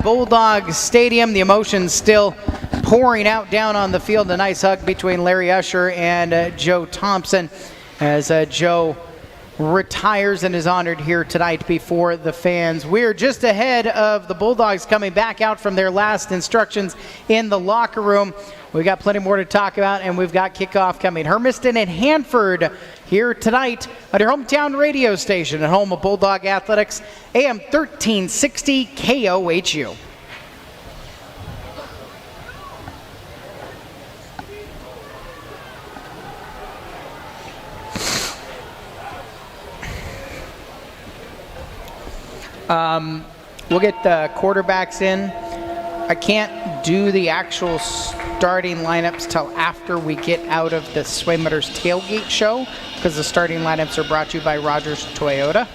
Bulldog Stadium. The emotions still pouring out down on the field. A nice hug between Larry Usher and Joe Thompson as Joe retires and is honored here tonight before the fans. We're just ahead of the Bulldogs coming back out from their last instructions in the locker room. We've got plenty more to talk about, and we've got kickoff coming. Hermiston and Hanford here tonight at your hometown radio station at home of Bulldog Athletics, AM 1360 KOHU. We'll get the quarterbacks in. I can't do the actual starting lineups till after we get out of the Swaymutters tailgate show because the starting lineups are brought to you by Rogers Toyota.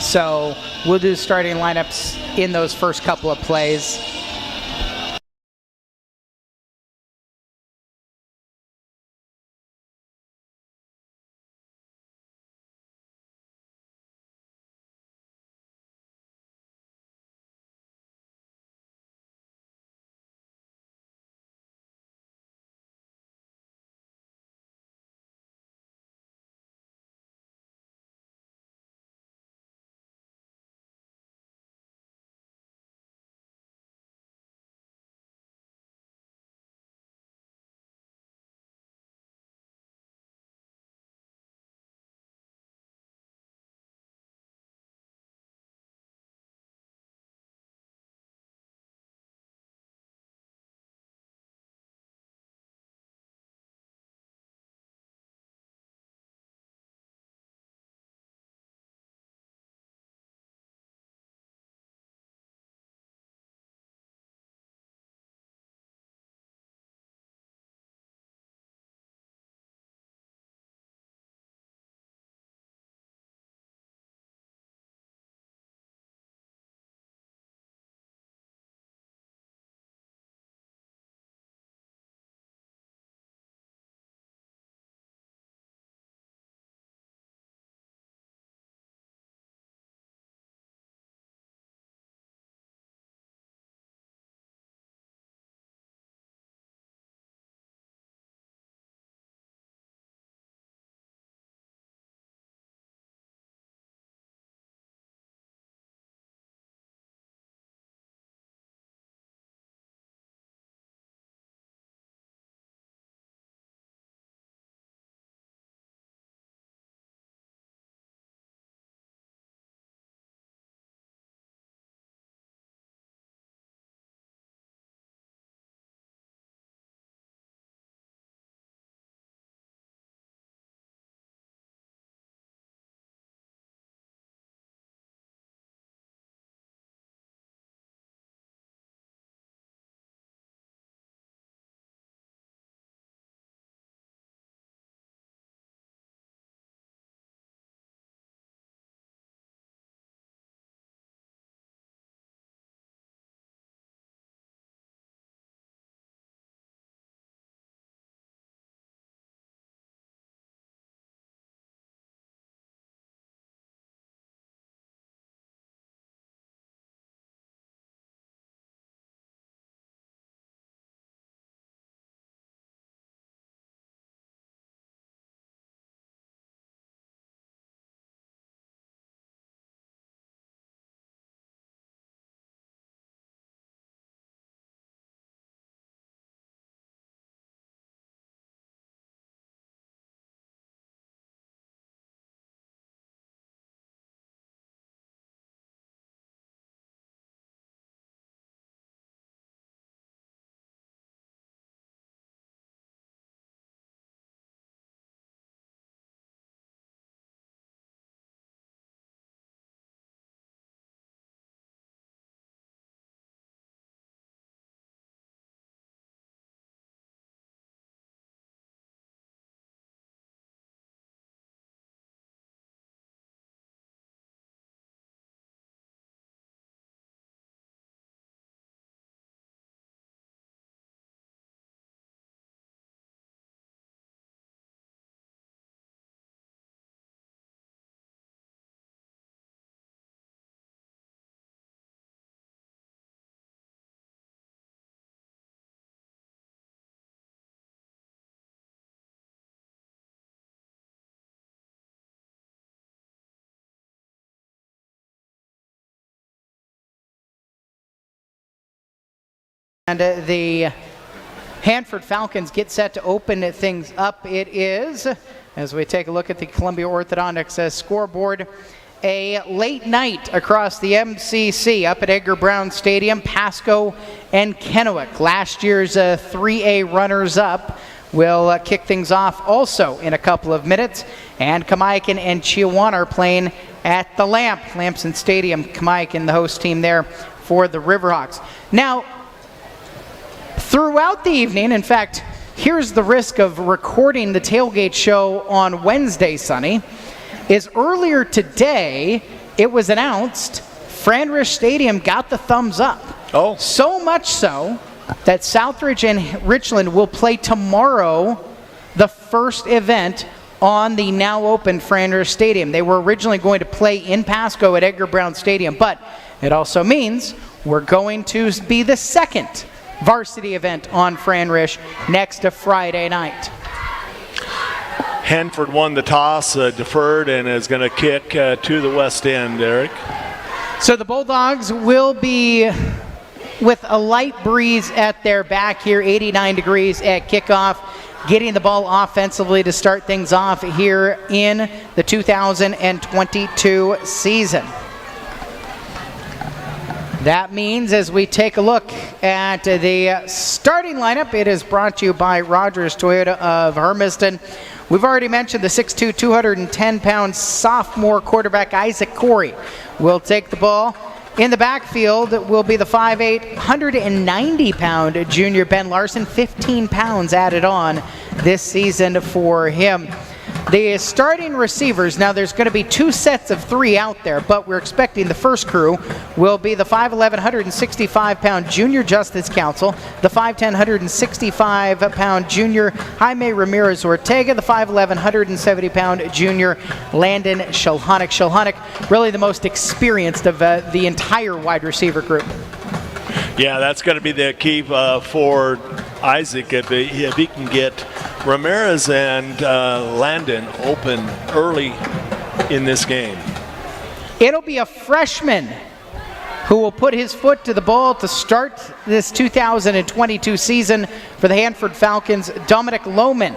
So we'll do starting lineups in those first couple of plays. and the Hanford Falcons get set to open things up. It is, as we take a look at the Columbia Orthodontics scoreboard, a late night across the MCC up at Edgar Brown Stadium. Pasco and Kennewick, last year's 3A runners-up, will kick things off also in a couple of minutes. And Kamiakin and Chiawana are playing at the Lamson Stadium. Kamiakin, the host team there for the Riverhawks. Now, throughout the evening, in fact, here's the risk of recording the tailgate show on Wednesday, Sonny, is earlier today it was announced Franrish Stadium got the thumbs up. Oh. So much so that Southridge and Richland will play tomorrow the first event on the now open Franrish Stadium. They were originally going to play in Pasco at Edgar Brown Stadium, but it also means we're going to be the second varsity event on Franrish next Friday night. Hanford won the toss, deferred, and is going to kick to the west end, Eric. So the Bulldogs will be with a light breeze at their back here, 89 degrees at kickoff, getting the ball offensively to start things off here in the 2022 season. That means as we take a look at the starting lineup, it is brought to you by Rogers Toyota of Hermiston. We've already mentioned the 6'2", 210-pound sophomore quarterback Isaac Corey will take the ball. In the backfield will be the 5'8", 190-pound junior Ben Larson, 15 pounds added on this season for him. The starting receivers, now there's going to be two sets of three out there, but we're expecting the first crew will be the 5'11", 165-pound junior Justice Council, the 5'10", 165-pound junior Jaime Ramirez Ortega, the 5'11", 170-pound junior Landon Shulhonic. Shulhonic, really the most experienced of the entire wide receiver group. Yeah, that's going to be the key for Isaac if he can get Ramirez and Landon open early in this game. It'll be a freshman who will put his foot to the ball to start this 2022 season for the Hanford Falcons. Dominic Lohman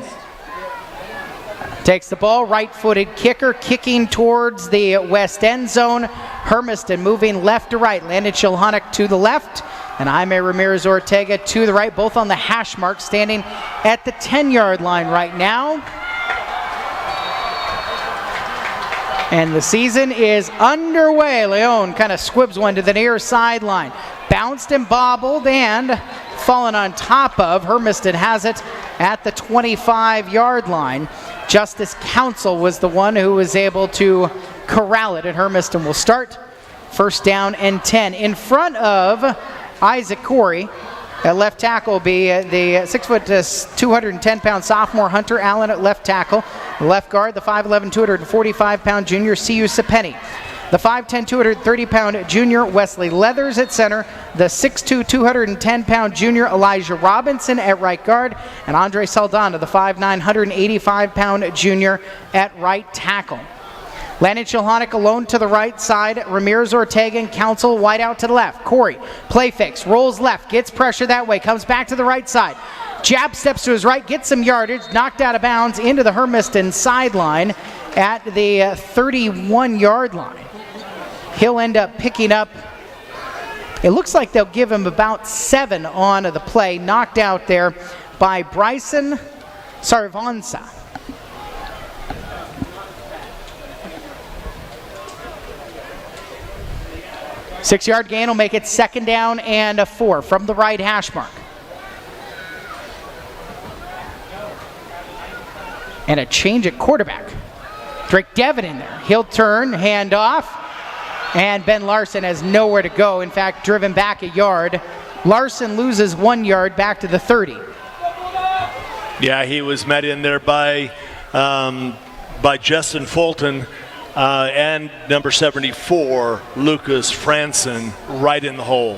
takes the ball, right-footed kicker, kicking towards the west end zone. Hermiston moving left to right. Landon Shulhonic to the left, and Jaime Ramirez Ortega to the right, both on the hash mark, standing at the 10-yard line right now. And the season is underway. Leon kind of squibs one to the near sideline. Bounced and bobbled and fallen on top of. Hermiston has it at the 25-yard line. Justice Council was the one who was able to corral it, and Hermiston will start first down and 10. In front of Isaac Corey, at left tackle will be the 6', 210-pound sophomore Hunter Allen at left tackle. Left guard, the 5'11", 245-pound junior C.U. Sapeni. The 5'10", 230-pound junior Wesley Leathers at center. The 6'2", 210-pound junior Elijah Robinson at right guard. And Andre Saldana, the 5'9", 185-pound junior at right tackle. Landon Shulhonic alone to the right side. Ramirez Ortega and Council wide out to the left. Corey, play fakes, rolls left, gets pressure that way, comes back to the right side. Jab steps to his right, gets some yardage, knocked out of bounds into the Hermiston sideline at the 31-yard line. He'll end up picking up, it looks like they'll give him about 7 on the play, knocked out there by Bryson Sarvansa. Six-yard gain will make it second down and 4 from the right hash mark. And a change at quarterback. Drake Devin in there. He'll turn, hand off, and Ben Larson has nowhere to go. In fact, driven back a yard. Larson loses 1 yard back to the 30. Yeah, he was met in there by Justin Fulton. And number 74, Lucas Franson, right in the hole.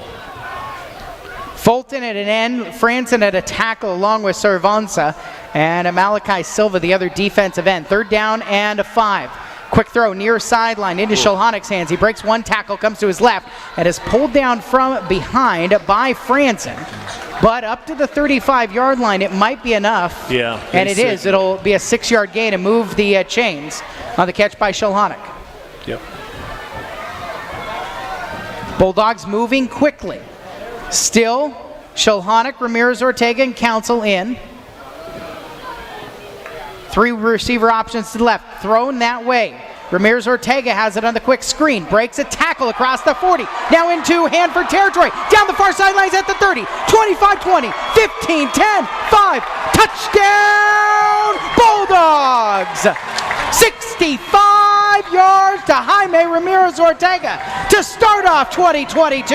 Fulton at an end, Franson at a tackle along with Cervanza, and Malachi Silva, the other defensive end. Third down and 5. Quick throw near sideline into Shulhonic's hands. He breaks one tackle, comes to his left, and is pulled down from behind by Franson. But up to the 35-yard line, it might be enough. Yeah. And it is. It'll be a 6-yard gain and move the chains on the catch by Shulhonic. Yep. Bulldogs moving quickly. Still, Shulhonic, Ramirez, Ortega, and Council in. 3 receiver options to the left. Thrown that way. Ramirez Ortega has it on the quick screen. Breaks a tackle across the 40. Now into Hanford territory. Down the far sidelines at the 30. 25-20. 15-10. 5. Touchdown Bulldogs! 65 yards to Jaime Ramirez Ortega to start off 2022.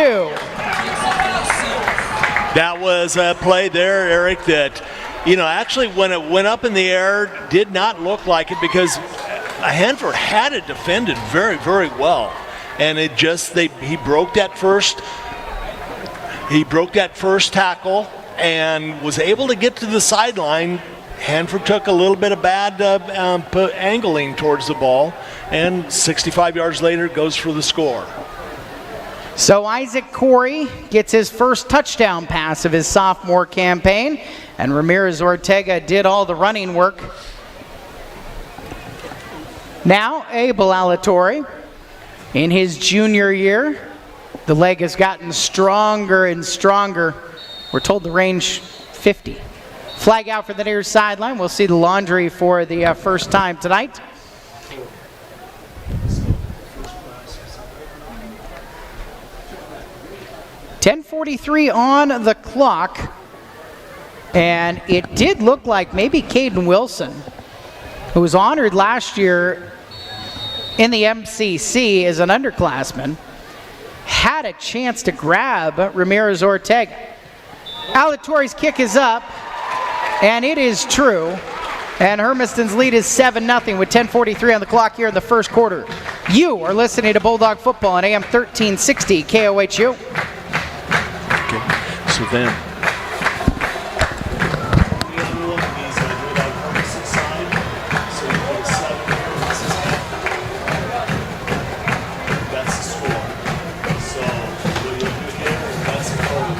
That was a play there, Eric, that, actually when it went up in the air, did not look like it because Hanford had it defended very, very well. And it just, he broke that first tackle and was able to get to the sideline. Hanford took a little bit of bad angling towards the ball, and 65 yards later goes for the score. So Isaac Corey gets his first touchdown pass of his sophomore campaign, and Ramirez Ortega did all the running work. Now Abel Alatorre in his junior year. The leg has gotten stronger and stronger. We're told the range 50. Flag out for the near sideline. We'll see the laundry for the first time tonight. .43 on the clock, and it did look like maybe Caden Wilson, who was honored last year in the MCC as an underclassman, had a chance to grab Ramirez Ortega. Alatorre's kick is up, and it is true. And Hermiston's lead is 7-0 with 10:43 on the clock here in the first quarter. You are listening to Bulldog Football on AM 1360 KOHU. So then, that's the score. So what you do here, that's the total.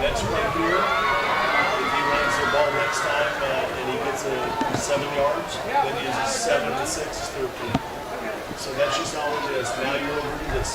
That's right here. If he runs the ball next time and he gets 7 yards, then he is 7 to 6 is 13. So that's just all it is. Now you're over to this.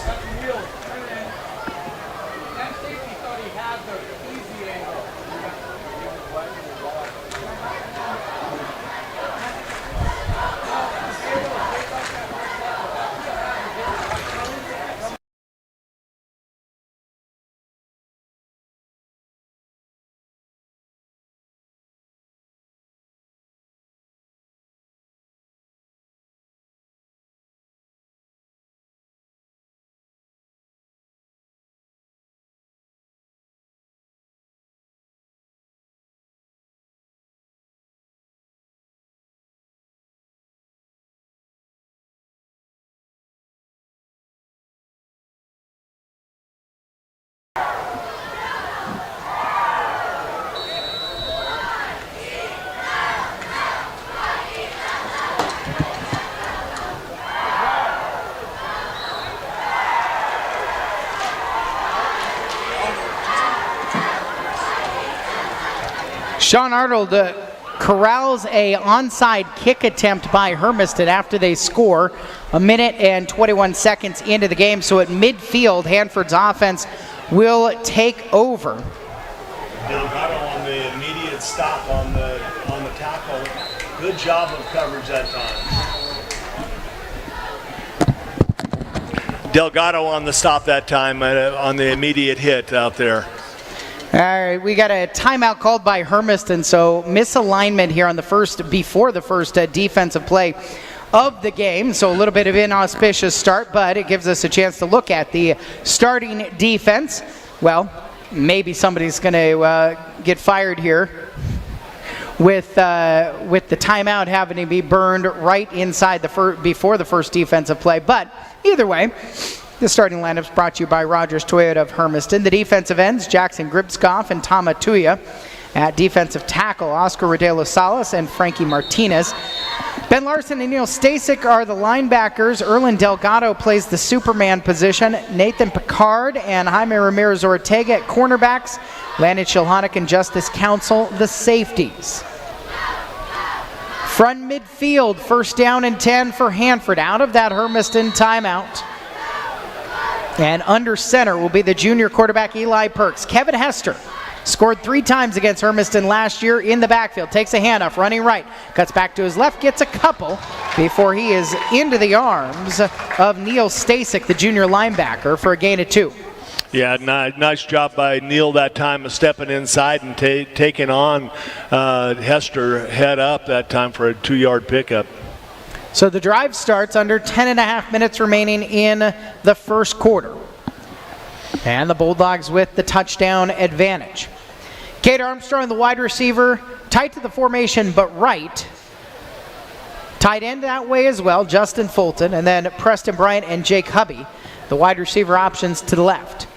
Sean Arnold corrals a onside kick attempt by Hermiston after they score a minute and 21 seconds into the game. So at midfield, Hanford's offense will take over. Delgado on the immediate stop on the tackle. Good job of coverage that time. Delgado on the stop that time on the immediate hit out there. All right, we got a timeout called by Hermiston, so misalignment here on before the first defensive play of the game. So a little bit of inauspicious start, but it gives us a chance to look at the starting defense. Well, maybe somebody's going to get fired here with the timeout having to be burned right inside before the first defensive play. But either way, the starting lineup is brought to you by Rogers Toyota of Hermiston. The defensive ends, Jackson Gribskoff and Tama Tuya. At defensive tackle, Oscar Rodelo Salas and Frankie Martinez. Ben Larson and Neil Stasek are the linebackers. Erlen Delgado plays the Superman position. Nathan Picard and Jaime Ramirez Ortega at cornerbacks. Landon Shilhonic and Justice Council, the safeties. Front midfield, first down and 10 for Hanford out of that Hermiston timeout. And under center will be the junior quarterback Eli Perks. Kevin Hester scored 3 times against Hermiston last year in the backfield. Takes a handoff, running right. Cuts back to his left, gets a couple before he is into the arms of Neil Stasek, the junior linebacker, for a gain of 2. Yeah, nice job by Neil that time of stepping inside and taking on Hester head up that time for a 2-yard pickup. So the drive starts under 10.5 minutes remaining in the first quarter. And the Bulldogs with the touchdown advantage. Kate Armstrong, the wide receiver, tight to the formation but right. Tight end that way as well, Justin Fulton, and then Preston Bryant and Jake Hubby, the wide receiver options to the left.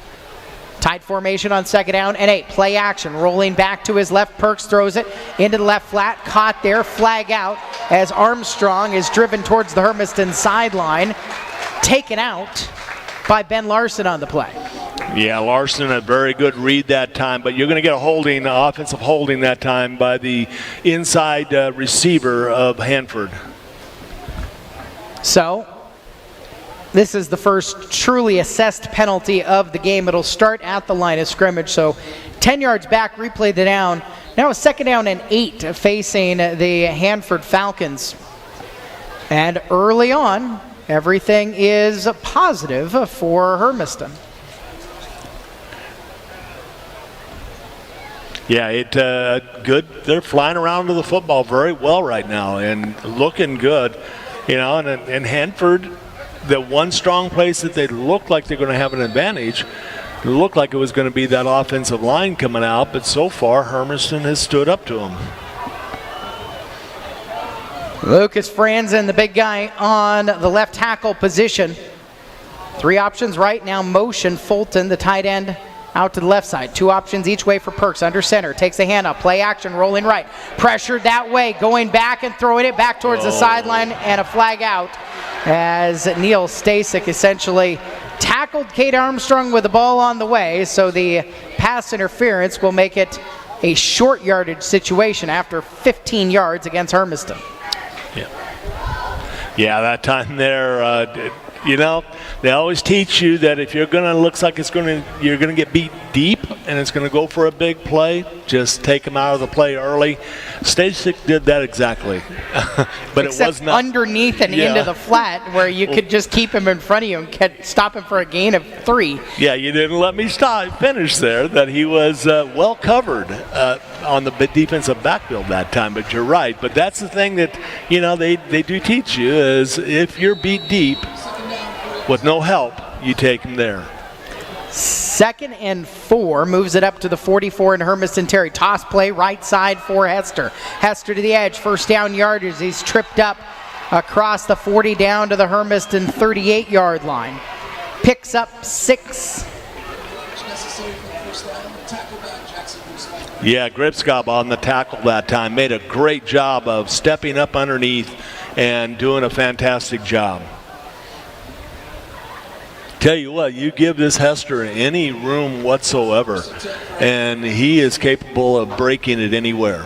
Tight formation on second down and 8. Play action, rolling back to his left. Perks throws it into the left flat. Caught there, flag out as Armstrong is driven towards the Hermiston sideline. Taken out by Ben Larson on the play. Yeah, Larson, a very good read that time, but you're going to get a holding, offensive holding that time by the inside receiver of Hanford. So, this is the first truly assessed penalty of the game. It'll start at the line of scrimmage, so 10 yards back, replay the down. Now a second down and 8 facing the Hanford Falcons. And early on, everything is positive for Hermiston. Yeah, good. They're flying around to the football very well right now and looking good. You know, and Hanford, the one strong place that they look like they're going to have an advantage, it looked like it was going to be that offensive line coming out, but so far Hermiston has stood up to them. Lucas Franzen, the big guy on the left tackle position. 3 options right now, motion. Fulton, the tight end, out to the left side. 2 options each way for Perks. Under center, takes a handoff, play action, rolling right. Pressured that way, going back and throwing it back towards the sideline, and a flag out as Neil Stasek essentially tackled Kate Armstrong with the ball on the way. So the pass interference will make it a short yardage situation after 15 yards against Hermiston. Yeah, that time there, you know, they always teach you that if you're going to, looks like you're going to get beat deep and it's going to go for a big play, just take them out of the play early. Stasek did that exactly. But except it was not underneath and into the flat where you could just keep him in front of you and stop him for a gain of 3. Yeah, you didn't let me finish there, that he was well covered on the defensive backfield that time, but you're right. But that's the thing that, you know, they do teach you is if you're beat deep with no help, you take them there. 2nd and 4, moves it up to the 44 in Hermiston Terry. Toss play right side for Hester. Hester to the edge, first down yardage. He's tripped up across the 40 down to the Hermiston 38-yard line. Picks up 6. Yeah, Gripskop on the tackle that time. Made a great job of stepping up underneath and doing a fantastic job. Tell you what, you give this Hester any room whatsoever, and he is capable of breaking it anywhere.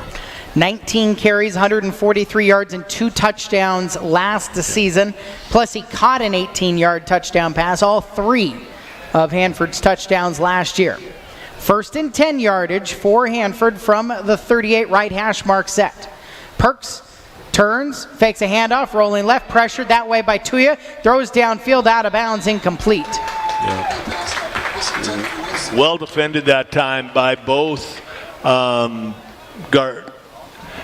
19 carries, 143 yards, and 2 touchdowns last season. Plus, he caught an 18-yard touchdown pass, all 3 of Hanford's touchdowns last year. 1st and 10 yardage for Hanford from the 38 right hash mark set. Perks turns, fakes a handoff, rolling left, pressured that way by Tuya, throws downfield, out of bounds, incomplete. Yeah. Well defended that time by both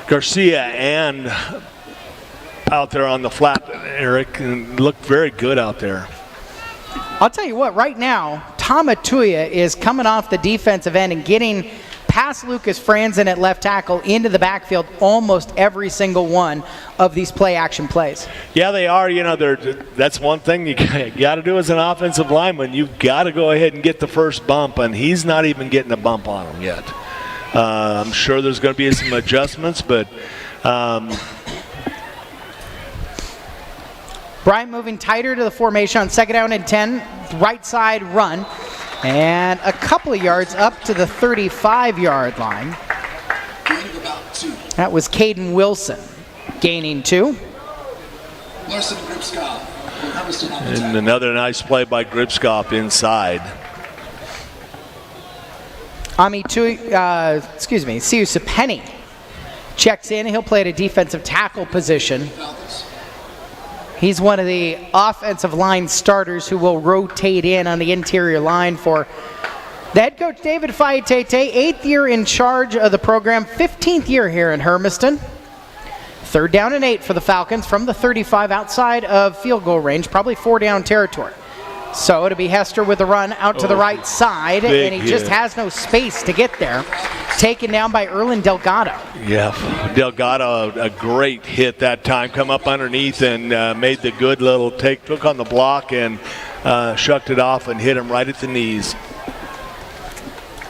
Garcia and out there on the flat, Eric, and looked very good out there. I'll tell you what, right now, Tom Atuya is coming off the defensive end and getting past Lucas Franzen at left tackle into the backfield almost every single one of these play action plays. Yeah, they are. You know, that's one thing you got to do as an offensive lineman. You've got to go ahead and get the first bump, and he's not even getting a bump on him yet. I'm sure there's going to be some adjustments, but Bryant moving tighter to the formation on 2nd down and 10, right side run, and a couple of yards up to the 35-yard line. That was Caden Wilson gaining 2. And another nice play by Gripskop inside. Siusapeni checks in. He'll play at a defensive tackle position. He's one of the offensive line starters who will rotate in on the interior line for the head coach, David Faiatete, 8th year in charge of the program, 15th year here in Hermiston. 3rd down and 8 for the Falcons from the 35 outside of field goal range, probably 4-down territory. So it'll be Hester with the run out to the right side, and he just has no space to get there. Taken down by Erlen Delgado. Yeah, Delgado, a great hit that time. Come up underneath and made the good little took on the block and shucked it off and hit him right at the knees.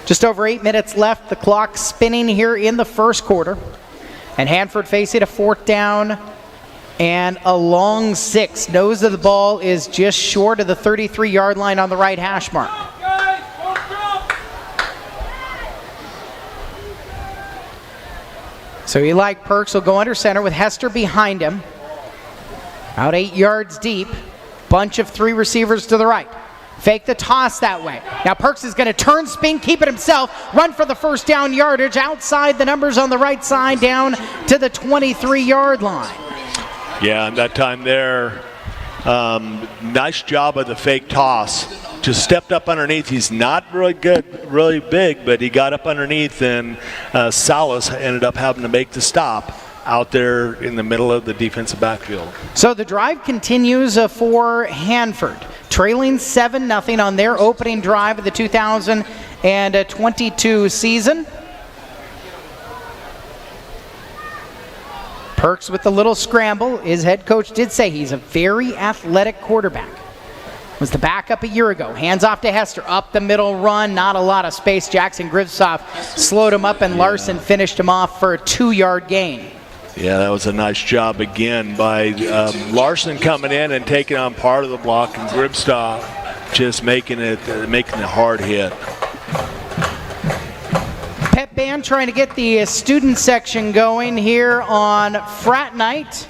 Just over 8 minutes left. The clock spinning here in the first quarter. And Hanford facing a 4th down and a long 6. Nose of the ball is just short of the 33-yard line on the right hash mark. So Eli Perks will go under center with Hester behind him. Out 8 yards deep. Bunch of 3 receivers to the right. Fake the toss that way. Now Perks is going to turn, spin, keep it himself, run for the 1st down yardage outside the numbers on the right side down to the 23-yard line. Yeah, and that time there, nice job of the fake toss. Just stepped up underneath. He's not really good, really big, but he got up underneath, and Salas ended up having to make the stop out there in the middle of the defensive backfield. So the drive continues for Hanford, trailing 7-0 on their opening drive of the 2022 season. Perks with the little scramble. His head coach did say he's a very athletic quarterback. Was the backup a year ago. Hands off to Hester. Up the middle run. Not a lot of space. Jackson Grivsoff slowed him up, and Larson finished him off for a 2-yard gain. Yeah, that was a nice job again by Larson coming in and taking on part of the block, and Gribstock just making a hard hit. Pep band trying to get the student section going here on frat night.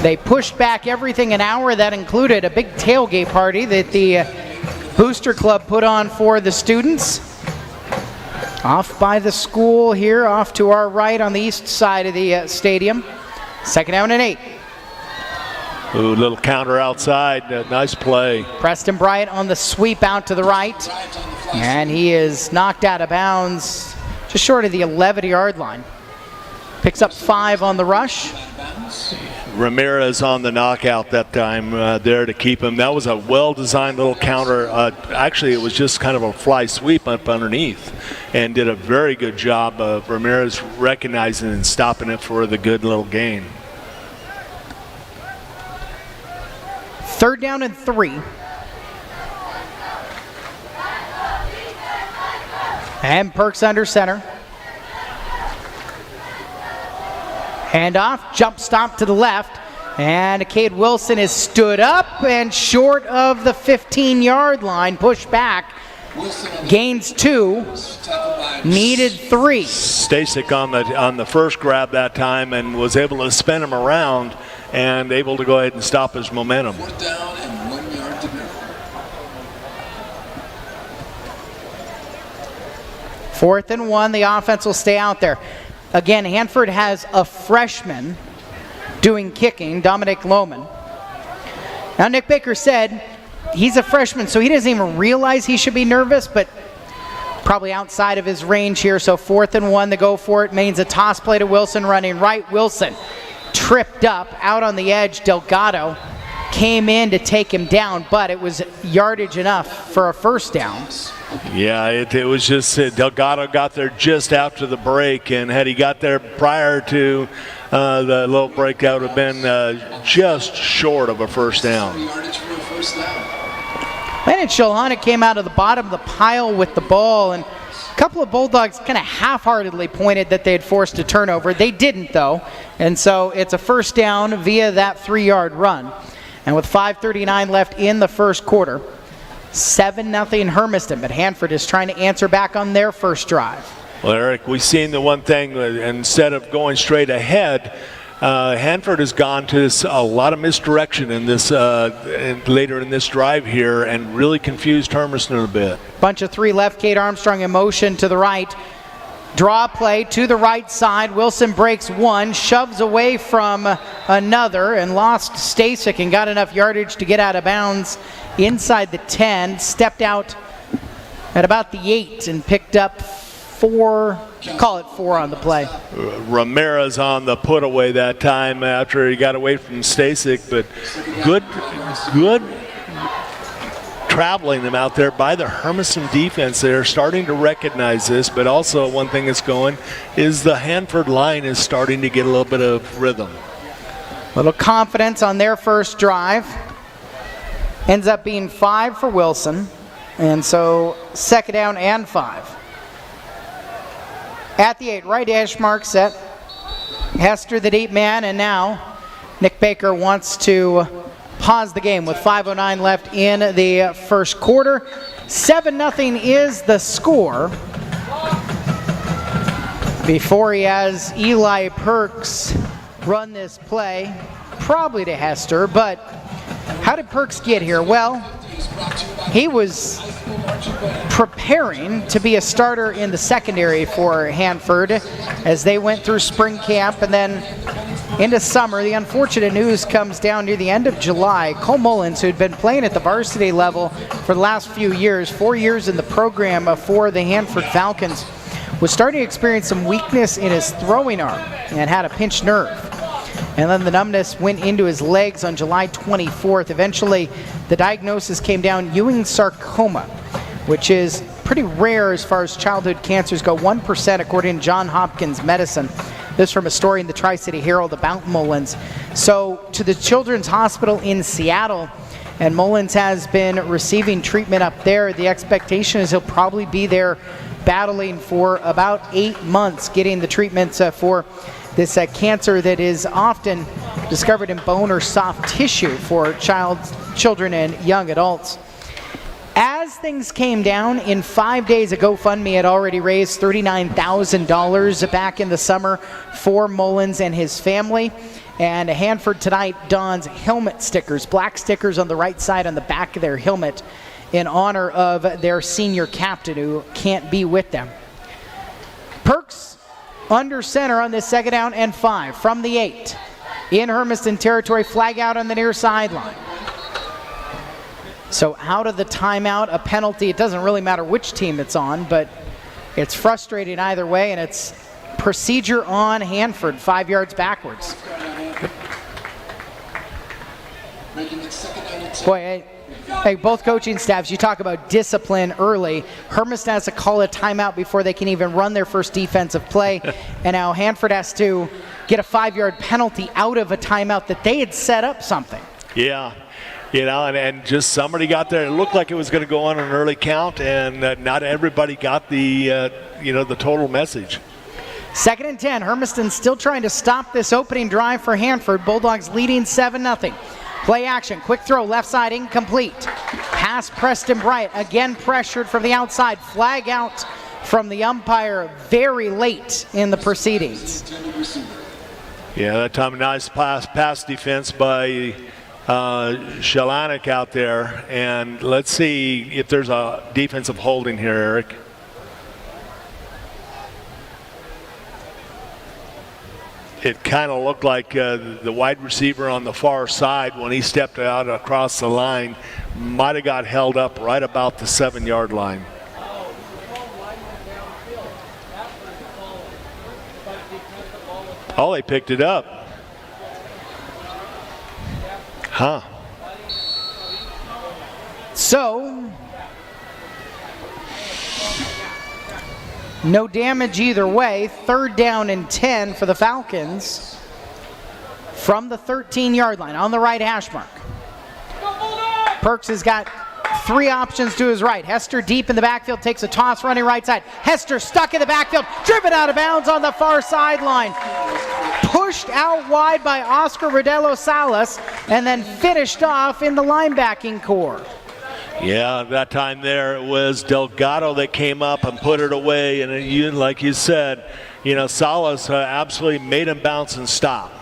They pushed back everything an hour. That included a big tailgate party that the Booster Club put on for the students. Off by the school here, off to our right on the east side of the stadium. 2nd down and 8. Ooh, little counter outside. Nice play. Preston Bryant on the sweep out to the right. And he is knocked out of bounds just short of the 11-yard line. Picks up 5 on the rush. Ramirez on the knockout that time there to keep him. That was a well-designed little counter. Actually, it was just kind of a fly sweep up underneath, and did a very good job of Ramirez recognizing and stopping it for the good little gain. 3rd down and 3. And Perks under center. Handoff, jump stop to the left, and Caden Wilson is stood up and short of the 15-yard line, pushed back, gains 2, needed 3. Stasek on the first grab that time and was able to spin him around and able to go ahead and stop his momentum. 4th down and 1 yard to go. 4th and 1, the offense will stay out there. Again, Hanford has a freshman doing kicking, Dominic Lohman. Now, Nick Baker said he's a freshman, so he doesn't even realize he should be nervous, but probably outside of his range here. So 4th and 1, the go for it means a toss play to Wilson running right. Wilson tripped up out on the edge. Delgado came in to take him down, but it was yardage enough for a 1st down. Yeah, it was just Delgado got there just after the break, and had he got there prior to the little break, that would have been just short of a 1st down. Landon Shulhana came out of the bottom of the pile with the ball, and A couple of Bulldogs kind of half-heartedly pointed that they had forced a turnover. They didn't, though, and so it's a first down via that 3-yard run. And with 5:39 left in the first quarter, 7-0 Hermiston, but Hanford is trying to answer back on their first drive. Well, Eric, we've seen the one thing, instead of going straight ahead, Hanford has gone to a lot of misdirection in this later in this drive here and really confused Hermiston a bit. Bunch of 3 left, Kate Armstrong in motion to the right. Draw play to the right side. Wilson breaks one, shoves away from another, and lost Stasic and got enough yardage to get out of bounds inside the 10. Stepped out at about the 8 and picked up 4, call it 4 on the play. Ramirez on the put away that time after he got away from Stasic, but good traveling them out there by the Hermiston defense. They're starting to recognize this, but also one thing that's going is the Hanford line is starting to get a little bit of rhythm. Little confidence on their first drive. Ends up being 5 for Wilson, and so second down and 5. At the 8, right hash mark set. Hester the deep man, and now Nick Baker wants to pause the game with 5:09 left in the first quarter. 7-0 is the score. Before he has Eli Perks run this play, probably to Hester, but how did Perks get here? Well, he was preparing to be a starter in the secondary for Hanford as they went through spring camp and then into summer. The unfortunate news comes down near the end of July. Cole Mullins, who had been playing at the varsity level for the last few years, 4 years in the program for the Hanford Falcons, was starting to experience some weakness in his throwing arm and had a pinched nerve. And then the numbness went into his legs on July 24th. Eventually, the diagnosis came down Ewing sarcoma, which is pretty rare as far as childhood cancers go, 1% according to Johns Hopkins Medicine. This from a story in the Tri-City Herald about Mullins. So to the Children's Hospital in Seattle, and Mullins has been receiving treatment up there. The expectation is he'll probably be there battling for about 8 months, getting the treatments for this cancer that is often discovered in bone or soft tissue for children and young adults. As things came down, in 5 days, a GoFundMe had already raised $39,000 back in the summer for Mullins and his family. And Hanford tonight dons helmet stickers, black stickers on the right side on the back of their helmet in honor of their senior captain who can't be with them. Perks under center on this second down and 5 from the 8. In Hermiston territory, flag out on the near sideline. So out of the timeout, a penalty. It doesn't really matter which team it's on, but it's frustrating either way, and it's procedure on Hanford, 5 yards backwards. Boy, hey, both coaching staffs, you talk about discipline early. Hermiston has to call a timeout before they can even run their first defensive play, and now Hanford has to get a 5-yard penalty out of a timeout that they had set up something. Yeah. You know, and just somebody got there. It looked like it was going to go on an early count, and not everybody got the, the total message. 2nd and 10. Hermiston still trying to stop this opening drive for Hanford. Bulldogs leading 7-0. Play action. Quick throw. Left side incomplete. Pass Preston Bryant. Again pressured from the outside. Flag out from the umpire very late in the proceedings. Yeah, that time nice pass defense by Shalanik out there, and let's see if there's a defensive holding here, Eric. It kind of looked like the wide receiver on the far side when he stepped out across the line might have got held up right about the 7-yard line. Oh, they picked it up. Huh. So, no damage either way. 3rd down and 10 for the Falcons from the 13-yard line on the right hash mark. Perks has got Three options to his right. Hester deep in the backfield, takes a toss running right side. Hester stuck in the backfield, driven out of bounds on the far sideline. Pushed out wide by Oscar Rodello Salas, and then finished off in the linebacking core. Yeah, that time there it was Delgado that came up and put it away, and like you said, Salas absolutely made him bounce and stop.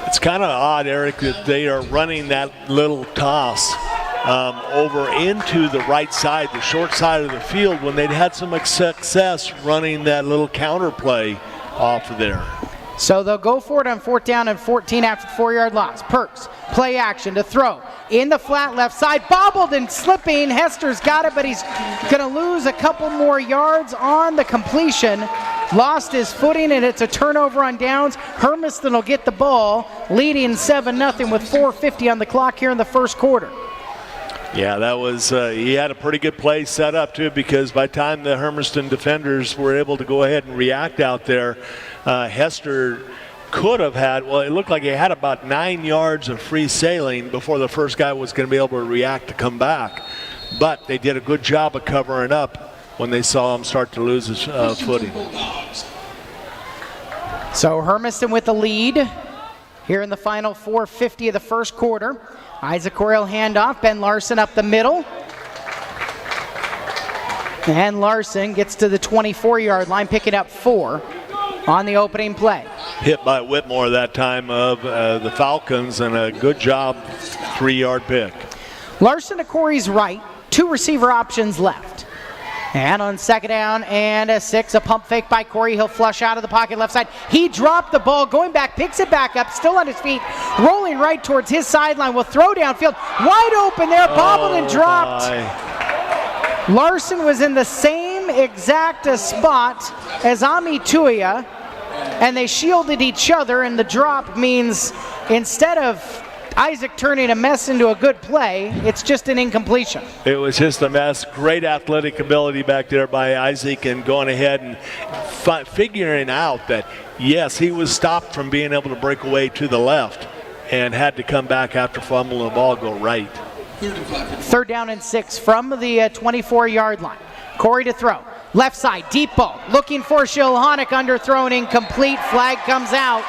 It's kind of odd, Eric, that they are running that little toss over into the right side, the short side of the field, when they'd had some success running that little counter play off of there. So they'll go for it on 4th down and 14 after the 4-yard loss. Perks, play action to throw. In the flat left side, bobbled and slipping. Hester's got it, but he's going to lose a couple more yards on the completion. Lost his footing, and it's a turnover on downs. Hermiston will get the ball, leading 7-0 with 4:50 on the clock here in the first quarter. Yeah, that was, he had a pretty good play set up too, because by the time the Hermiston defenders were able to go ahead and react out there, Hester could have had, well, it looked like he had about 9 yards of free sailing before the first guy was going to be able to react to come back. But they did a good job of covering up when they saw him start to lose his footing. So Hermiston with the lead here in the final 4:50 of the first quarter. Isaac Oriel handoff, Ben Larson up the middle. And Larson gets to the 24-yard line, picking up 4 on the opening play. Hit by Whitmore that time of the Falcons, and a good job, 3-yard pick. Larson to Corey's right, 2 receiver options left. And on 2nd down and 6, a pump fake by Corey. He'll flush out of the pocket left side. He dropped the ball, going back, picks it back up, still on his feet, rolling right towards his sideline. Will throw downfield, wide open there, bobbled and dropped. Larson was in the same exact spot as Ami Tuia, and they shielded each other, and the drop means instead of Isaac turning a mess into a good play, it's just an incompletion. It was just a mess. Great athletic ability back there by Isaac, and going ahead and figuring out that, yes, he was stopped from being able to break away to the left and had to come back after fumbling the ball, go right. 3rd down and 6 from the 24-yard line. Corey to throw. Left side, deep ball. Looking for Shilhonic, underthrown, incomplete. Flag comes out.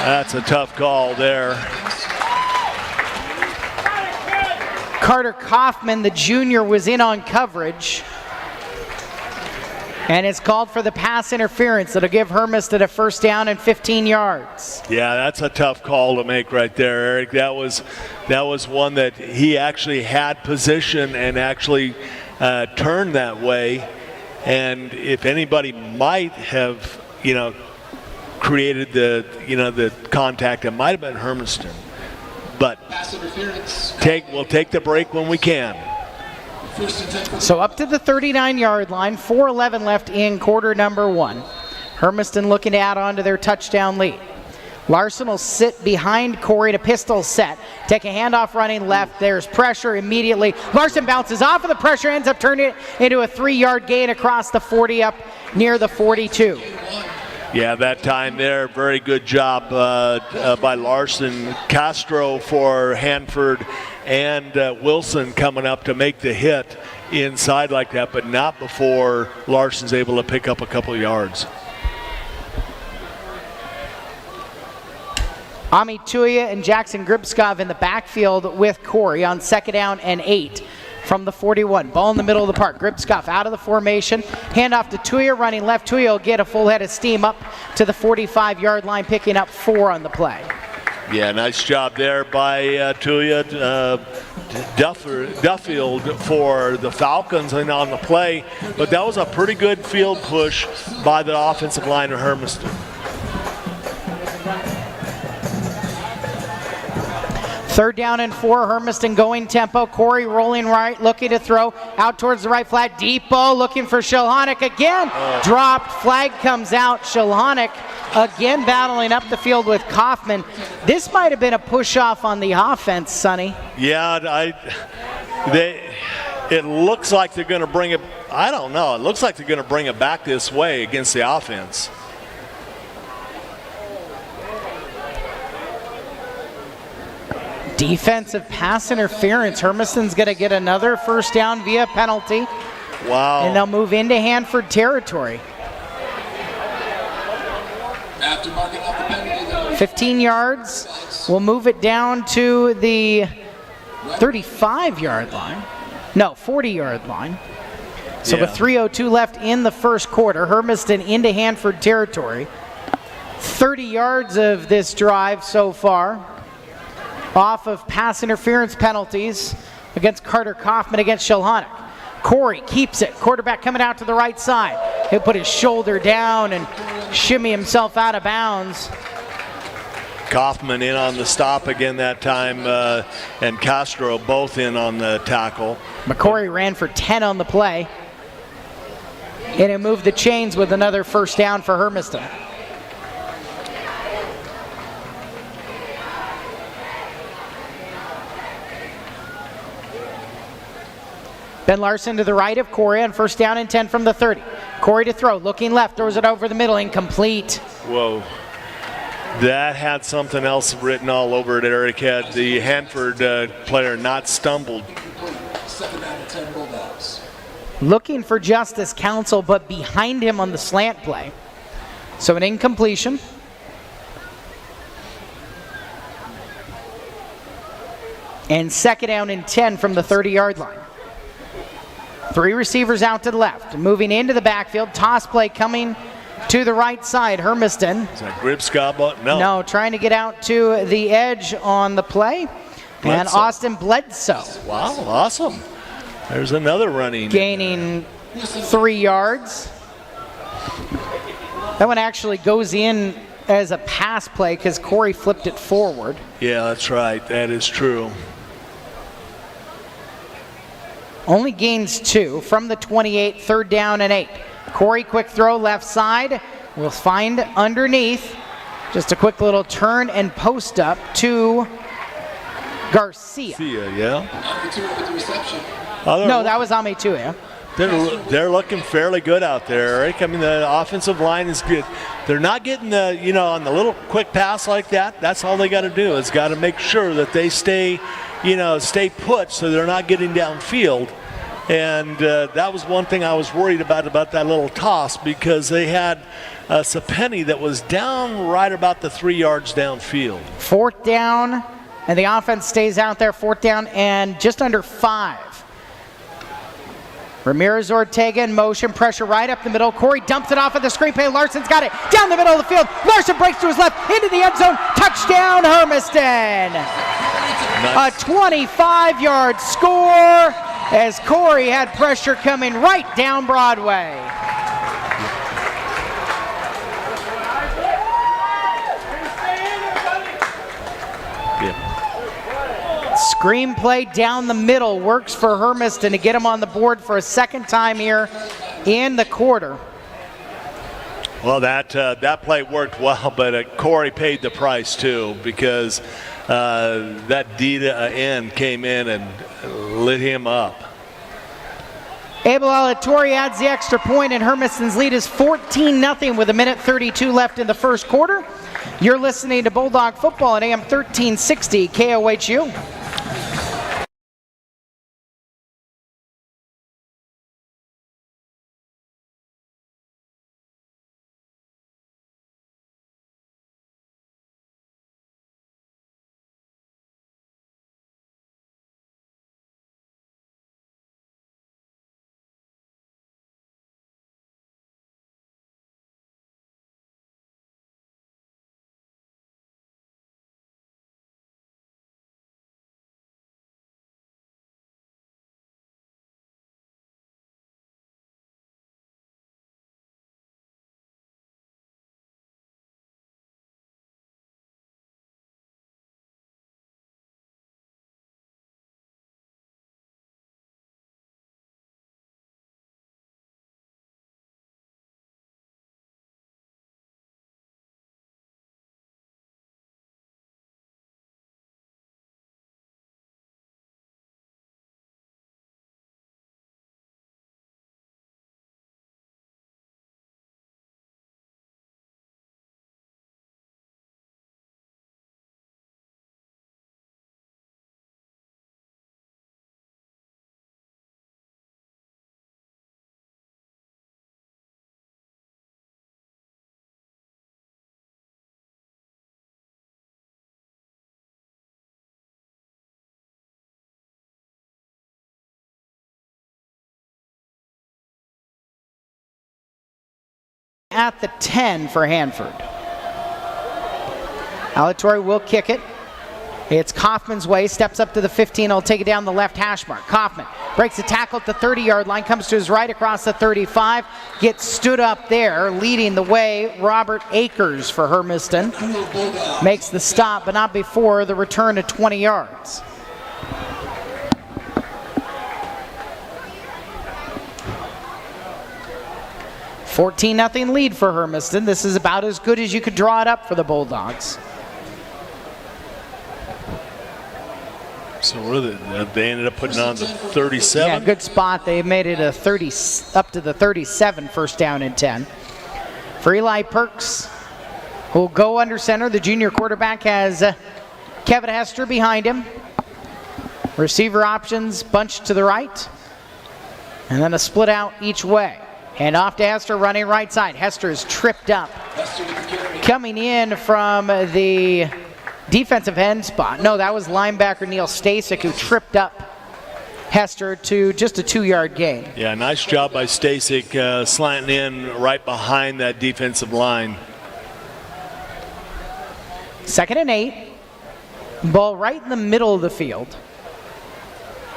That's a tough call there. Carter Kaufman, the junior, was in on coverage. And it's called for the pass interference. That'll give Hermiston a 1st down and 15 yards. Yeah, that's a tough call to make right there, Eric. That was one that he actually had position and actually turned that way. And if anybody might have, created the contact, it might have been Hermiston. But we'll take the break when we can. So up to the 39-yard line, 4:11 left in quarter number 1. Hermiston looking to add on to their touchdown lead. Larson will sit behind Corey to pistol set. Take a handoff running left. There's pressure immediately. Larson bounces off of the pressure, ends up turning it into a 3-yard gain across the 40 up near the 42. Yeah, that time there, very good job by Larson. Castro for Hanford, and Wilson coming up to make the hit inside like that, but not before Larson's able to pick up a couple yards. Ami Tuia and Jackson Gribskov in the backfield with Corey on 2nd down and 8 from the 41. Ball in the middle of the park. Gribskov out of the formation. Handoff to Tuia, running left. Tuia will get a full head of steam up to the 45-yard line, picking up 4 on the play. Yeah, nice job there by Tuia. Duffield for the Falcons and on the play, but that was a pretty good field push by the offensive line of Hermiston. 3rd down and 4, Hermiston going tempo. Corey rolling right, looking to throw out towards the right flat. Deep ball, looking for Shilhonic again. Dropped, flag comes out. Shilhonic again battling up the field with Kaufman. This might have been a push-off on the offense, Sonny. Yeah, it looks like they're going to bring it, I don't know, it looks like they're going to bring it back this way against the offense. Defensive pass interference. Hermiston's going to get another first down via penalty, Wow. and they'll move into Hanford territory. After marking off the penalty, though, 15 yards. We'll move it down to the 35-yard line. No, 40-yard line. So Yeah. with 3:02 left in the first quarter, Hermiston into Hanford territory. 30 yards of this drive so far, off of pass interference penalties against Carter Kaufman against Shilhonick. Corey keeps it. Quarterback coming out to the right side. He'll put his shoulder down and shimmy himself out of bounds. Kaufman in on the stop again that time, and Castro both in on the tackle. McCory ran for 10 on the play. And it moved the chains with another first down for Hermiston. Ben Larson to the right of Corey on first down and 10 from the 30. Corey to throw, looking left, throws it over the middle, incomplete. Whoa. That had something else written all over it, Eric. Had the Hanford player not stumbled. 7 out of 10 Bulldogs. Looking for Justice Council, but behind him on the slant play. So an incompletion. And second down and 10 from the 30-yard line. 3 receivers out to the left. Moving into the backfield. Toss play coming to the right side. Hermiston. Is that Gribskaba? No. No, trying to get out to the edge on the play. And Bledsoe. Austin Bledsoe Wow, awesome. There's another running. gaining 3 yards. That one actually goes in as a pass play because Corey flipped it forward. Yeah, that's right. That is true. Only gains 2 from the 28, third down and 8. Corey, quick throw left side. Will find underneath. Just a quick little turn and post up to Garcia. See ya, yeah. Opportunity with the reception. No, that was Ametua. They're looking fairly good out there, Eric. I mean, the offensive line is good. They're not getting the, on the little quick pass like that. That's all they got to do is got to make sure that they stay put so they're not getting downfield. And that was one thing I was worried about that little toss because they had Sapeni that was down right about the 3 yards downfield. Fourth down, and the offense stays out there. Fourth down and just under 5. Ramirez Ortega in motion, pressure right up the middle. Corey dumps it off at the screen play. Larson's got it down the middle of the field. Larson breaks to his left into the end zone. Touchdown, Hermiston. Nice. A 25-yard score as Corey had pressure coming right down Broadway. Screenplay down the middle works for Hermiston to get him on the board for a second time here in the quarter. Well, that play worked well, but Corey paid the price too because that D to end came in and lit him up. Abel Alatorre adds the extra point, and Hermiston's lead is 14-0 with 1:32 left in the first quarter. You're listening to Bulldog Football at AM 1360 KOHU. at the 10 for Hanford. Alatorre will kick it. It's Kaufman's way, steps up to the 15, he'll take it down the left hash mark. Kaufman breaks a tackle at the 30-yard line, comes to his right across the 35, gets stood up there, leading the way, Robert Akers for Hermiston. Makes the stop, but not before the return of 20 yards. $14-0 lead for Hermiston. This is about as good as you could draw it up for the Bulldogs. So they ended up putting on the 37. Yeah, good spot. They made it a 30 up to the 37, first down and 10. For Eli Perks, who will go under center. The junior quarterback has Kevin Hester behind him. Receiver options bunched to the right. And then a split out each way. And off to Hester, running right side. Hester is tripped up. Coming in from the defensive end spot. No, that was linebacker Neil Stasek who tripped up Hester to just a 2-yard gain. Yeah, nice job by Stasek slanting in right behind that defensive line. 2nd and 8. Ball right in the middle of the field.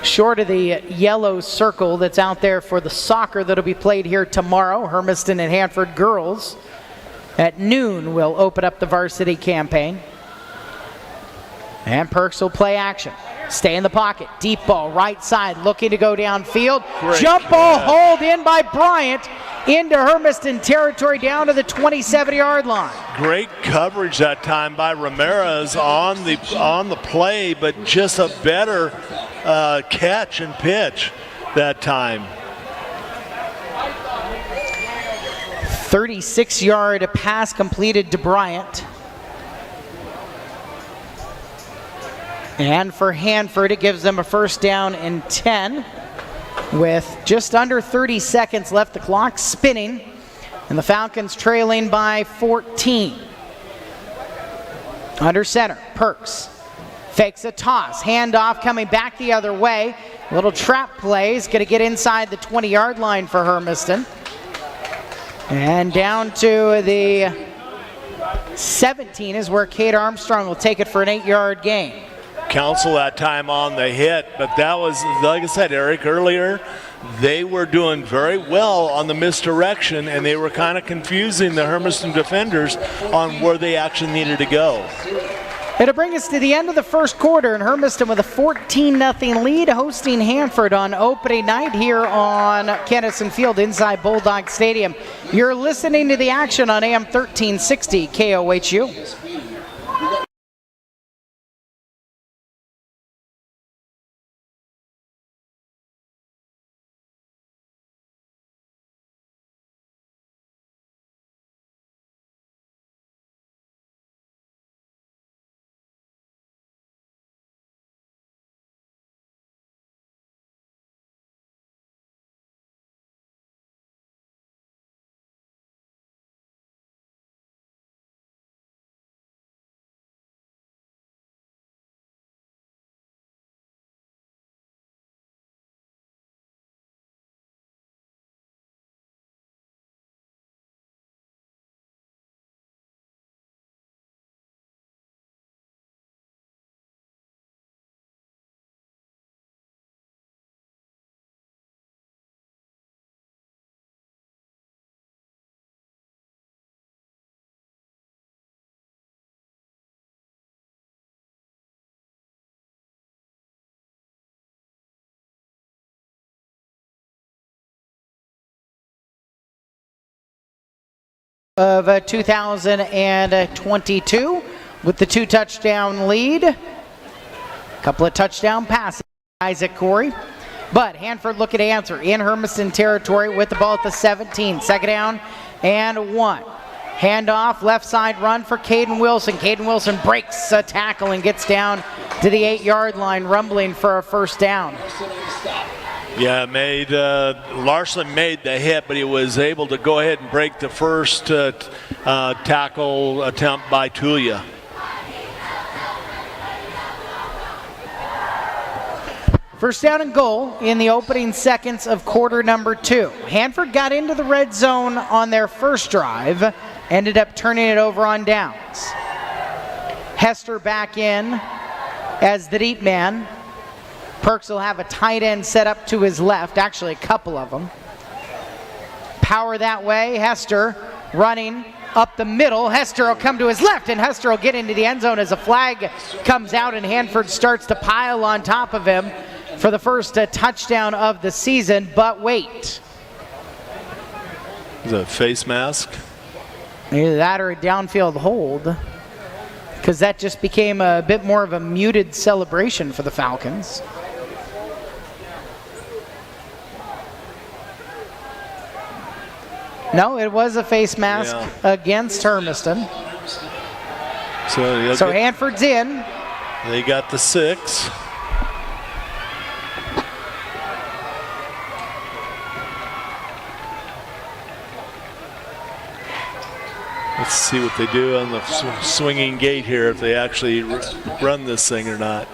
Short of the yellow circle that's out there for the soccer that'll be played here tomorrow. Hermiston and Hanford girls at noon will open up the varsity campaign. And Perks will play action. Stay in the pocket. Deep ball, right side, looking to go downfield. Great Jump ball hauled in by Bryant into Hermiston territory down to the 27-yard line. Great coverage that time by Ramirez on the play, but just a better catch and pitch that time. 36-yard pass completed to Bryant. And for Hanford, it gives them a first down and 10 with just under 30 seconds left. The clock spinning, and the Falcons trailing by 14. Under center, Perks fakes a toss, handoff coming back the other way. A little trap play is going to get inside the 20-yard line for Hermiston. And down to the 17 is where Kate Armstrong will take it for an 8-yard gain. Council that time on the hit, but that was, like I said, Eric, earlier, they were doing very well on the misdirection, and they were kind of confusing the Hermiston defenders on where they actually needed to go. It'll bring us to the end of the first quarter, and Hermiston with a 14-0 lead, hosting Hanford on opening night here on Kennison Field inside Bulldog Stadium. You're listening to the action on AM 1360 KOHU. Of 2022 with the 2-touchdown lead. A couple of touchdown passes, Isaac Corey. But Hanford looking to answer in Hermiston territory with the ball at the 17. 2nd down and 1. Handoff, left side run for Caden Wilson. Caden Wilson breaks a tackle and gets down to the 8-yard line, rumbling for a first down. Yeah, Larson made the hit, but he was able to go ahead and break the first tackle attempt by For First down and goal in the opening seconds of quarter number 2. Hanford got into the red zone on their first drive, ended up turning it over on downs. Hester back in as the deep man. Perks will have a tight end set up to his left, actually a couple of them. Power that way, Hester running up the middle. Hester will come to his left, and Hester will get into the end zone as a flag comes out, and Hanford starts to pile on top of him for the first touchdown of the season. But wait. Is that a face mask? Either that or a downfield hold, because that just became a bit more of a muted celebration for the Falcons. No, it was a face mask against Hermiston. So Hanford's in. They got the 6. Let's see what they do on the swinging gate here, if they actually run this thing or not.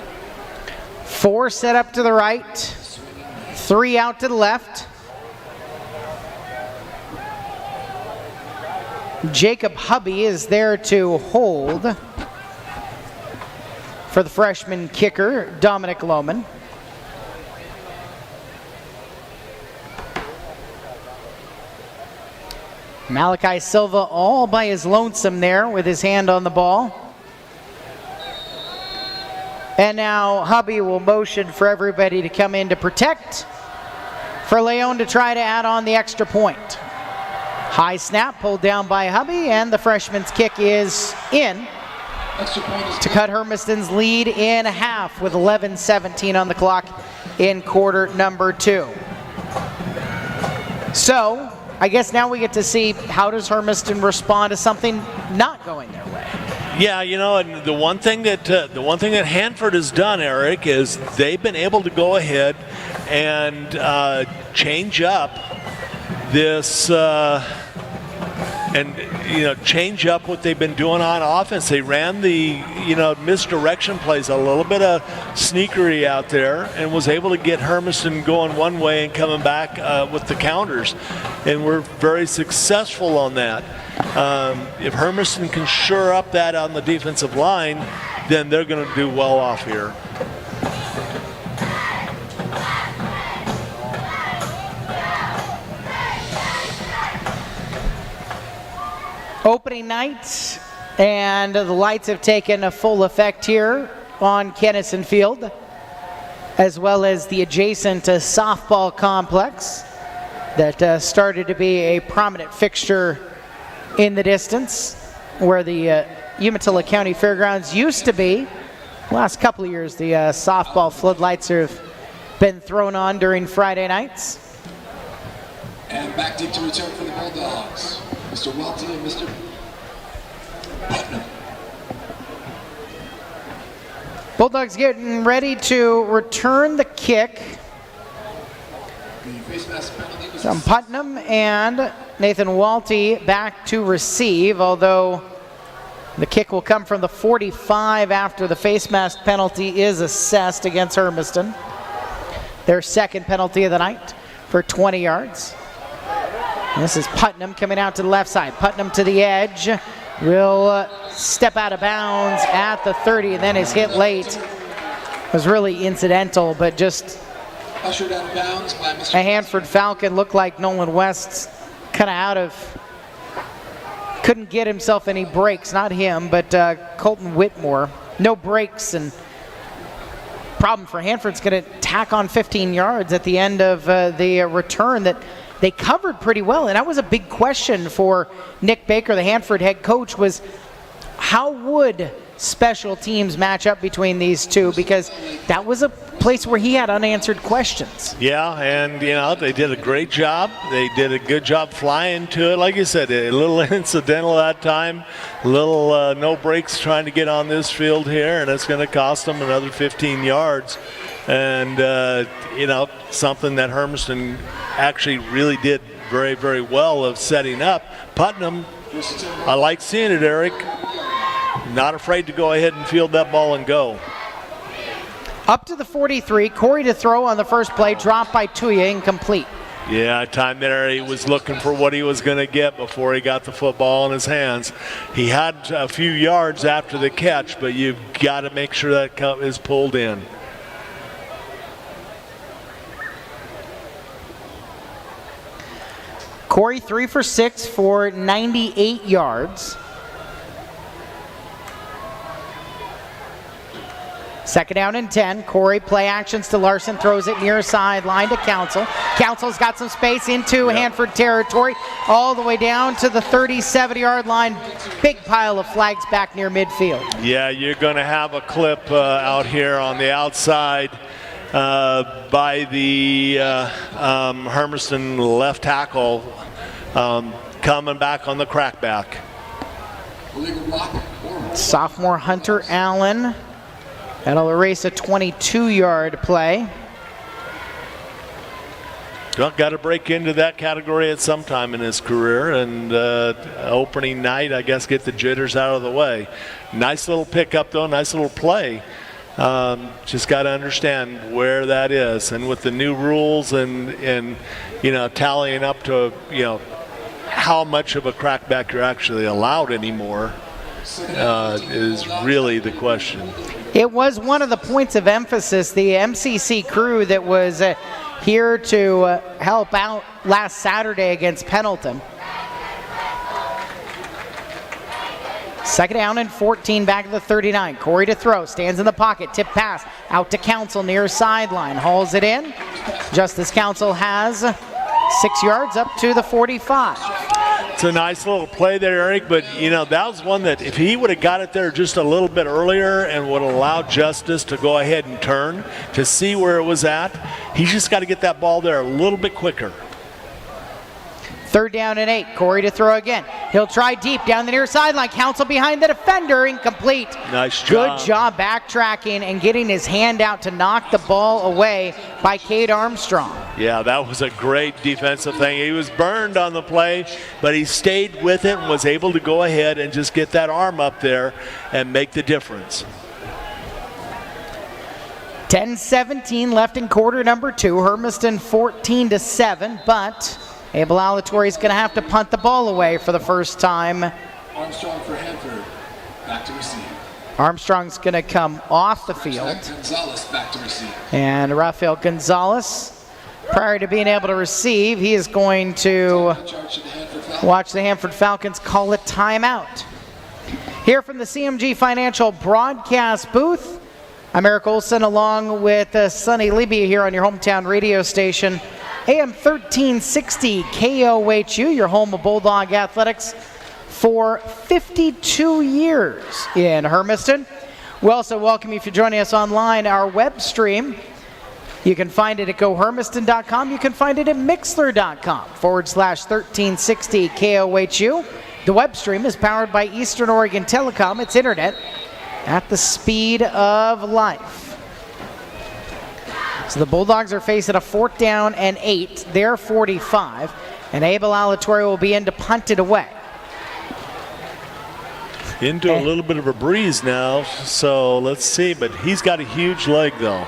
4 set up to the right, 3 out to the left. Jacob Hubby is there to hold for the freshman kicker, Dominic Lohman. Malachi Silva all by his lonesome there with his hand on the ball. And now Hubby will motion for everybody to come in to protect, for Leon to try to add on the extra point. High snap pulled down by Hubby, and the freshman's kick is in to cut Hermiston's lead in half with 11:17 on the clock in quarter number 2. So I guess now we get to see, how does Hermiston respond to something not going their way? Yeah, you know, and the one thing that Hanford has done, Eric, is they've been able to go ahead and change up this change up what they've been doing on offense. They ran the misdirection plays, a little bit of sneakery out there, and was able to get Hermiston going one way and coming back with the counters, and we're very successful on that. If Hermiston can shore up that on the defensive line, then they're going to do well off here. Opening night, and the lights have taken a full effect here on Kennison Field, as well as the adjacent softball complex that started to be a prominent fixture in the distance, where the Umatilla County Fairgrounds used to be. Last couple of years, the softball floodlights have been thrown on during Friday nights. And back deep to return for the Bulldogs, Mr. Welty and Mr. Putnam. Bulldogs getting ready to return the kick from Putnam, and Nathan Walty back to receive, although the kick will come from the 45 after the face mask penalty is assessed against Hermiston. Their second penalty of the night for 20 yards. And this is Putnam coming out to the left side. Putnam to the edge. Will step out of bounds at the 30, and then his hit late was really incidental, but just Ushered out of bounds by Mr. a Hanford Falcon. Looked like Nolan West's kind of out of, couldn't get himself any breaks, not him, but Colton Whitmore. No breaks, and problem for Hanford's going to tack on 15 yards at the end of the return that they covered pretty well. And that was a big question for Nick Baker, the Hanford head coach, was how would special teams match up between these two, because that was a place where he had unanswered questions. Yeah, and they did a great job. They did a good job flying to it. Like you said, a little incidental that time, a little no breaks trying to get on this field here, and it's going to cost them another 15 yards. And, something that Hermiston actually really did very, very well of setting up. Putnam, I like seeing it, Eric. Not afraid to go ahead and field that ball and go. Up to the 43, Corey to throw on the first play, dropped by Tuya, incomplete. Yeah, time there he was looking for what he was going to get before he got the football in his hands. He had a few yards after the catch, but you've got to make sure that cup is pulled in. Corey 3 for 6 for 98 yards. Second down and 10. Corey play actions to Larson, throws it near sideline to Council. Council's got some space into Hanford territory, all the way down to the 37-yard line. Big pile of flags back near midfield. Yeah, you're going to have a clip out here on the outside by the Hermiston left tackle coming back on the crackback. Sophomore Hunter Allen. That'll erase a 22-yard play. Well, got to break into that category at some time in his career, and opening night, I guess, get the jitters out of the way. Nice little pickup, though, nice little play. Just got to understand where that is, and with the new rules and you know, tallying up to, you know, how much of a crackback you're actually allowed anymore is really the question. It was one of the points of emphasis. The MCC crew that was here to help out last Saturday against Pendleton. Second down and 14, back at the 39. Corey to throw, stands in the pocket, tip pass out to Council near sideline, hauls it in. Justice Council has 6 yards up to the 45. It's a nice little play there, Eric, but you know, that was one that if he would have got it there just a little bit earlier and would allow Justice to go ahead and turn to see where it was at, he's just got to get that ball there a little bit quicker. Third down and 8. Corey to throw again. He'll try deep down the near sideline. Council behind the defender, incomplete. Nice job. Good job backtracking and getting his hand out to knock the ball away by Cade Armstrong. Yeah, that was a great defensive thing. He was burned on the play, but he stayed with it and was able to go ahead and just get that arm up there and make the difference. 10-17 left in quarter number 2. Hermiston 14-7, but Abel Alatorre is going to have to punt the ball away for the first time. Armstrong for Hanford, back to receive. Armstrong's going to come off the field. Gonzalez back to receive. And Rafael Gonzalez, prior to being able to receive, he is going to watch the Hanford Falcons call a timeout. Here from the CMG Financial broadcast booth, I'm Eric Olson along with Sonny Libya here on your hometown radio station. AM 1360 KOHU, your home of Bulldog Athletics for 52 years in Hermiston. We also welcome you if you're joining us online, our web stream. You can find it at gohermiston.com. You can find it at mixler.com/1360 KOHU. The web stream is powered by Eastern Oregon Telecom. It's internet at the speed of life. So the Bulldogs are facing a 4th down and 8. They're 45. And Abel Alatorre will be in to punt it away. Into a little bit of a breeze now, so let's see, but he's got a huge leg though.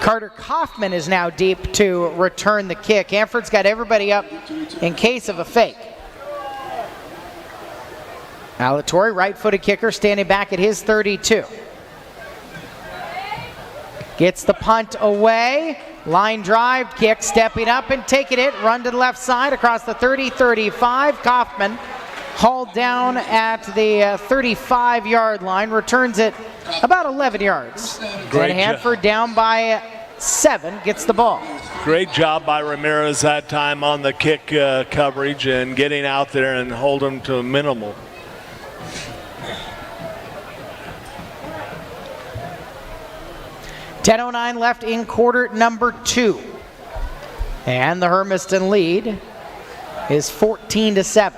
Carter Kaufman is now deep to return the kick. Hanford's got everybody up in case of a fake. Alatorre, right-footed kicker, standing back at his 32. Gets the punt away, line drive, kick, stepping up and taking it, run to the left side across the 30-35. Kaufman hauled down at the 35-yard line, returns it about 11 yards. Great and Hanford down by 7, gets the ball. Great job by Ramirez that time on the kick coverage and getting out there and holding him to a minimal. .09 left in quarter number 2. And the Hermiston lead is 14-7.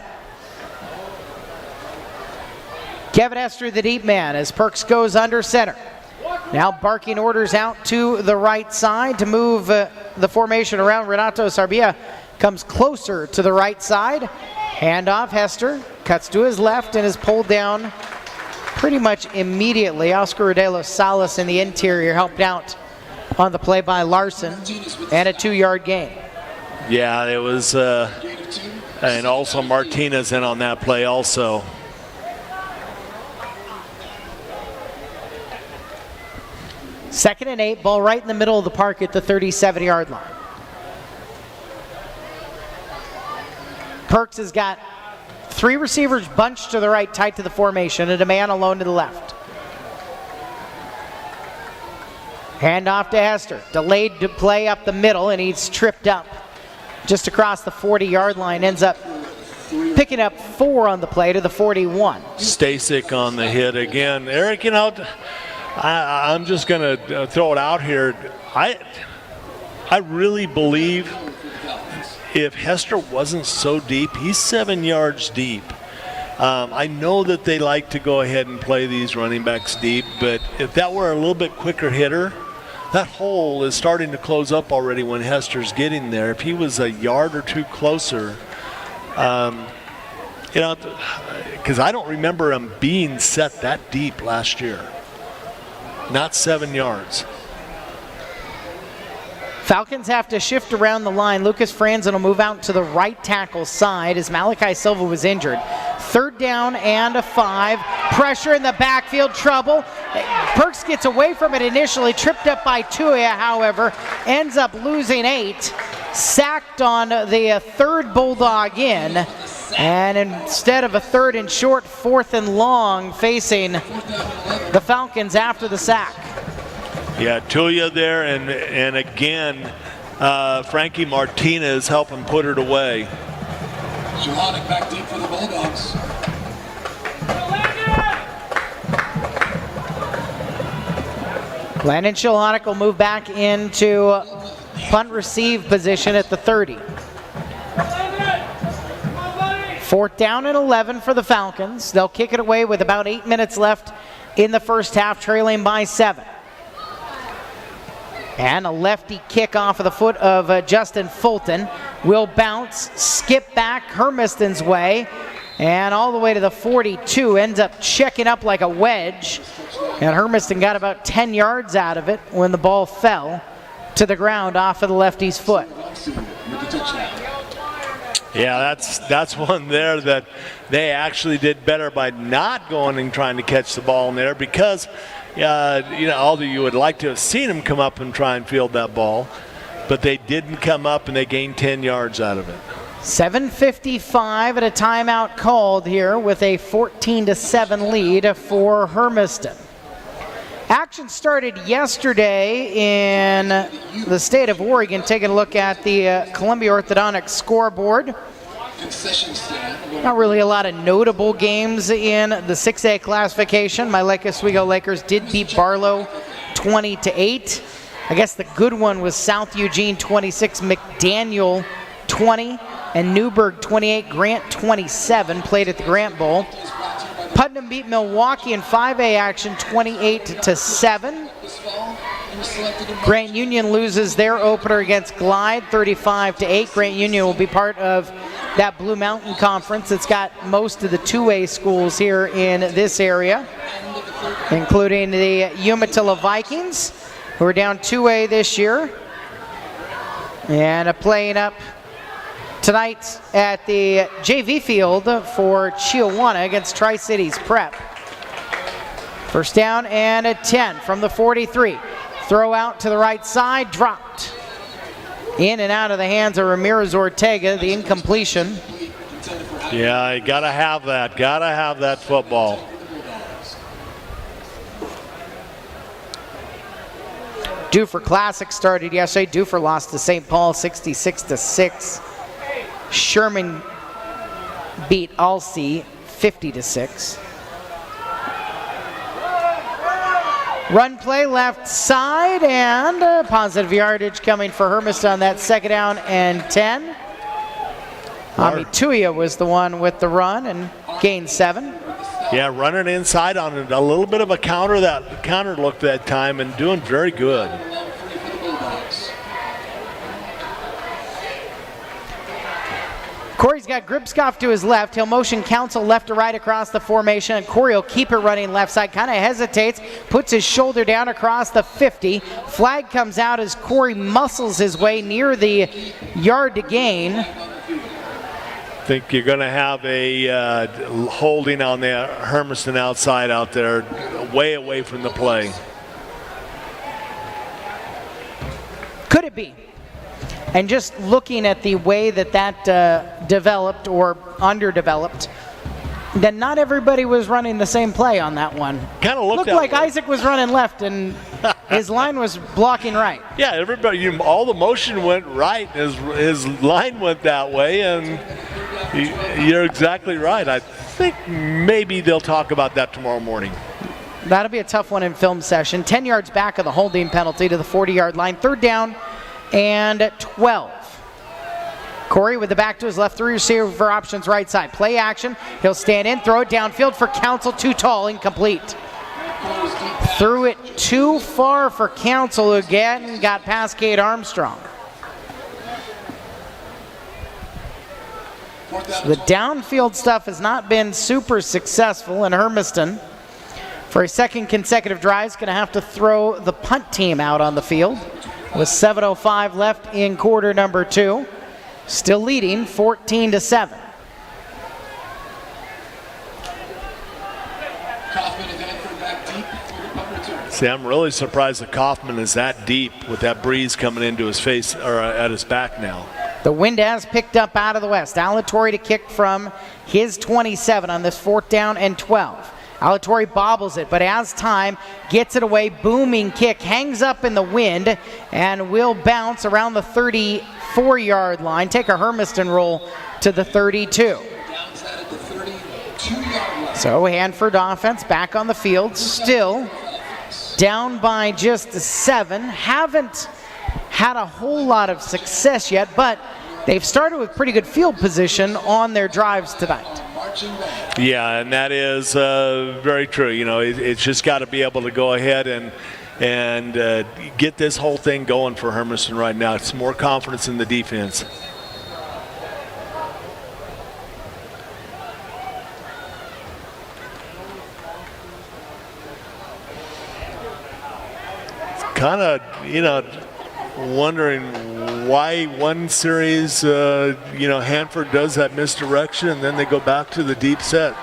Kevin Hester, the deep man, as Perks goes under center. Now barking orders out to the right side to move the formation around. Renato Sarbia comes closer to the right side. Handoff, Hester cuts to his left and is pulled down pretty much immediately. Oscar Rodelo Salas in the interior helped out on the play by Larson, and a 2-yard gain. Yeah, it was, and also Martinez in on that play also. Second and 8, ball right in the middle of the park at the 37-yard line. Perks has got 3 receivers bunched to the right, tight to the formation, and a man alone to the left. Hand off to Hester. Delayed to play up the middle, and he's tripped up just across the 40-yard line. Ends up picking up 4 on the play to the 41. Stasek on the hit again. Eric, I'm just going to throw it out here. I really believe if Hester wasn't so deep, he's 7 yards deep. I know that they like to go ahead and play these running backs deep, but if that were a little bit quicker hitter, that hole is starting to close up already when Hester's getting there. If he was a yard or 2 closer, because I don't remember him being set that deep last year. Not 7 yards. Falcons have to shift around the line. Lucas Franzen will move out to the right tackle side as Malachi Silva was injured. 3rd down and a 5. Pressure in the backfield, trouble. Perks gets away from it initially, tripped up by Tuia, however, ends up losing 8. Sacked on the 3rd Bulldog in. And instead of a 3rd and short, 4th and long facing the Falcons after the sack. Yeah, Tuia there, and again, Frankie Martinez helping put it away. Shilonic back deep for the Bulldogs. Landon Shilonic will move back into punt receive position at the 30. 4th down and 11 for the Falcons. They'll kick it away with about 8 minutes left in the first half, trailing by 7. And a lefty kick off of the foot of Justin Fulton will bounce, skip back Hermiston's way, and all the way to the 42, ends up checking up like a wedge. And Hermiston got about 10 yards out of it when the ball fell to the ground off of the lefty's foot. Yeah, that's one there that they actually did better by not going and trying to catch the ball in there, because although you would like to have seen him come up and try and field that ball, but they didn't come up and they gained 10 yards out of it. 7:55 at a timeout called here with a 14-7 lead for Hermiston. Action started yesterday in the state of Oregon. Taking a look at the Columbia Orthodontics scoreboard. Not really a lot of notable games in the 6A classification. My Lake Oswego Lakers did beat Barlow 20-8. I guess the good one was South Eugene 26, McDaniel 20, and Newburgh 28, Grant 27, played at the Grant Bowl. Putnam beat Milwaukee in 5A action 28-7. Grant Union loses their opener against Glide 35-8. Grant Union will be part of that Blue Mountain Conference. It's got most of the 2A schools here in this area, including the Umatilla Vikings, who are down 2A this year, and playing up tonight at the JV field for Chiawana against Tri-Cities Prep. First down and a 10 from the 43. Throw out to the right side, dropped. In and out of the hands of Ramirez Ortega, the incompletion. Yeah, you gotta have that football. Dufur Classic started yesterday. Dufur lost to St. Paul 66-6. Sherman beat Alsea 50-6. Run play left side, and positive yardage coming for Hermiston on that 2nd down and 10. Ami Tuia was the one with the run and gained 7. Yeah, running inside on a little bit of a counter look that time, and doing very good. Corey's got Gripskoff to his left. He'll motion Council left to right across the formation, and Corey will keep it running left side. Kind of hesitates, puts his shoulder down across the 50. Flag comes out as Corey muscles his way near the yard to gain. I think you're going to have a holding on the Hermiston outside out there, way away from the play. Could it be? And just looking at the way that developed or underdeveloped, then not everybody was running the same play on that one. Kind of looked like way. Isaac was running left and his line was blocking right. Yeah, everybody, all the motion went right. His line went that way, and you're exactly right. I think maybe they'll talk about that tomorrow morning. That'll be a tough one in film session. 10 yards back of the holding penalty to the 40-yard line. 3rd down and 12. Corey with the back to his left, 3 receiver options right side. Play action. He'll stand in, throw it downfield for Council. Too tall, incomplete. Threw it too far for Council again. Got past Cade Armstrong. So the downfield stuff has not been super successful, and Hermiston, for a second consecutive drive, is going to have to throw the punt team out on the field with 7:05 left in quarter number 2. Still leading 14-7. See, I'm really surprised that Kaufman is that deep with that breeze coming into his face or at his back now. The wind has picked up out of the west. Alatorre to kick from his 27 on this 4th down and 12. Alatorre bobbles it, but as time gets it away, booming kick hangs up in the wind and will bounce around the 34-yard line. Take a Hermiston roll to the 32. So Hanford offense back on the field, still down by just 7. Haven't had a whole lot of success yet, but they've started with pretty good field position on their drives tonight. Yeah, and that is very true. You know, it's just got to be able to go ahead and get this whole thing going for Hermiston right now. It's more confidence in the defense. Kind of, wondering why one series, Hanford does that misdirection and then they go back to the deep set.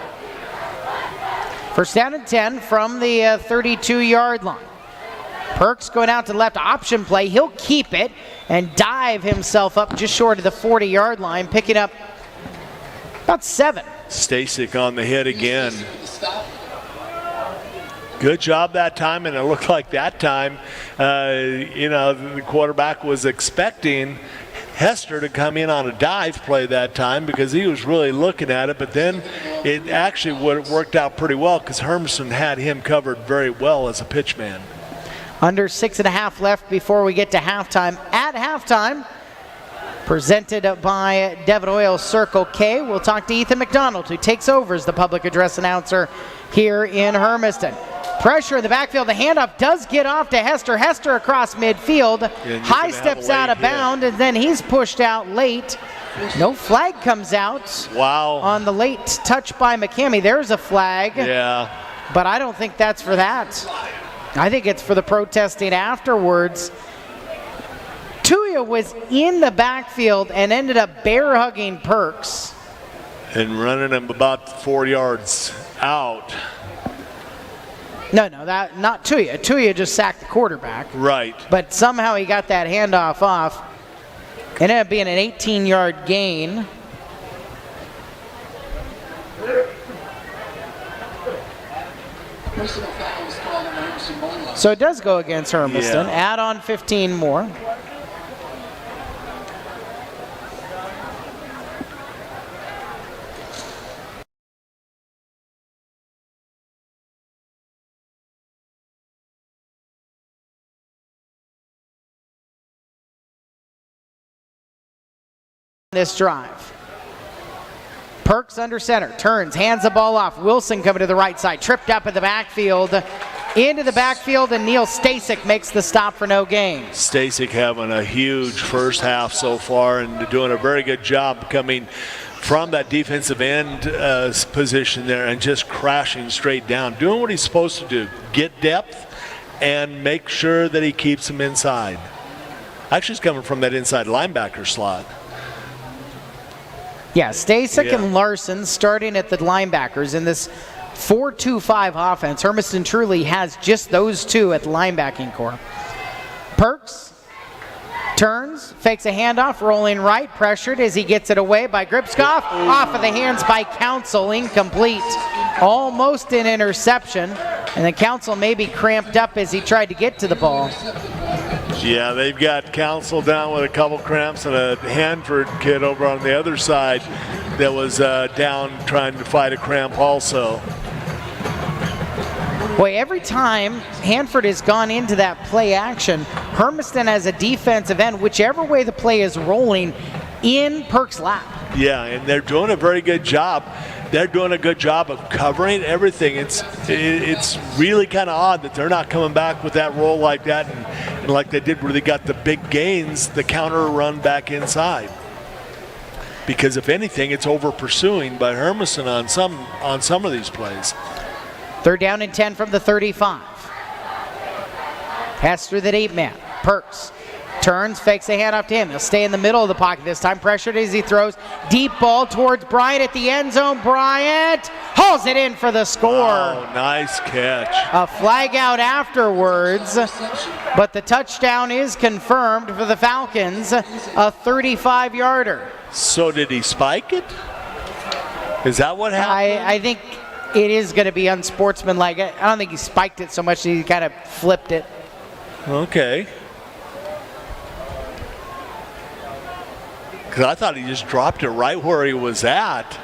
1st down and 10 from the 32-yard line. Perks going out to left, option play. He'll keep it and dive himself up just short of the 40-yard line, picking up about 7. Stasek on the hit again. Good job that time, and it looked like that time, the quarterback was expecting Hester to come in on a dive play that time because he was really looking at it, but then it actually worked out pretty well because Hermiston had him covered very well as a pitch man. Under 6.5 left before we get to halftime. At halftime, presented by Devon Oil Circle K, we'll talk to Ethan McDonald, who takes over as the public address announcer here in Hermiston. Pressure in the backfield. The handoff does get off to Hester. Hester across midfield. High steps out of bounds, and then he's pushed out late. No flag comes out. Wow. On the late touch by McCamey. There's a flag. Yeah. But I don't think that's for that. I think it's for the protesting afterwards. Tuya was in the backfield and ended up bear hugging Perks. And running him about 4 yards out. No, that not Tuya. Tuya just sacked the quarterback. Right. But somehow he got that handoff off. Ended up being an 18-yard gain. So it does go against Hermiston. Yeah. Add on 15 more. This drive. Perks under center, turns, hands the ball off. Wilson coming to the right side, tripped up in the backfield, into the backfield, and Neil Stasek makes the stop for no gain. Stasek having a huge first half so far and doing a very good job coming from that defensive end position there and just crashing straight down, doing what he's supposed to do, get depth and make sure that he keeps him inside. Actually, he's coming from that inside linebacker slot. Yeah, Stasek and Larson starting at the linebackers in this 4-2-5 offense. Hermiston truly has just those two at the linebacking core. Perks turns, fakes a handoff, rolling right, pressured as he gets it away by Gripskoff. Off of the hands by Council, incomplete. Almost an interception, and then Council maybe cramped up as he tried to get to the ball. Yeah, they've got Council down with a couple cramps and a Hanford kid over on the other side that was down trying to fight a cramp also. Boy, every time Hanford has gone into that play action, Hermiston has a defensive end, whichever way the play is rolling, in Perk's lap. Yeah, and they're doing a very good job. They're doing a good job of covering everything. It's really kind of odd that they're not coming back with that roll like that and like they did where they got the big gains, the counter run back inside. Because if anything, it's over pursuing by Hermiston on some of these plays. 3rd down and 10 from the 35. Hester, that 8-man. Perks turns, fakes a handoff to him. He'll stay in the middle of the pocket this time, pressured as he throws. Deep ball towards Bryant at the end zone. Bryant hauls it in for the score. Oh, nice catch. A flag out afterwards, but the touchdown is confirmed for the Falcons, a 35-yarder. So did he spike it? Is that what happened? I think it is going to be unsportsmanlike. I don't think he spiked it so much, he kind of flipped it. Okay. Because I thought he just dropped it right where he was at.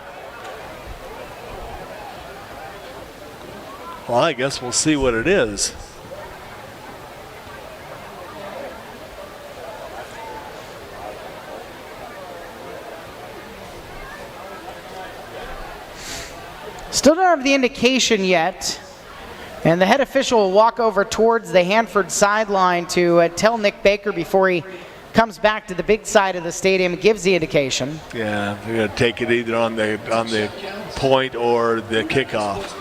Well, I guess we'll see what it is. Still don't have the indication yet. And the head official will walk over towards the Hanford sideline to tell Nick Baker before he comes back to the big side of the stadium and gives the indication. Yeah, they're going to take it either on the point or the kickoff.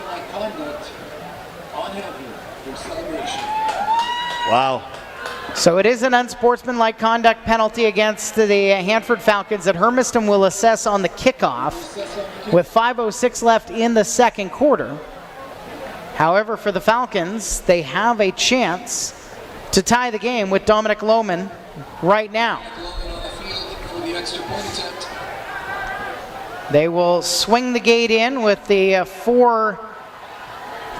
Wow. So it is an unsportsmanlike conduct penalty against the Hanford Falcons that Hermiston will assess on the kickoff with 5:06 left in the second quarter. However, for the Falcons, they have a chance to tie the game with Dominic Lohman right now. They will swing the gate in with the 4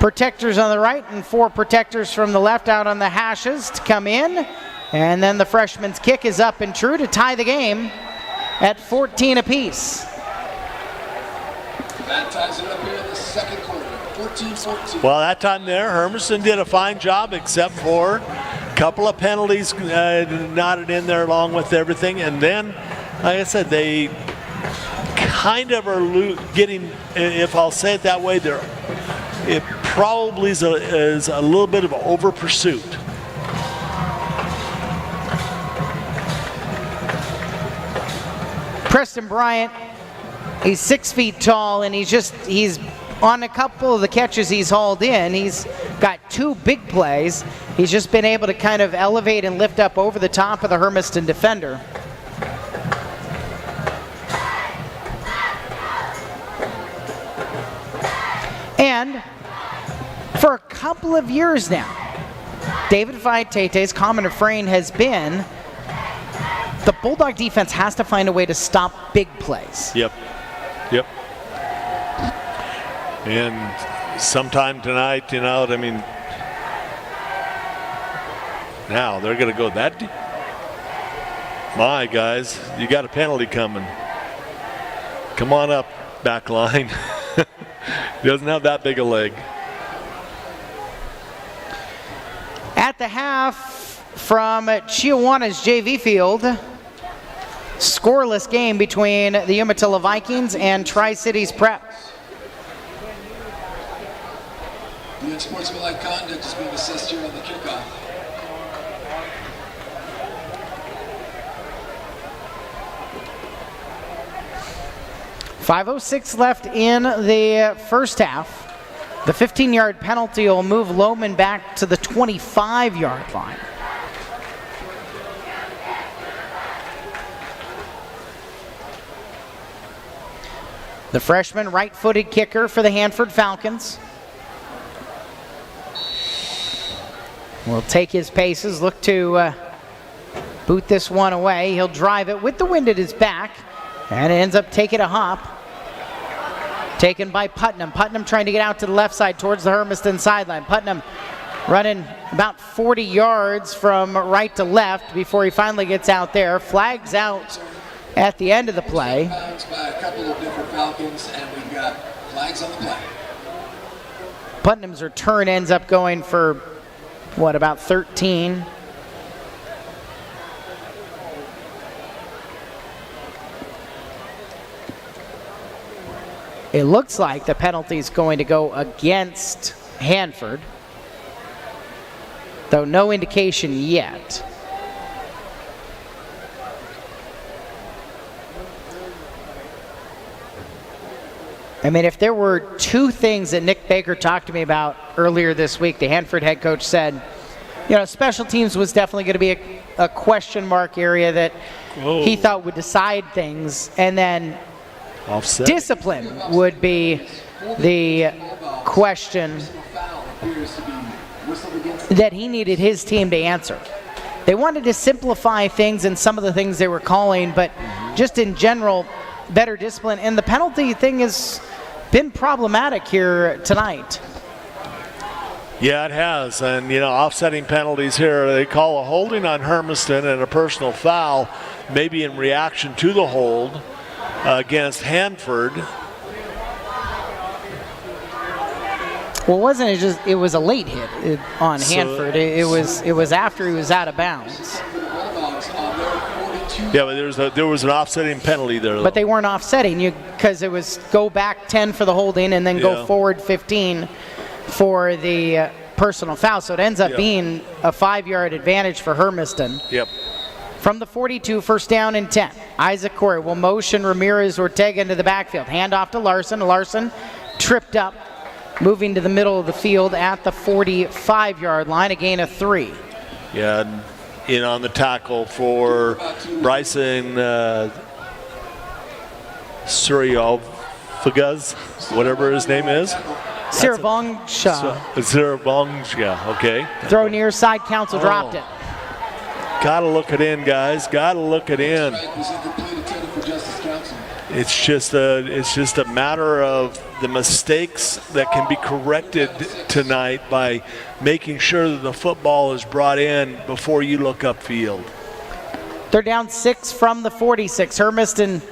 protectors on the right and 4 protectors from the left out on the hashes to come in. And then the freshman's kick is up and true to tie the game at 14 apiece. That ties it up here in the second quarter, 14-14. Well, that time there, Hermiston did a fine job except for a couple of penalties knotted in there along with everything. And then, like I said, they kind of are getting, if I'll say it that way, it probably is a little bit of over pursuit. Preston Bryant, he's 6 feet tall, and he's on a couple of the catches he's hauled in. He's got 2 big plays. He's just been able to kind of elevate and lift up over the top of the Hermiston defender. And for a couple of years now, David Vaitete's common refrain has been the Bulldog defense has to find a way to stop big plays. Yep. And sometime tonight, now they're going to go that deep. My guys, you got a penalty coming. Come on up, back line. He doesn't have that big a leg. At the half from Chihuahua's JV field, scoreless game between the Umatilla Vikings and Tri-Cities Prep. The unsportsmanlike conduct is being assessed here on the kickoff. 5:06 left in the first half. The 15-yard penalty will move Lohman back to the 25-yard line. The freshman right-footed kicker for the Hanford Falcons will take his paces, look to boot this one away. He'll drive it with the wind at his back, and it ends up taking a hop. Taken by Putnam. Putnam trying to get out to the left side towards the Hermiston sideline. Putnam running about 40 yards from right to left before he finally gets out there. Flags out at the end of the play. By a couple of different Falcons, and we've got flags on the play. Putnam's return ends up going for, what, about 13. It looks like the penalty is going to go against Hanford, though no indication yet. I mean, if there were two things that Nick Baker talked to me about earlier this week, the Hanford head coach said, you know, special teams was definitely going to be a question mark area that he thought would decide things, and then Offset. discipline would be the question that he needed his team to answer. They wanted to simplify things in some of the things they were calling, but just in general, better discipline. And the penalty thing has been problematic here tonight. Yeah, it has. And, you know, offsetting penalties here, they call a holding on Hermiston and a personal foul, maybe in reaction to the hold against Hanford. Well, wasn't it just, it was a late hit on Hanford. It was after he was out of bounds. Yeah, but there was an offsetting penalty there, though. But they weren't offsetting you because it was go back 10 for the holding and then go forward 15 for the personal foul. So it ends up being a 5-yard advantage for Hermiston. Yep. From the 42, first down and 10. Isaac Corey will motion Ramirez Ortega into the backfield. Hand off to Larson. Larson tripped up, moving to the middle of the field at the 45-yard line, a gain of 3. Yeah, in on the tackle for Bryson Suryafagas, whatever his name is. Siravongsha. Siravongsha, okay. Throw near side, Council dropped it. Gotta look it in, guys. Gotta look it in. It's just a matter of the mistakes that can be corrected tonight by making sure that the football is brought in before you look upfield. They're down 6 from the 46. Hermiston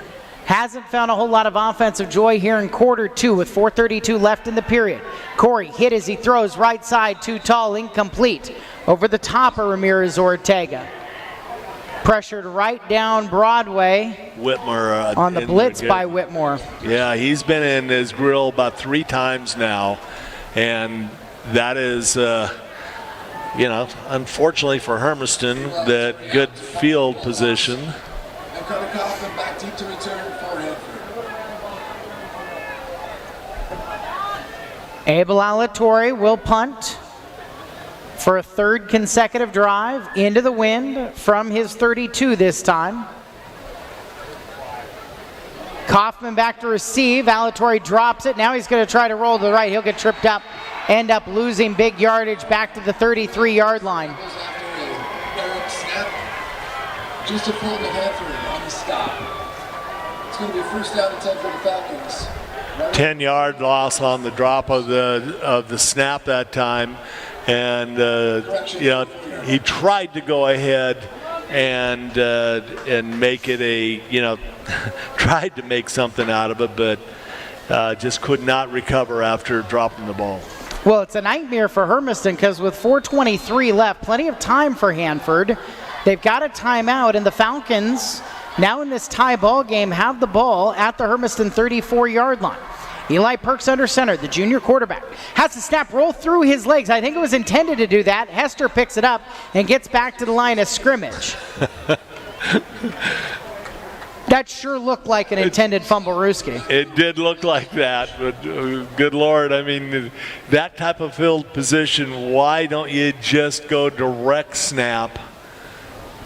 hasn't found a whole lot of offensive joy here in quarter 2 with 4:32 left in the period. Corey hit as he throws right side, too tall, incomplete. Over the top of Ramirez Ortega. Pressured right down Broadway. Whitmore on the blitz by Whitmore. Yeah, he's been in his grill about 3 times now, and that is, you know, unfortunately for Hermiston, that good field position. And Carter Kaufman back deep to return for Hanford. Abel Alatorre will punt for a 3rd consecutive drive into the wind from his 32 this time. Kaufman back to receive. Alatorre drops it. Now he's going to try to roll to the right. He'll get tripped up, end up losing big yardage back to the 33-yard line. Just a pull to Hanford on the stop. It's going to be first down and 10 for the Falcons. 10-yard loss on the drop of the snap that time. And you know, he tried to go ahead and make it a, you know, tried to make something out of it, but just could not recover after dropping the ball. Well, it's a nightmare for Hermiston because with 4:23 left, plenty of time for Hanford. They've got a timeout, and the Falcons, now in this tie ball game, have the ball at the Hermiston 34-yard line. Eli Perks under center, the junior quarterback. Has the snap roll through his legs. I think it was intended to do that. Hester picks it up and gets back to the line of scrimmage. That sure looked like an intended fumble, Ruski. It did look like that, but good Lord, I mean, that type of field position, why don't you just go direct snap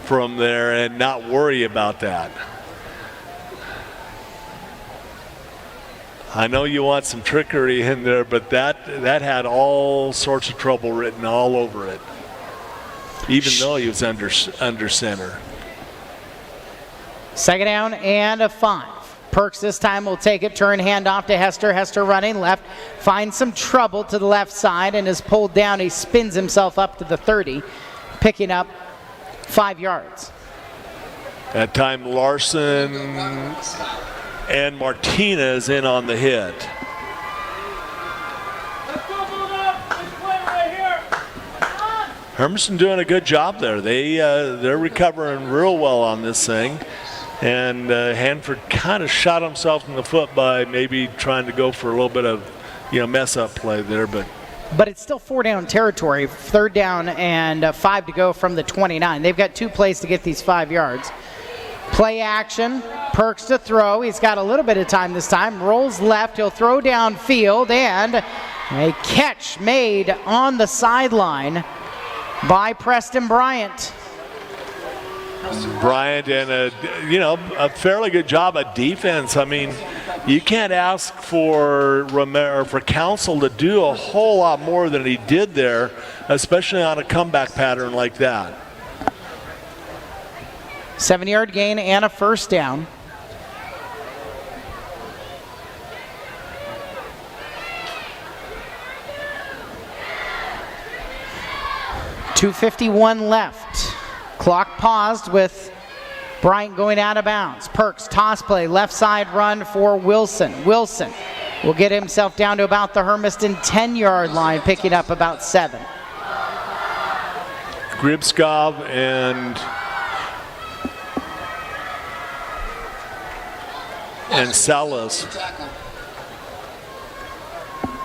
from there and not worry about that? I know you want some trickery in there, but that had all sorts of trouble written all over it, even though he was under center. Second down and a 5. Perks this time will take it, turn handoff to Hester. Hester running left, finds some trouble to the left side and is pulled down. He spins himself up to the 30, picking up 5 yards. That time Larson and Martinez in on the hit. Hermiston doing a good job there. They're recovering real well on this thing. And Hanford kind of shot himself in the foot by maybe trying to go for a little bit of, mess up play there, but it's still 4 down territory, 3rd down and 5 to go from the 29. They've got 2 plays to get these 5 yards. Play action, Perks to throw. He's got a little bit of time this time. Rolls left, he'll throw downfield, and a catch made on the sideline by Preston Bryant. Bryant and a fairly good job of defense. I mean, you can't ask for Council to do a whole lot more than he did there, especially on a comeback pattern like that. 7-yard gain and a 1st down. .251 left. Clock paused with Bryant going out of bounds. Perks, toss play, left side run for Wilson. Wilson will get himself down to about the Hermiston 10-yard line, picking up about 7. Gribskov and Salas.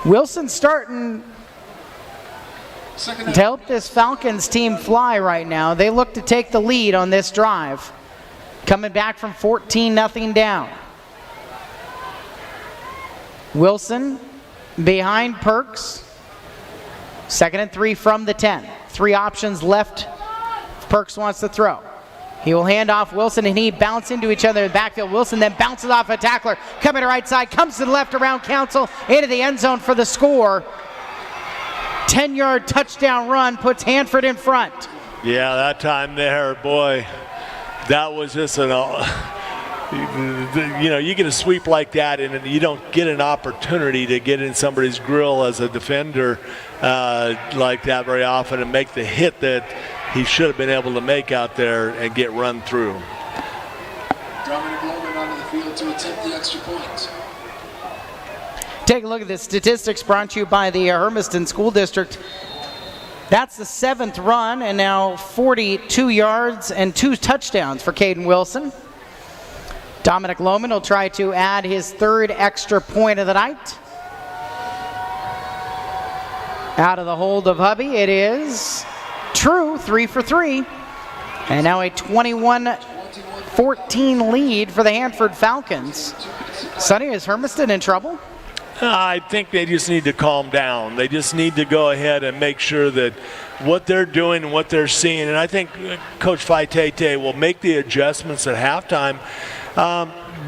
Wilson starting to help this Falcons team fly right now. They look to take the lead on this drive. Coming back from 14-0 down. Wilson behind Perks. 2nd and 3 from the 10. 3 options left. Perks wants to throw. He will hand off Wilson, and he bounce into each other in the backfield. Wilson then bounces off a tackler. Coming to right side, comes to the left around Council, into the end zone for the score. 10-yard touchdown run puts Hanford in front. Yeah, that time there, boy, that was just you get a sweep like that and you don't get an opportunity to get in somebody's grill as a defender like that very often and make the hit that he should have been able to make out there and get run through. Dominic Loman onto the field to attempt the extra point. Take a look at the statistics brought to you by the Hermiston School District. That's the 7th run, and now 42 yards and 2 touchdowns for Caden Wilson. Dominic Lohman will try to add his 3rd extra point of the night. Out of the hold of Hubby, it is true, 3 for 3. And now a 21-14 lead for the Hanford Falcons. Sonny, is Hermiston in trouble? I think they just need to calm down. They just need to go ahead and make sure that what they're doing and what they're seeing, and I think Coach Faitete will make the adjustments at halftime.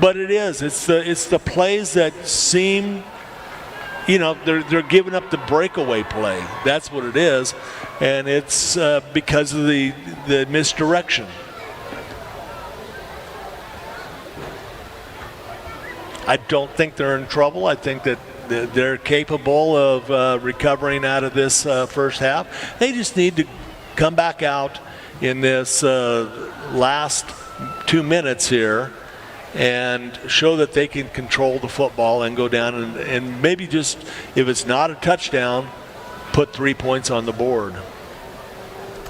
But it's the plays that seem, they're giving up the breakaway play. That's what it is, and it's because of the misdirection. I don't think they're in trouble. I think that they're capable of recovering out of this first half. They just need to come back out in this last 2 minutes here and show that they can control the football and go down and maybe just, if it's not a touchdown, put 3 points on the board.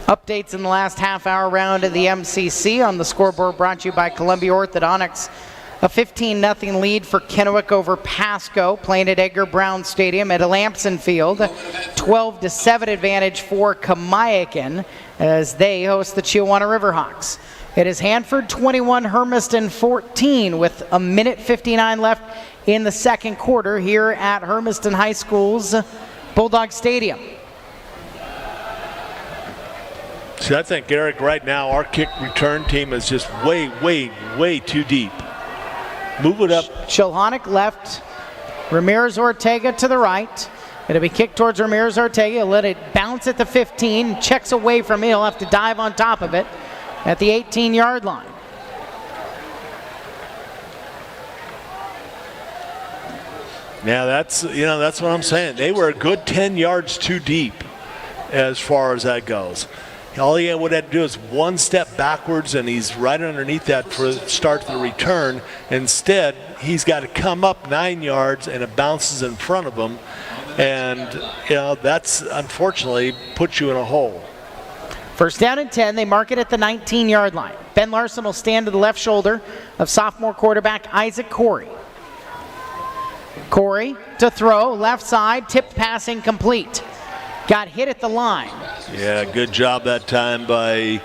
Updates in the last half-hour round of the MCC on the scoreboard brought to you by Columbia Orthodontics. A 15-0 lead for Kennewick over Pasco, playing at Edgar Brown Stadium at Lamson Field. 12-7 advantage for Kamiakin. as they host the Chiawana Riverhawks. It is Hanford 21, Hermiston 14 with a minute 59 left in the second quarter here at Hermiston High School's Bulldog Stadium. See, I think, Eric, right now our kick return team is just way too deep. Move it up. Chilhonick left, Ramirez Ortega to the right. It'll be kicked towards Ramirez Ortega. He'll let it bounce at the 15, checks away from it. He'll have to dive on top of it at the 18-yard line. Yeah, that's what I'm saying. They were a good 10 yards too deep as far as that goes. All he would have to do is one step backwards, and he's right underneath that for start the return. Instead, he's got to come up 9 yards, and it bounces in front of him. And, that's unfortunately puts you in a hole. First down and 10, they mark it at the 19-yard line. Ben Larson will stand to the left shoulder of sophomore quarterback Isaac Corey. Corey to throw, left side, tipped pass incomplete. Got hit at the line. Yeah, good job that time by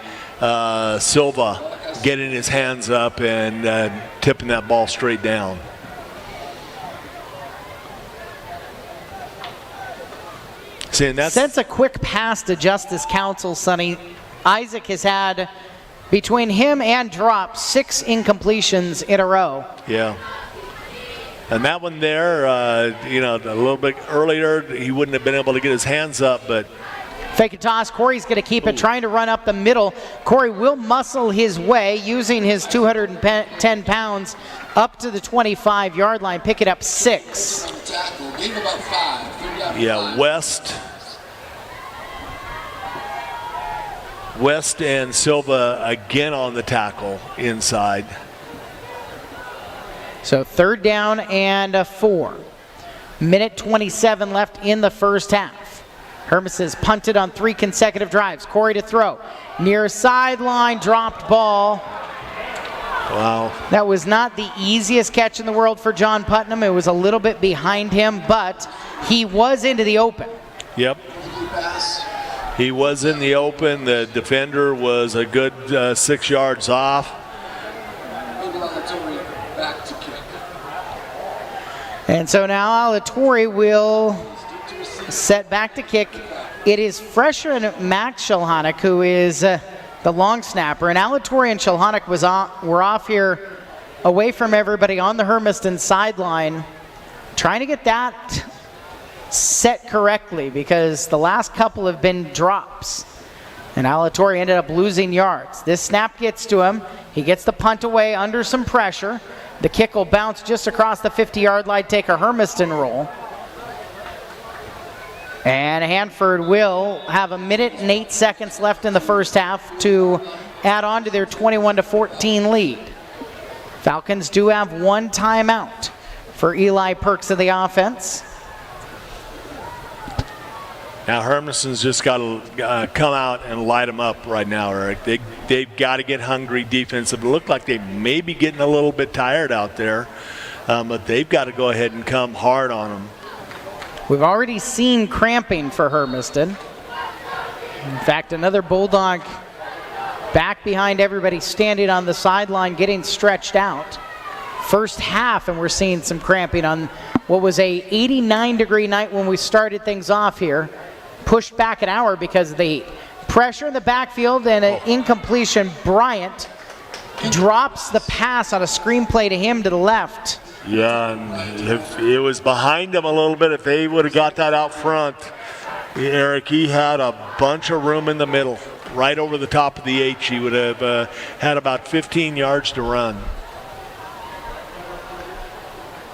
Silva getting his hands up and tipping that ball straight down. See, and that's Since a quick pass to Justice Council, Sonny, Isaac has had, between him and drop, 6 incompletions in a row. Yeah. And that one there, a little bit earlier, he wouldn't have been able to get his hands up, but Fake a toss. Corey's going to keep it, trying to run up the middle. Corey will muscle his way using his 210 pounds up to the 25-yard line. Pick it up 6. Tackle, gain about 5. Yeah, West and Silva again on the tackle inside. So 3rd down and 4. Minute 27 left in the first half. Hermis has punted on 3 consecutive drives. Corey to throw. Near sideline, dropped ball. Wow. That was not the easiest catch in the world for John Putnam. It was a little bit behind him, but he was into the open. Yep. He was in the open. The defender was a good 6 yards off. Back to kick. And so now Alatorre will set back to kick. It is freshman Max Chilhonick who is the long snapper, and Alatorre and Chilhonick were off here away from everybody on the Hermiston sideline, trying to get that set correctly because the last couple have been drops. And Alatorre ended up losing yards. This snap gets to him. He gets the punt away under some pressure. The kick will bounce just across the 50-yard line, take a Hermiston roll. And Hanford will have 1 minute and 8 seconds left in the first half to add on to their 21-14 lead. Falcons do have 1 timeout for Eli Perks of the offense. Now Hermiston's just got to come out and light them up right now, Eric. They've got to get hungry defensive. It looked like they may be getting a little bit tired out there, but they've got to go ahead and come hard on them. We've already seen cramping for Hermiston. In fact, another Bulldog back behind everybody, standing on the sideline, getting stretched out. First half, and we're seeing some cramping on what was a 89-degree night when we started things off here. Pushed back an hour because of the heat. Pressure in the backfield and an incompletion. Bryant drops the pass on a screen play to him to the left. Yeah, and if it was behind him a little bit, if they would have got that out front, Eric, he had a bunch of room in the middle, right over the top of the H. He would have had about 15 yards to run.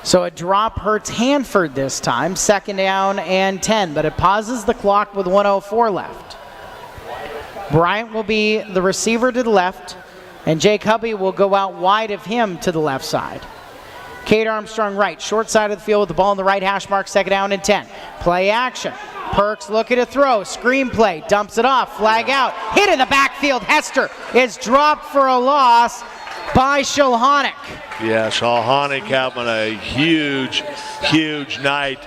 So a drop hurts Hanford this time, 2nd down and 10, but it pauses the clock with 1:04 left. Bryant will be the receiver to the left, and Jake Hubby will go out wide of him to the left side. Cade Armstrong right, short side of the field with the ball in the right hash mark, 2nd down and 10. Play action. Perks looking to throw, screen play, dumps it off, flag out, hit in the backfield. Hester is dropped for a loss by Chilhonick. Yeah, Chilhonick having a huge night.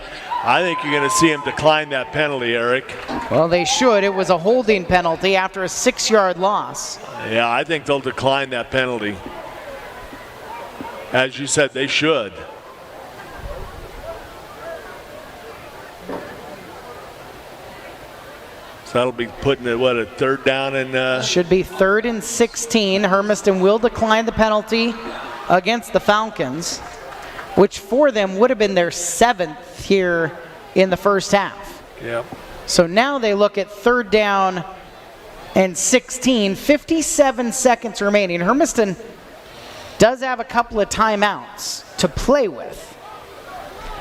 I think you're going to see him decline that penalty, Eric. Well, they should. It was a holding penalty after a 6-yard loss. Yeah, I think they'll decline that penalty. As you said, they should. So that'll be putting it, what, a third down and... Should be 3rd and 16. Hermiston will decline the penalty against the Falcons, which for them would have been their 7th here in the first half. Yep. So now they look at 3rd down and 16, 57 seconds remaining. Hermiston does have a couple of timeouts to play with,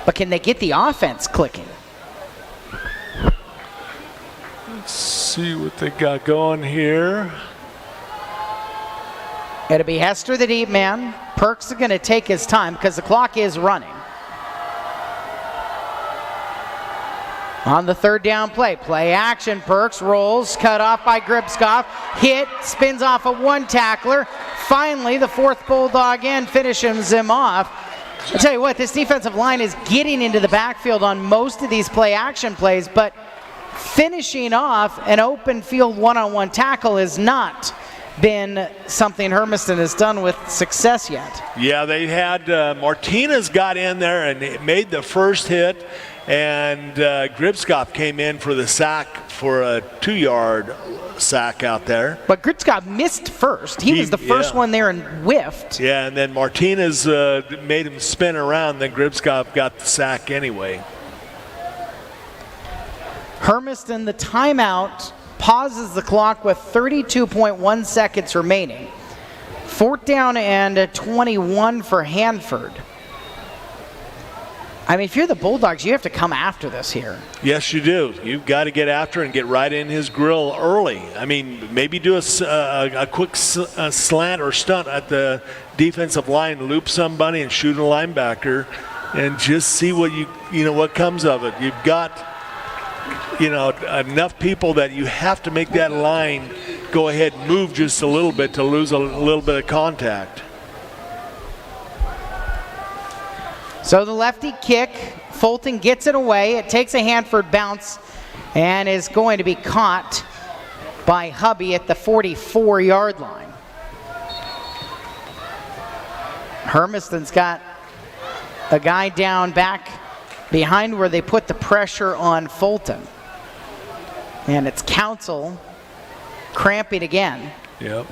but can they get the offense clicking? Let's see what they got going here. It'll be Hester, the deep man. Perks are going to take his time because the clock is running. On the 3rd down play action, Perks rolls, cut off by Gribskov, hit, spins off of one tackler. Finally, the 4th Bulldog end finishes him off. I'll tell you what, this defensive line is getting into the backfield on most of these play action plays, but finishing off an open field one-on-one tackle has not been something Hermiston has done with success yet. Yeah, they had Martinez got in there and made the first hit, and Gribskov came in for the sack for a 2-yard sack out there. But Gribskov missed first. He was the first one there and whiffed. Yeah, and then Martinez made him spin around, then Gribskov got the sack anyway. Hermiston, the timeout, pauses the clock with 32.1 seconds remaining. 4th down and 21 for Hanford. I mean, if you're the Bulldogs, you have to come after this here. Yes, you do. You've got to get after and get right in his grill early. I mean, maybe do a quick slant or stunt at the defensive line, loop somebody and shoot a linebacker, and just see what what comes of it. You've got enough people that you have to make that line go ahead and move just a little bit to lose a little bit of contact. So the lefty kick, Fulton gets it away. It takes a Hanford bounce and is going to be caught by Hubby at the 44-yard line. Hermiston's got a guy down back behind where they put the pressure on Fulton. And it's Council cramping again. Yep.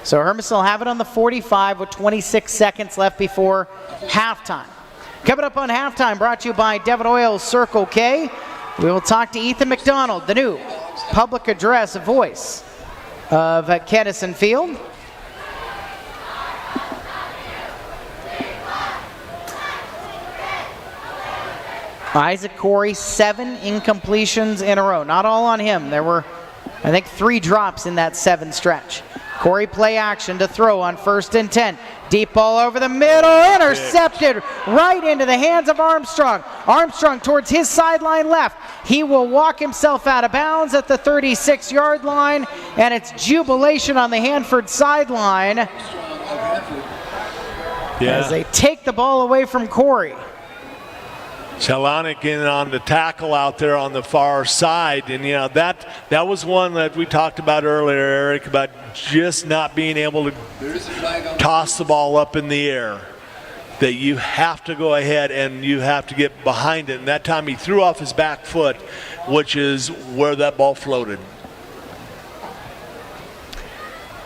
So Hermiston will have it on the 45 with 26 seconds left before halftime. Coming up on halftime, brought to you by Devon Oil Circle K. We will talk to Ethan McDonald, the new public address voice of Kennison Field. Isaac Corey, 7 incompletions in a row. Not all on him. There were, I think, 3 drops in that 7 stretch. Corey play action to throw on 1st and 10. Deep ball over the middle, intercepted right into the hands of Armstrong. Armstrong towards his sideline left. He will walk himself out of bounds at the 36-yard line, and it's jubilation on the Hanford sideline as they take the ball away from Corey. Chalanik in on the tackle out there on the far side, and that was one that we talked about earlier, Eric, about just not being able to toss the ball up in the air. That you have to go ahead and you have to get behind it, and that time he threw off his back foot, which is where that ball floated.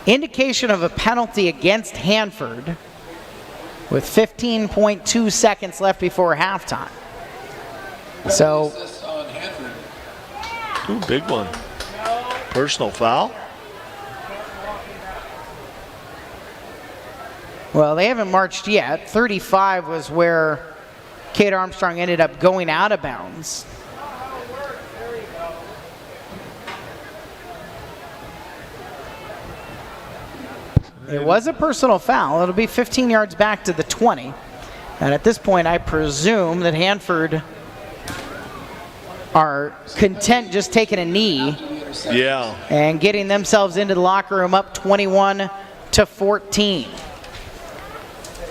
Indication of a penalty against Hanford with 15.2 seconds left before halftime. So, ooh, big one. Personal foul. Well, they haven't marched yet. 35 was where Kate Armstrong ended up going out of bounds. It was a personal foul. It'll be 15 yards back to the 20. And at this point, I presume that Hanford are content just taking a knee and getting themselves into the locker room up 21-14.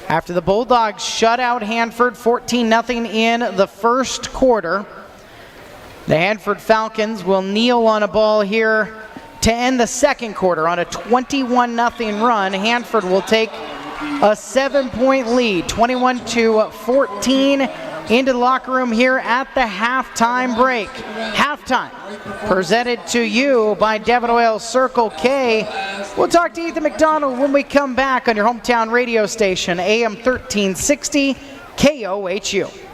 After the Bulldogs shut out Hanford 14-0 in the first quarter, the Hanford Falcons will kneel on a ball here to end the second quarter on a 21-0 run. Hanford will take a 7-point lead, 21-14, into the locker room here at the halftime break. Halftime presented to you by Devon Oil Circle K. We'll talk to Ethan McDonald when we come back on your hometown radio station, AM 1360 KOHU.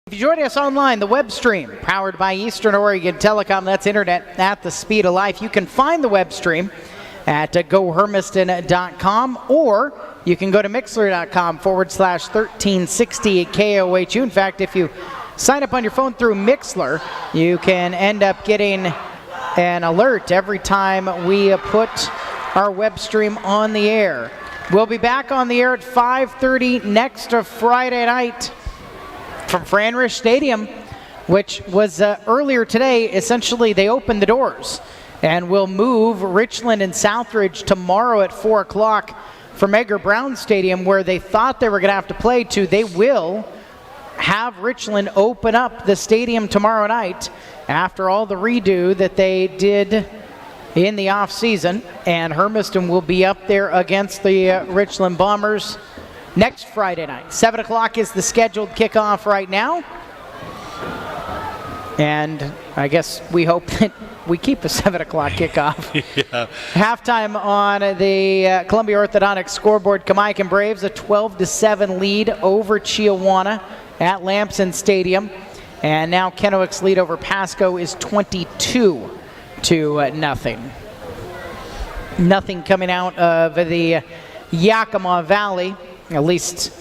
If you join us online, the web stream, powered by Eastern Oregon Telecom, that's internet at the speed of life. You can find the web stream at gohermiston.com, or you can go to mixler.com/1360 KOHU. In fact, if you sign up on your phone through Mixler, you can end up getting an alert every time we put our web stream on the air. We'll be back on the air at 5:30 next Friday night from Fran Risch Stadium, which was earlier today. Essentially, they opened the doors, and we'll move Richland and Southridge tomorrow at 4 o'clock from Edgar Brown Stadium, where they thought they were going to have to play to. They will have Richland open up the stadium tomorrow night after all the redo that they did in the offseason, and Hermiston will be up there against the Richland Bombers next Friday night. 7 o'clock is the scheduled kickoff right now. And I guess we hope that we keep a 7 o'clock kickoff. Yeah. Halftime on the Columbia Orthodontics scoreboard, Kamaikan Braves a 12-7 lead over Chiawana at Lamson Stadium. And now Kennewick's lead over Pasco is 22-0. Nothing coming out of the Yakima Valley, at least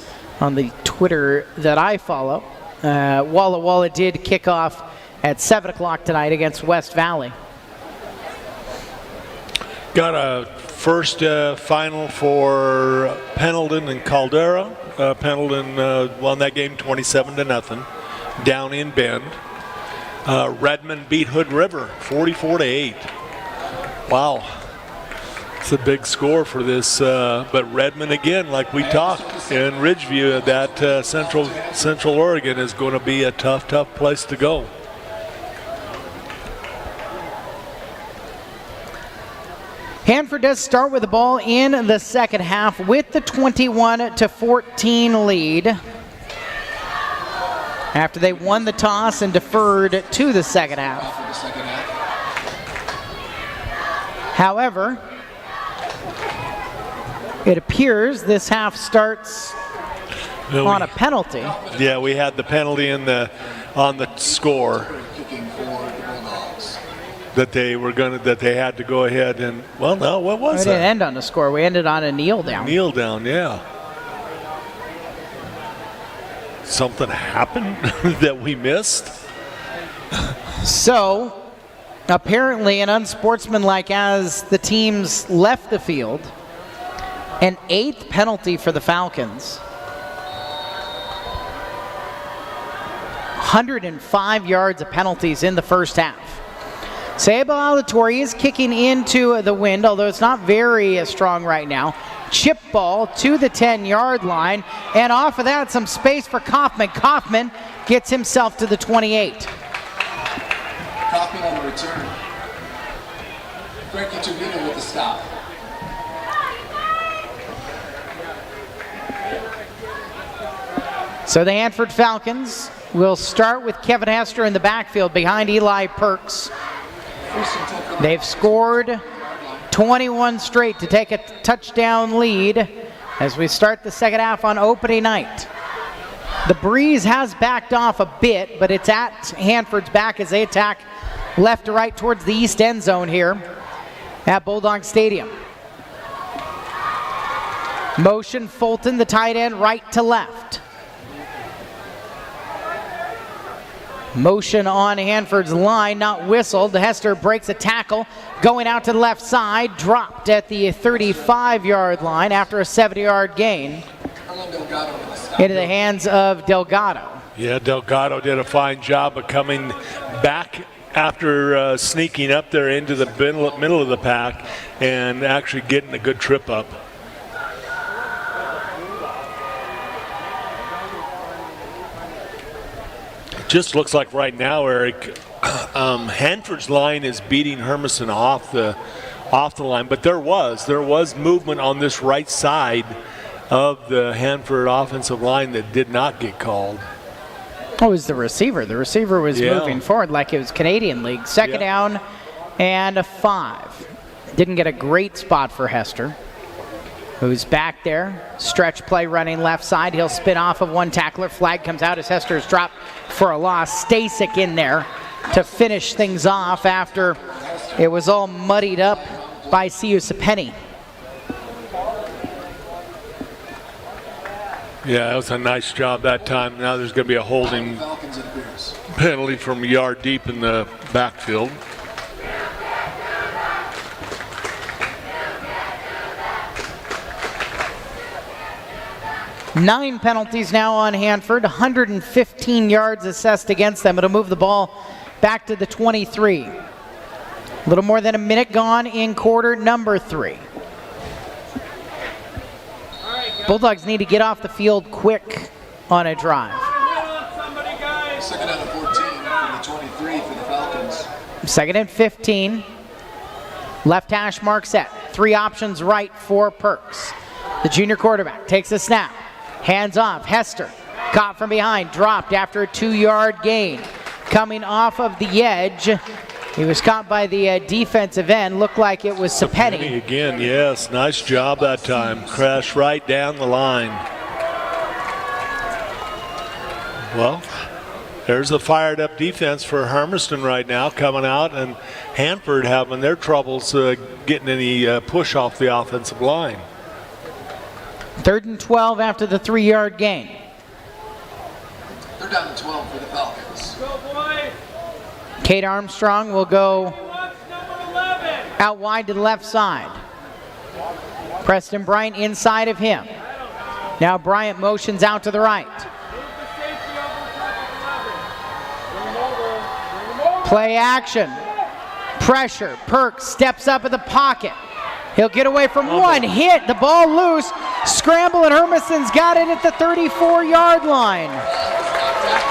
on the Twitter that I follow. Walla Walla did kick off at 7 o'clock tonight against West Valley. Got a first final for Pendleton and Caldera. Pendleton won that game 27-0 down in Bend. Redmond beat Hood River 44-8. Wow. It's a big score for this, but Redmond again, like we talked in Ridgeview, that Central Oregon is going to be a tough place to go. Hanford does start with the ball in the second half with the 21-14 lead after they won the toss and deferred to the second half. However, it appears this half starts on a penalty. Yeah, we had the penalty on the score that they had to go ahead and, well, no, what was it? We that? didn't end on a score. We ended on a kneel down. Kneel down, yeah. Something happened that we missed. So, apparently, an unsportsmanlike as the teams left the field. An 8th penalty for the Falcons. 105 yards of penalties in the first half. Sable Alatorre is kicking into the wind, although it's not very strong right now. Chip ball to the 10-yard line, and off of that, some space for Kaufman. Kaufman gets himself to the 28. Kaufman on the return. Frankie Tuvino with the stop. So the Hanford Falcons will start with Kevin Hester in the backfield behind Eli Perks. They've scored 21 straight to take a touchdown lead as we start the second half on opening night. The breeze has backed off a bit, but it's at Hanford's back as they attack left to right towards the east end zone here at Bulldog Stadium. Motion Fulton, the tight end, right to left. Motion on Hanford's line, not whistled. Hester breaks a tackle, going out to the left side, dropped at the 35-yard line after a 70-yard gain into the hands of Delgado. Yeah, Delgado did a fine job of coming back after sneaking up there into the middle of the pack and actually getting a good trip up. Just looks like right now, Eric, Hanford's line is beating Hermiston off the line, but there was movement on this right side of the Hanford offensive line that did not get called. Oh, it was the receiver. The receiver was moving forward like it was Canadian League. Second down and a 5. Didn't get a great spot for Hester. who's back there. Stretch play running left side. He'll spin off of one tackler. Flag comes out as Hester's dropped for a loss. Stasek in there to finish things off after it was all muddied up by Siusapenny. Yeah, that was a nice job that time. Now there's going to be a holding Falcons, it appears. penalty from a yard deep in the backfield. Nine penalties now on Hanford, 115 yards assessed against them. It'll move the ball back to the 23. A little more than a minute gone in quarter number 3. Bulldogs need to get off the field quick on a drive. Second down and 14 from the 23 for the Falcons. Second and 15. Left hash mark set. 3 options right for Perks. The junior quarterback takes a snap. Hands off. Hester caught from behind. Dropped after a 2-yard gain. Coming off of the edge. He was caught by the defensive end. Looked like it was Sapenny. Again, yes. Nice job that time. Crashed right down the line. Well, there's a fired up defense for Hermiston right now coming out, and Hanford having their troubles getting any push off the offensive line. 3rd and 12 after the 3-yard gain. Third down and 12 for the Falcons. Kate Armstrong will go out wide to the left side. Preston Bryant inside of him. Now Bryant motions out to the right. Play action. Pressure. Perks steps up in the pocket. He'll get away from one hit. The ball loose. Scramble, and Hermiston's got it at the 34-yard line.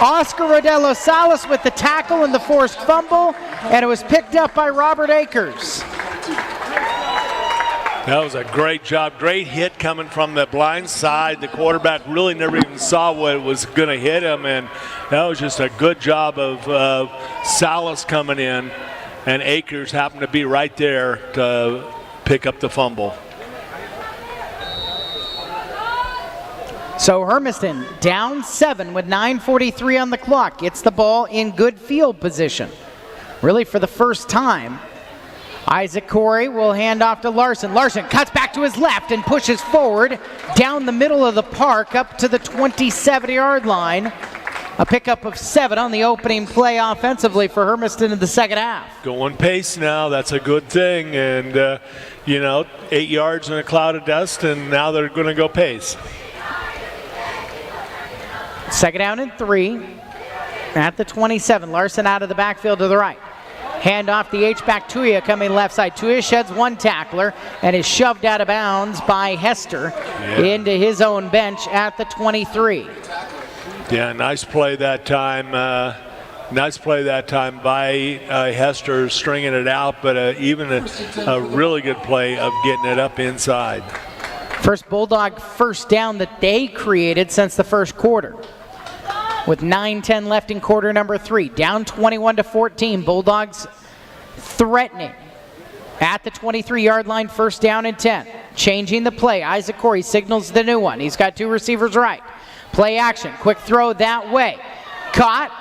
Oscar Rodello Salas with the tackle and the forced fumble, and it was picked up by Robert Akers. That was a great job. Great hit coming from the blind side. The quarterback really never even saw what was going to hit him, and that was just a good job of Salas coming in, and Akers happened to be right there to pick up the fumble. So Hermiston down 7 with 9:43 on the clock. Gets the ball in good field position. Really for the first time. Isaac Corey will hand off to Larson. Larson cuts back to his left and pushes forward down the middle of the park up to the 27-yard line. A pickup of 7 on the opening play offensively for Hermiston in the second half. Going pace now, that's a good thing. And, 8 yards in a cloud of dust, and now they're going to go pace. Second down and 3 at the 27. Larson out of the backfield to the right. Hand off the H-back Tuya coming left side. Tuya sheds one tackler and is shoved out of bounds by Hester into his own bench at the 23. Yeah, nice play that time. Nice play that time by Hester, stringing it out, but even a really good play of getting it up inside. First Bulldog first down that they created since the first quarter. With 9:10 left in quarter number 3. Down 21-14. Bulldogs threatening. At the 23-yard line, first down and 10. Changing the play. Isaac Corey signals the new one. He's got 2 receivers right. Play action. Quick throw that way. Caught.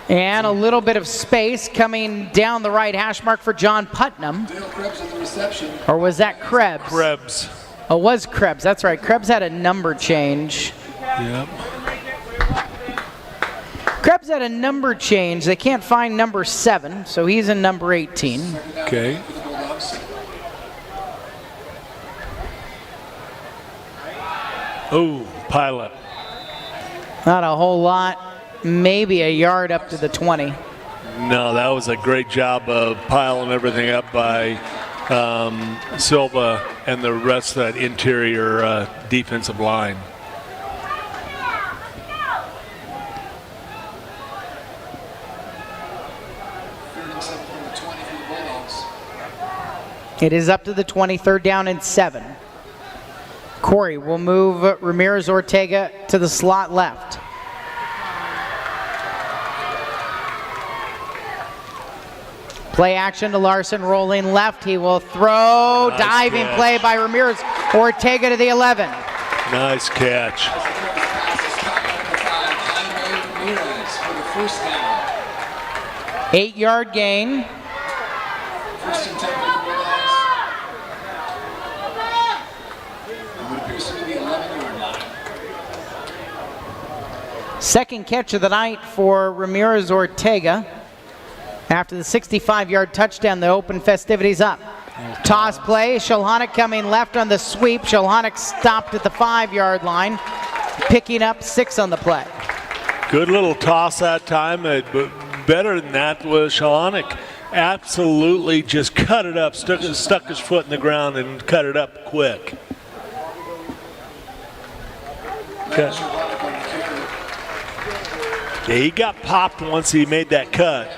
And a little bit of space coming down the right hash mark for John Putnam. Dale Krebs at the reception. Or was that Krebs? Krebs. Oh, it was Krebs. That's right. Krebs had a number change. Yep. Krebs had a number change. They can't find number 7, so he's in number 18. Okay. Oh, pilot. Not a whole lot. Maybe a yard up to the 20. No, that was a great job of piling everything up by Silva and the rest of that interior defensive line. It is up to the 20, 3rd down and 7. Corey will move Ramirez Ortega to the slot left. Play action to Larson, rolling left. He will throw. Nice Diving catch. play by Ramirez. Ortega to the 11. Nice catch. For the first down. 8-yard gain. First and 10 for the Bulldogs. What appears to be the 11-yard line. Second catch of the night for Ramirez Ortega. After the 65-yard touchdown, the open festivities up. Toss play, Shulhanic coming left on the sweep. Shulhanic stopped at the 5-yard line, picking up 6 on the play. Good little toss that time, but better than that was Shulhanic. Absolutely just cut it up, stuck his foot in the ground and cut it up quick. Okay. Yeah, he got popped once he made that cut,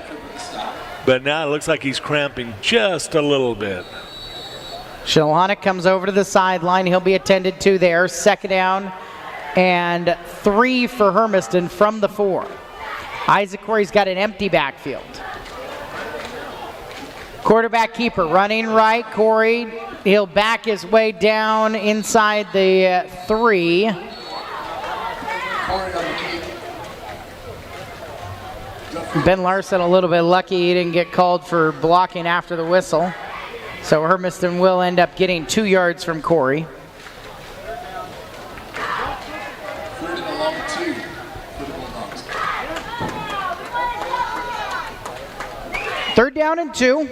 but now it looks like he's cramping just a little bit. Shulhanic comes over to the sideline. He'll be attended to there. Second down and 3 for Hermiston from the 4. Isaac Corey's got an empty backfield. Quarterback keeper running right. Corey, he'll back his way down inside the 3. Corey on the keep. Ben Larson a little bit lucky he didn't get called for blocking after the whistle. So Hermiston will end up getting 2 yards from Corey. Third and a long 2 for the Bulldogs. Third down and 2.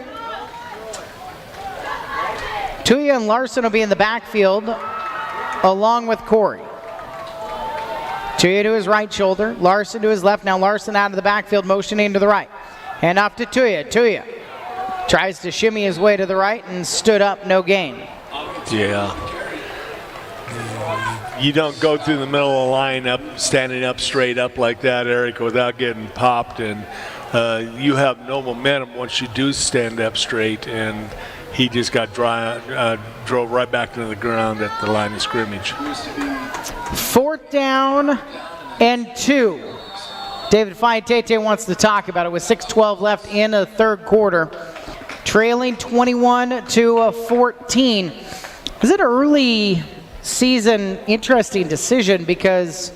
Tuya and Larson will be in the backfield along with Corey. Tuya to his right shoulder, Larson to his left. Now Larson out of the backfield, motioning to the right. Hand off to Tuya. Tuya tries to shimmy his way to the right and stood up, no gain. Yeah. You don't go through the middle of the line up, standing up straight up like that, Eric, without getting popped, and you have no momentum once you do stand up straight, and he just got drove right back to the ground at the line of scrimmage. Fourth down and 2. David Fiatete wants to talk about it with 6:12 left in the third quarter. Trailing 21-14. Is it an early season interesting decision because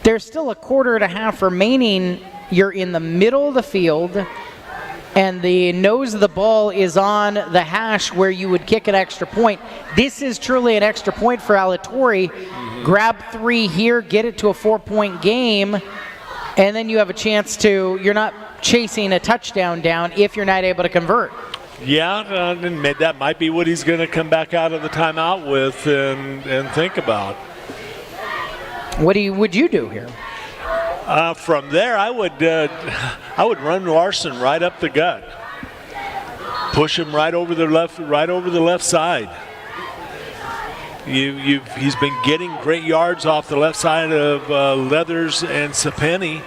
there's still a quarter and a half remaining. You're in the middle of the field and the nose of the ball is on the hash where you would kick an extra point. This is truly an extra point for Alatorre. Grab 3 here, get it to a 4-point game, and then you have a chance to, you're not chasing a touchdown down if you're not able to convert. Yeah, and that might be what he's going to come back out of the timeout with and think about. What would you do here? From there, I would run Larson right up the gut, push him right over the left side. He's been getting great yards off the left side of Leathers and Sapeni,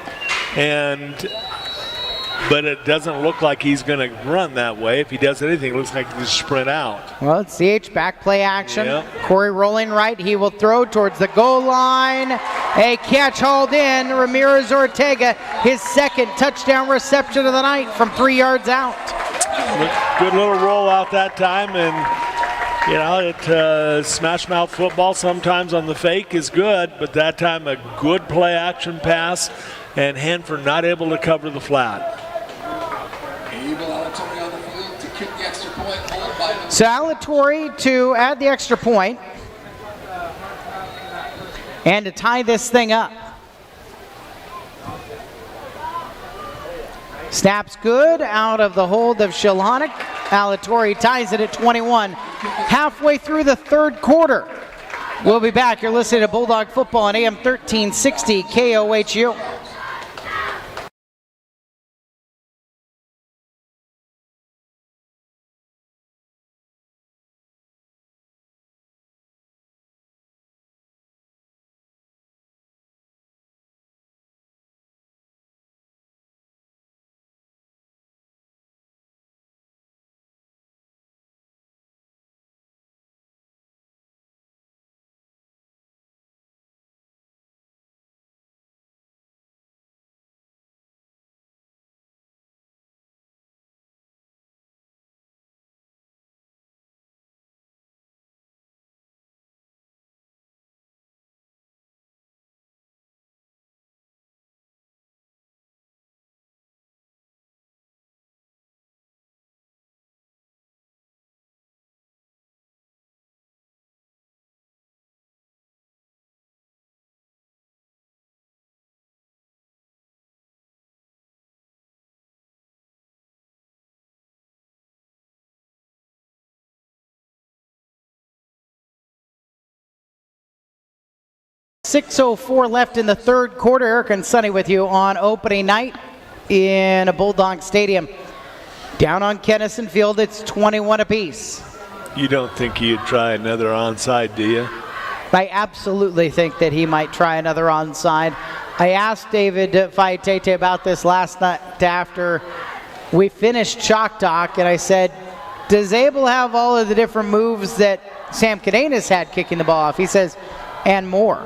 but it doesn't look like he's going to run that way. If he does anything, it looks like he'll sprint out. Well, it's CH back play action. Yep. Corey rolling right. He will throw towards the goal line. A catch hauled in. Ramirez Ortega, his second touchdown reception of the night from 3 yards out. Good little roll out that time, and you know, smash mouth football sometimes on the fake is good, but that time a good play action pass, and Hanford not able to cover the flat. Alatorre on the field to kick the extra point. Hold by them. So Alatorre to add the extra point and to tie this thing up. Snaps good out of the hold of Shulhanic. Alatorre ties it at 21. Halfway through the third quarter. We'll be back. You're listening to Bulldog Football on AM 1360 KOHU. 6:04 left in the third quarter. Eric and Sonny with you on opening night in a Bulldog Stadium. Down on Kennison Field, it's 21 apiece. You don't think he'd try another onside, do you? I absolutely think that he might try another onside. I asked David Faiatete about this last night after we finished Chalk Talk, and I said, does Abel have all of the different moves that Sam Cadenas had kicking the ball off? He says, and more.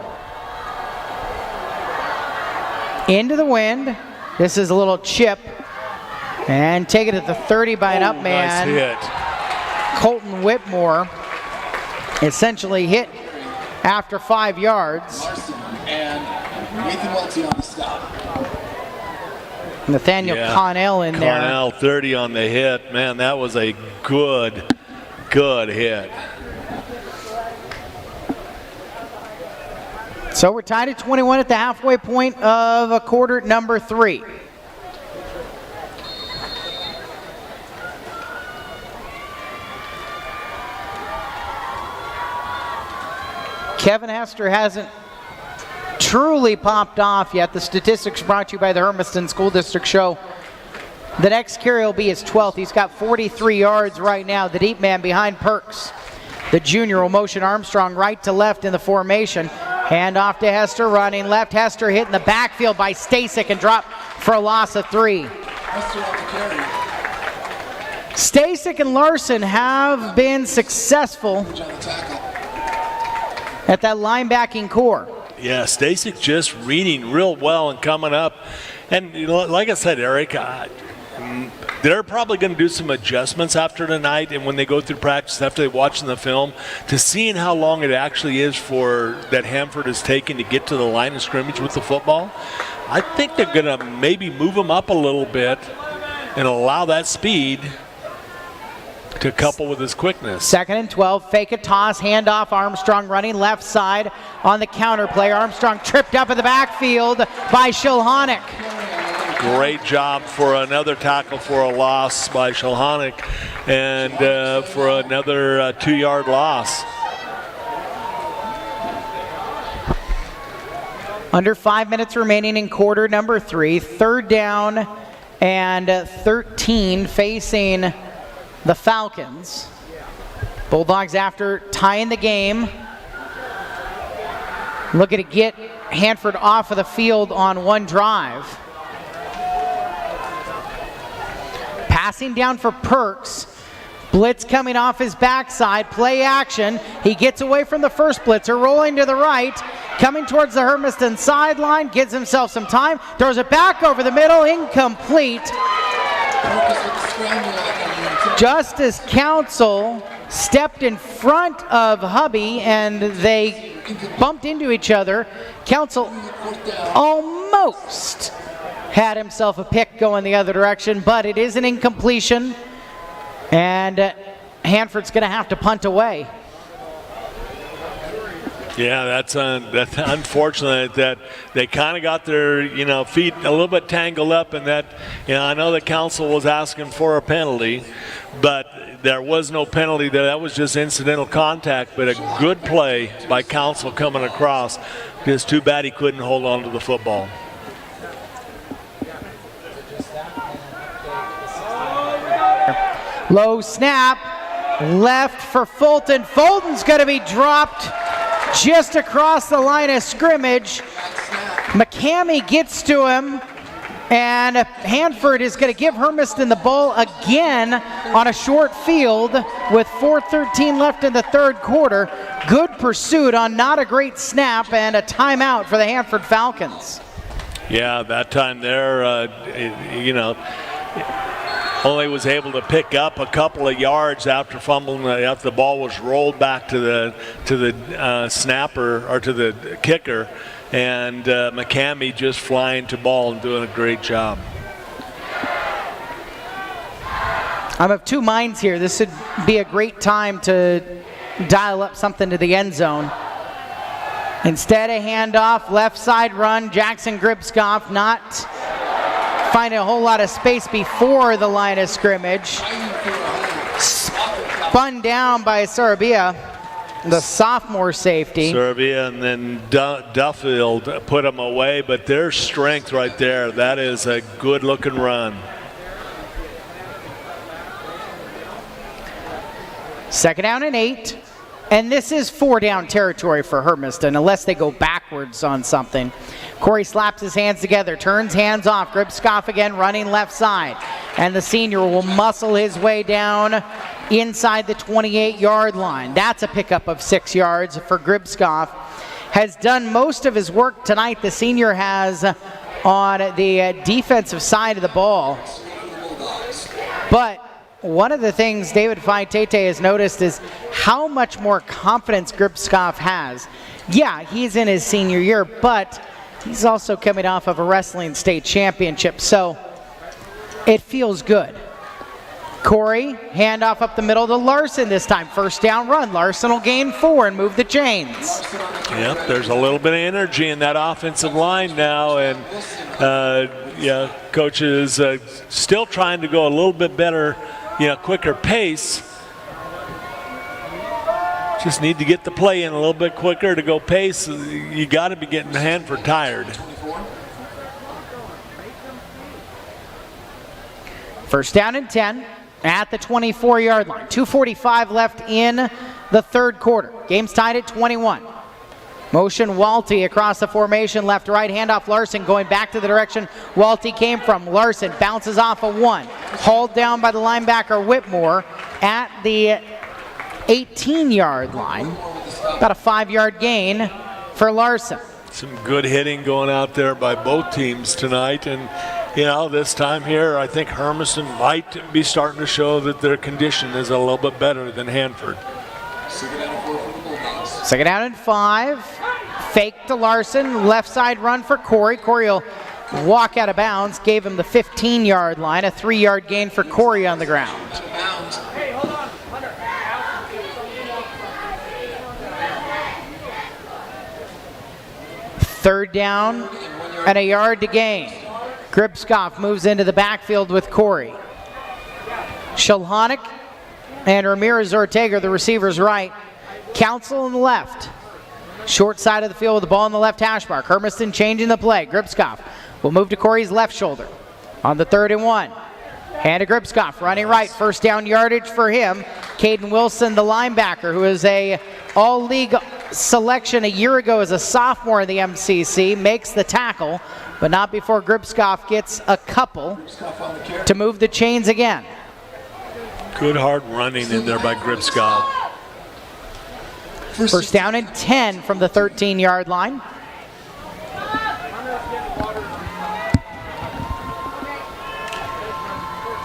Into the wind. This is a little chip. And take it at the 30 by an up man. Nice hit. Colton Whitmore essentially hit after 5 yards. Larson and Nathan Welty on the stop. Nathaniel Connell in there. Connell 30 on the hit. Man, that was a good hit. So we're tied at 21 at the halfway point of a quarter number 3. Kevin Hester hasn't truly popped off yet. The statistics brought to you by the Hermiston School District show the next carry will be his 12th. He's got 43 yards right now. The deep man behind Perks. The junior will motion Armstrong right to left in the formation. Hand off to Hester, running left. Hester hit in the backfield by Stasek and dropped for a loss of 3. Stasek and Larson have been successful at that linebacking core. Yeah, Stasek just reading real well and coming up. And you know, like I said, Eric, they're probably going to do some adjustments after tonight and when they go through practice after they watch the film to seeing how long it actually is for that Hanford is taking to get to the line of scrimmage with the football. I think they're going to maybe move them up a little bit and allow that speed to couple with his quickness. 2nd and 12, fake a toss, handoff, Armstrong running left side on the counter play. Armstrong tripped up in the backfield by Shilhonic. Great job for another tackle for a loss by Shilhonic and for another 2-yard loss. Under 5 minutes remaining in quarter number 3. 3rd down and 13 facing the Falcons. Bulldogs after tying the game. Looking to get Hanford off of the field on one drive. Passing down for Perks. Blitz coming off his backside. Play action. He gets away from the first blitzer. Rolling to the right. Coming towards the Hermiston sideline. Gives himself some time. Throws it back over the middle. Incomplete. Justice Council stepped in front of Hubby and they bumped into each other. Council almost had himself a pick going the other direction, but it is an incompletion and Hanford's going to have to punt away. Yeah, that's unfortunate that they kind of got their feet a little bit tangled up, and that I know the council was asking for a penalty, but there was no penalty there. That was just incidental contact, but a good play by council coming across. Just too bad he couldn't hold on to the football. Low snap, left for Fulton. Fulton's going to be dropped just across the line of scrimmage. McCamey gets to him, and Hanford is going to give Hermiston the ball again on a short field with 4:13 left in the third quarter. Good pursuit on not a great snap, and a timeout for the Hanford Falcons. Yeah, that time there, only was able to pick up a couple of yards after fumbling, after the ball was rolled back to the snapper or to the kicker, and McCamey just flying to ball and doing a great job. I'm of two minds here. This would be a great time to dial up something to the end zone. Instead, a handoff, left side run. Jackson Gribskoff not finding a whole lot of space before the line of scrimmage. Spun down by Sarabia. the sophomore safety. Serbia, and then Duffield put them away, but their strength right there, that is a good-looking run. Second down and 8. And this is 4-down territory for Hermiston, unless they go backwards on something. Corey slaps his hands together, turns hands off. Gribskopf again running left side. And the senior will muscle his way down inside the 28-yard line. That's a pickup of 6 yards for Gribskopf. Has done most of his work tonight. The senior has on the defensive side of the ball. But one of the things David Faitete has noticed is how much more confidence Gribskopf has. Yeah, he's in his senior year, but he's also coming off of a wrestling state championship, so it feels good. Corey, handoff up the middle to Larson this time. First down run. Larson will gain 4 and move the chains. Yep, there's a little bit of energy in that offensive line now, and yeah, coach is still trying to go a little bit better, quicker pace. Just need to get the play in a little bit quicker to go pace. You got to be getting Hanford tired. First down and 10 at the 24-yard line. 2:45 left in the third quarter. Game's tied at 21. Motion Walty across the formation, left to right, handoff Larson going back to the direction Walty came from. Larson bounces off a 1. Hauled down by the linebacker Whitmore at the 18-yard line. About a 5-yard gain for Larson. Some good hitting going out there by both teams tonight, and this time here, I think Hermiston might be starting to show that their condition is a little bit better than Hanford. Second down and 5. Fake to Larson. Left side run for Corey. Corey will walk out of bounds. Gave him the 15-yard line. A 3-yard gain for Corey on the ground. Third down and a yard to gain. Gribskopf moves into the backfield with Corey. Shulhanic and Ramirez Ortega, the receivers right. Council on the left. Short side of the field with the ball in the left hash mark. Hermiston changing the play. Gribskopf will move to Corey's left shoulder on the 3rd and 1. Hand to Gribskopf, running right. First down yardage for him. Caden Wilson, the linebacker, who is a all-league selection a year ago as a sophomore in the MCC, makes the tackle, but not before Gribskopf gets a couple to move the chains again. Good hard running in there by Gribskopf. First down and 10 from the 13-yard line.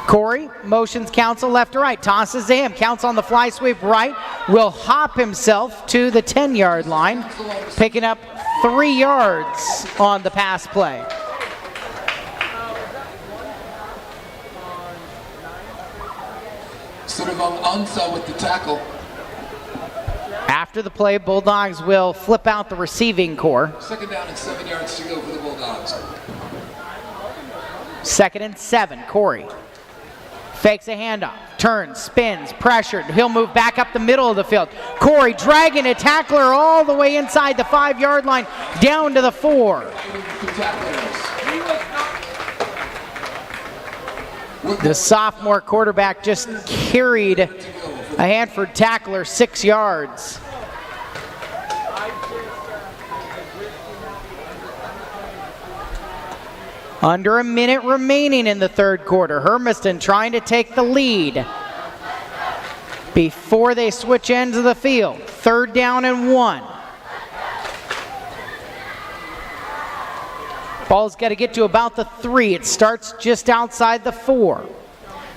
Corey motions Council left to right, tosses to him. Council on the fly sweep right, will hop himself to the 10-yard line, picking up 3 yards on the pass play. Unsa with the tackle. After the play, Bulldogs will flip out the receiving core. Second down and 7 yards to go for the Bulldogs. Second and 7, Corey. Fakes a handoff, turns, spins, pressured. He'll move back up the middle of the field. Corey dragging a tackler all the way inside the 5-yard line, down to the 4. The sophomore quarterback just carried a Hanford tackler 6 yards. Under a minute remaining in the third quarter. Hermiston trying to take the lead before they switch ends of the field. 3rd down and 1. Ball's got to get to about the 3. It starts just outside the 4.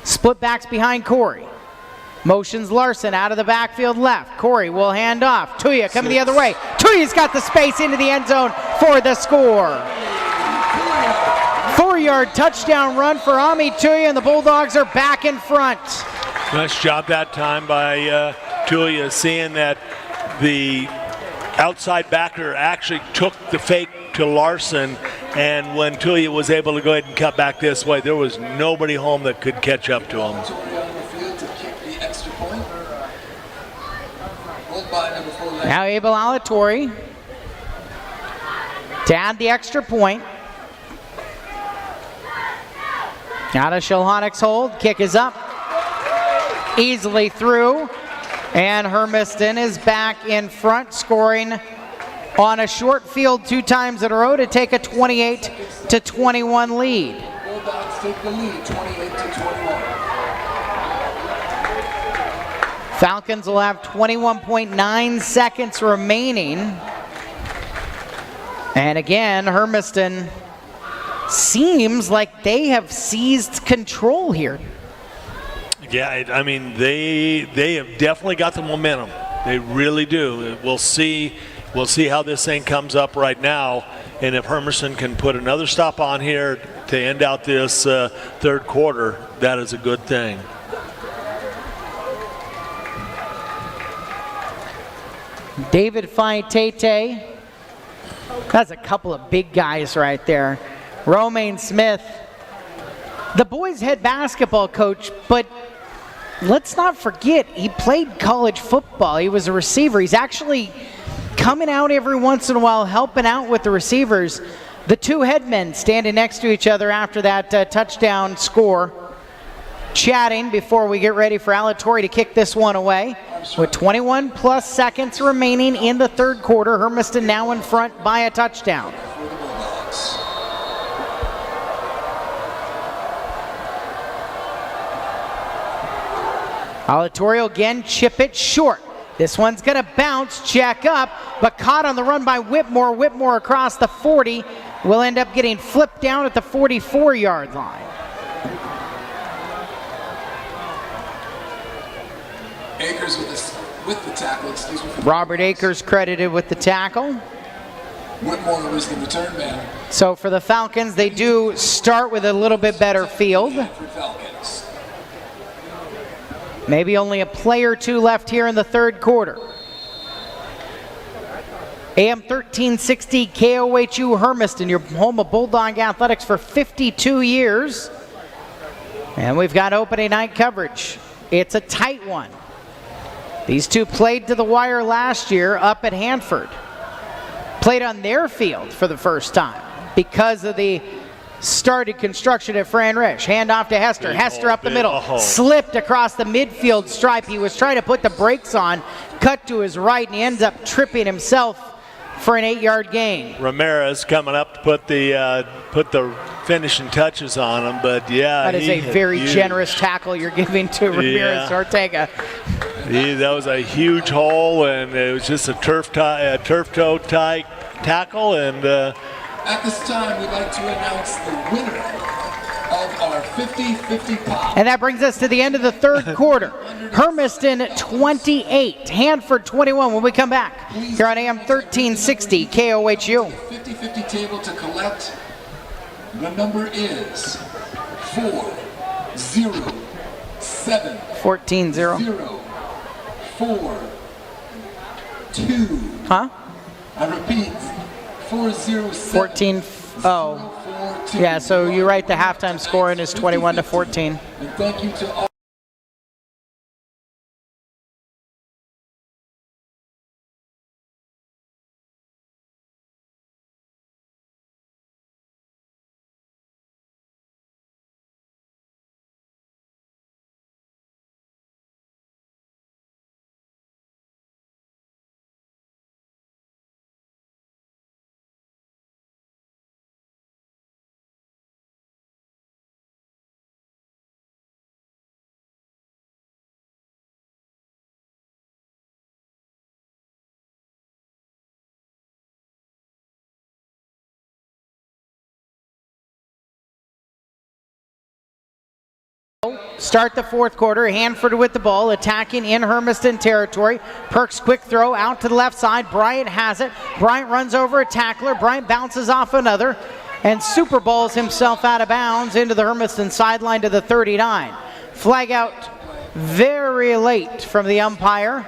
Split backs behind Corey. Motions Larson out of the backfield left. Corey will hand off. Tuya coming the other way. Tuya's got the space into the end zone for the score. 4-yard touchdown run for Ami Tuya, and the Bulldogs are back in front. Nice job that time by Tuya, seeing that the outside backer actually took the fake to Larson, and when Tuya was able to go ahead and cut back this way, there was nobody home that could catch up to him. Hold by number Now Abel Alatorre to add the extra point. Out of Shilhanik's hold, kick is up, easily through, and Hermiston is back in front, scoring on a short field 2 times in a row to take a 28-21 lead. Bulldogs take the lead, 28-21. Falcons will have 21.9 seconds remaining. And again, Hermiston seems like they have seized control here. Yeah, I mean, they have definitely got the momentum. They really do. We'll see how this thing comes up right now, and if Hermiston can put another stop on here to end out this third quarter, that is a good thing. David Faitete. That's a couple of big guys right there. Romaine Smith, the boys' head basketball coach, but let's not forget, he played college football. He was a receiver. He's actually coming out every once in a while, helping out with the receivers. The 2 headmen standing next to each other after that touchdown score, chatting before we get ready for Alatorre to kick this one away. With 21 plus seconds remaining in the third quarter, Hermiston now in front by a touchdown. Alatorre will again chip it short. This one's gonna bounce, check up, but caught on the run by Whitmore. Whitmore across the 40 will end up getting flipped down at the 44-yard line. Akers with the tackle, excuse me. Robert Akers credited with the tackle. Whitmore was the return man. So for the Falcons, they do start with a little bit better field. Hanford Falcons. Maybe only a play or 2 left here in the third quarter. AM 1360 KOHU Hermiston, your home of Bulldog Athletics for 52 years. And we've got opening night coverage. It's a tight one. These 2 played to the wire last year up at Hanford. Played on their field for the first time because of the started construction at Fran Rish. Hand off to Hester. Hester up the middle. Slipped across the midfield stripe. He was trying to put the brakes on, cut to his right, and he ends up tripping himself for an 8-yard gain. Ramirez coming up to put the finishing touches on him, but yeah. That is a very generous tackle you're giving to Ramirez Ortega. That was a huge hole, and it was just a turf toe tight tackle. And at this time, we'd like to announce the winner of our 50-50 pop. And that brings us to the end of the third quarter. Hermiston 28, Hanford 21 when we come back here on AM 1360 KOHU. 50-50 table to collect. The number is 407 14-0. 4 2. Huh? I repeat, 407 14. Oh. 4 2. Yeah, so you're right, the halftime scoring is 21-14. And thank you to all. Start the fourth quarter. Hanford with the ball, attacking in Hermiston territory. Perks quick throw out to the left side. Bryant has it. Bryant runs over a tackler. Bryant bounces off another and Super Bowls himself out of bounds into the Hermiston sideline to the 39. Flag out very late from the umpire.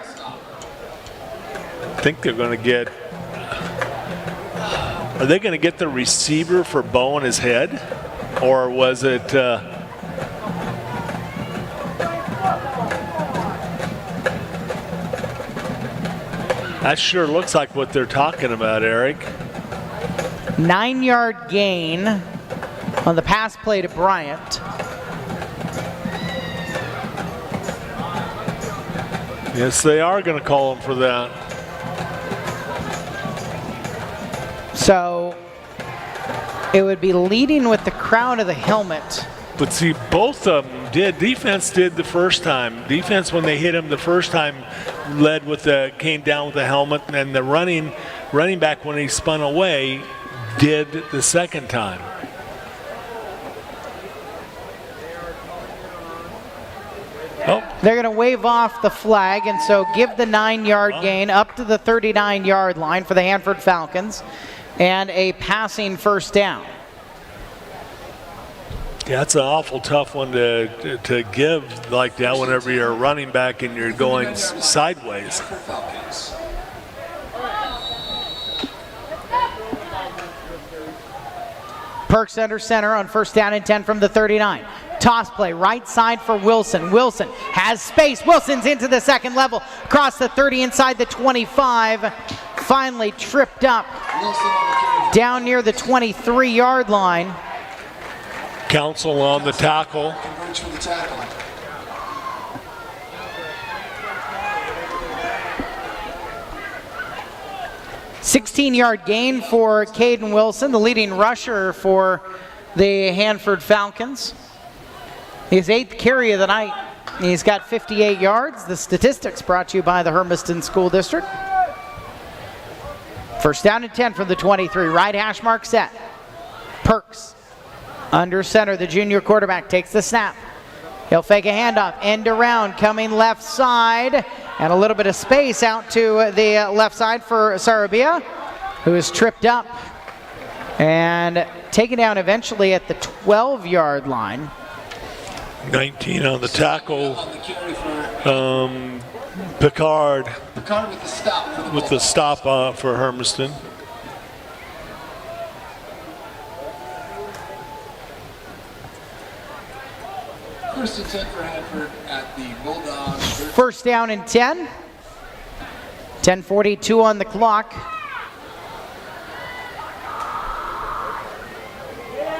I think they're going to get. Are they going to get the receiver for bowing his head, or was it? That sure looks like what they're talking about, Eric. 9-yard gain on the pass play to Bryant. Yes, they are going to call him for that. So it would be leading with the crown of the helmet. But see, both of them did. Defense did the first time. Defense, when they hit him the first time, came down with the helmet, and the running back, when he spun away, did the second time. Oh, They're going to wave off the flag, and so give the 9-yard gain up to the 39-yard line for the Hanford Falcons, and a passing first down. yeah, it's an awful tough one to give like that whenever you're a running back and you're going sideways. Hanford Falcons. Perks under center on first down and 10 from the 39. Toss play, right side for Wilson. Wilson has space. Wilson's into the second level, across the 30, inside the 25. Finally tripped up Wilson on the carry. down near the 23-yard line. Council on the tackle. Converge for the tackle. Sixteen-yard gain for Caden Wilson, the leading rusher for the Hanford Falcons. His 8th carry of the night. He's got 58 yards. The statistics brought to you by the Hermiston School District. First down and 10 from the 23. Right hash mark set. Perks under center. The junior quarterback takes the snap. He'll fake a handoff. End around, coming left side. And a little bit of space out to the left side for Sarabia, who is tripped up and taken down eventually at the 12-yard line. 19 on the tackle. On the carry for Picard Picard with the stop for the with the Bulldogs. stop for Hermiston. First and 10 for Hanford at the Bulldogs. First down and 10. 10:42 on the clock.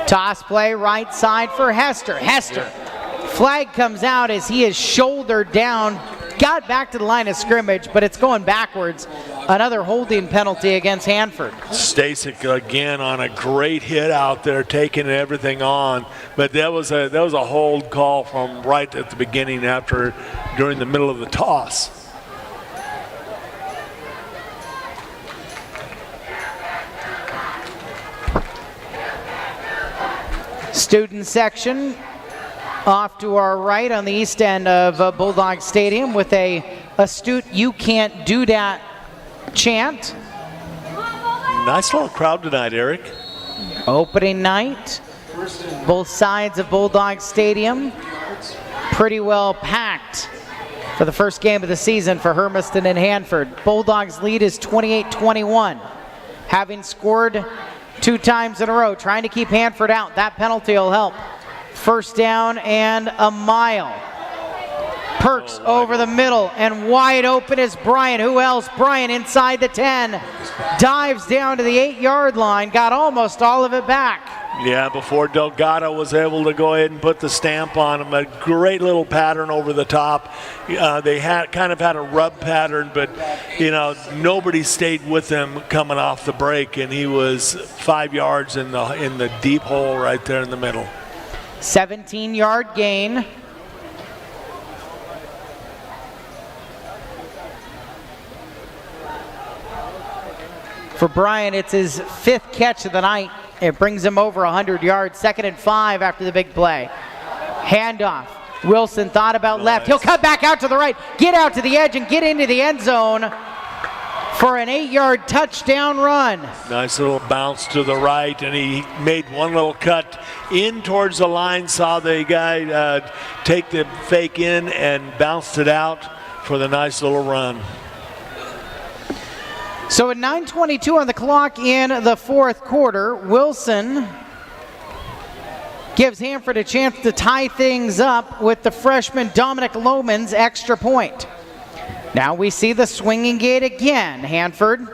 Toss play right side for Hester. Hester. Flag comes out as he is shouldered down. Got back to the line of scrimmage, but it's going backwards. Another holding penalty against Hanford. Stasic again on a great hit out there, taking everything on. But that was a hold call from right at the beginning during the middle of the toss. Student section off to our right on the east end of Bulldog Stadium with a astute "You Can't Do That" chant. Nice little crowd tonight, Eric. Opening night, First and both sides of Bulldog Stadium yards. pretty well packed for the first game of the season for Hermiston and Hanford. Bulldogs lead is 28-21, having scored 2 times in a row, trying to keep Hanford out. That penalty will help. First down and a mile. Perks over the middle, and wide open is Bryant. Who else? Bryant inside the 10. Dives down to the 8-yard line, got almost all of it back. Yeah, before Delgado was able to go ahead and put the stamp on him. A great little pattern over the top. They kind of had a rub pattern, but nobody stayed with him coming off the break, and he was 5 yards in the deep hole right there in the middle. 17-yard gain. For Bryant, it's his 5th catch of the night. It brings him over 100 yards. 2nd and 5 after the big play. Handoff. Wilson thought about left. He'll cut back out to the right, get out to the edge, and get into the end zone for an 8-yard touchdown run. Nice little bounce to the right, and he made one little cut in towards the line, saw the guy take the fake in and bounced it out for the nice little run. So at 9:22 on the clock in the 4th quarter, Wilson gives Hanford a chance to tie things up with the freshman Dominic Lohman's extra point. Now we see the swinging gate again. Hanford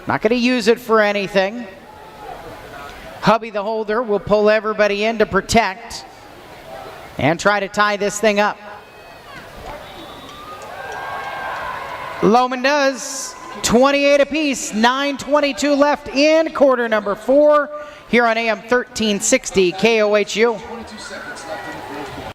not going to use it for anything. Hubby the holder will pull everybody in to protect and try to tie this thing up. Lohman does. 28 apiece, 9:22 left in quarter number 4 here on AM 1360 KOHU. 22 seconds left in the fourth quarter.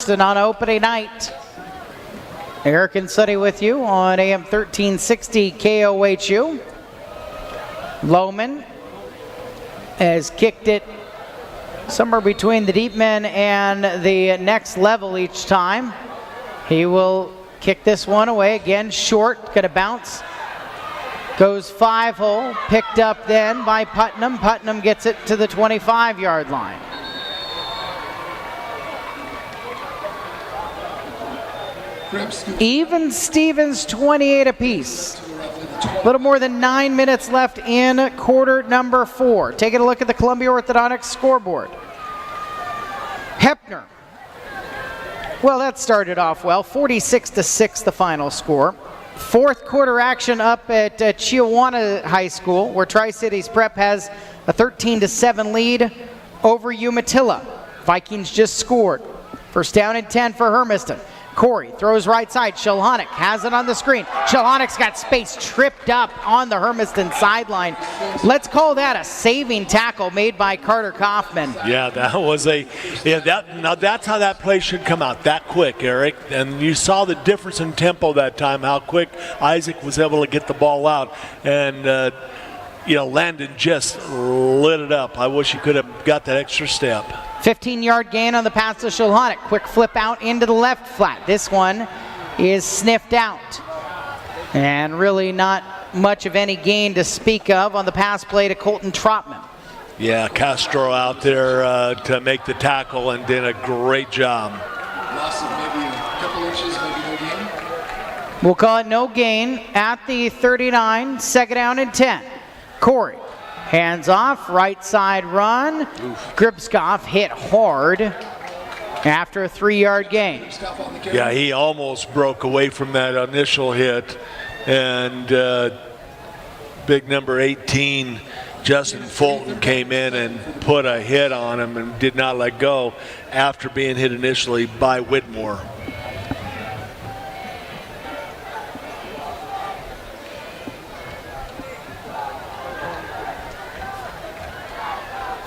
On opening night. Eric and Sonny with you on AM 1360 KOHU. Lohman has kicked it somewhere between the deep men and the next level each time. He will kick this one away again, short, gonna bounce. Goes 5-hole, picked up then by Putnam. Putnam gets it to the 25-yard line. Even Stevens 28 apiece. A little more than 9 minutes left in quarter number 4. Taking a look at the Columbia Orthodontics scoreboard. Hepner. Well, that started off well. 46-6 the final score. Fourth quarter action up at Chiawana High School, where Tri-Cities Prep has a 13-7 lead over Umatilla. Vikings just scored. First down and 10 for Hermiston. Corey throws right side. Shilhonic has it on the screen. Shilhonic's got space tripped up on the Hermiston sideline. Let's call that a saving tackle made by Carter Kaufman. Yeah, that was now that's how that play should come out, that quick, Eric. And you saw the difference in tempo that time, how quick Isaac was able to get the ball out. And, Landon just lit it up. I wish he could have got that extra step. 15-yard gain on the pass to Shilhonic. Quick flip out into the left flat. This one is sniffed out. And really not much of any gain to speak of on the pass play to Colton Trotman. Yeah, Castro out there to make the tackle and did a great job. Loss of maybe a couple inches, maybe no gain. We'll call it no gain at the 39, second down and 10. Corey, hands off, right side run. Gribskov hit hard after a 3-yard gain. Yeah, he almost broke away from that initial hit. And big number 18, Justin Fulton, came in and put a hit on him and did not let go after being hit initially by Whitmore.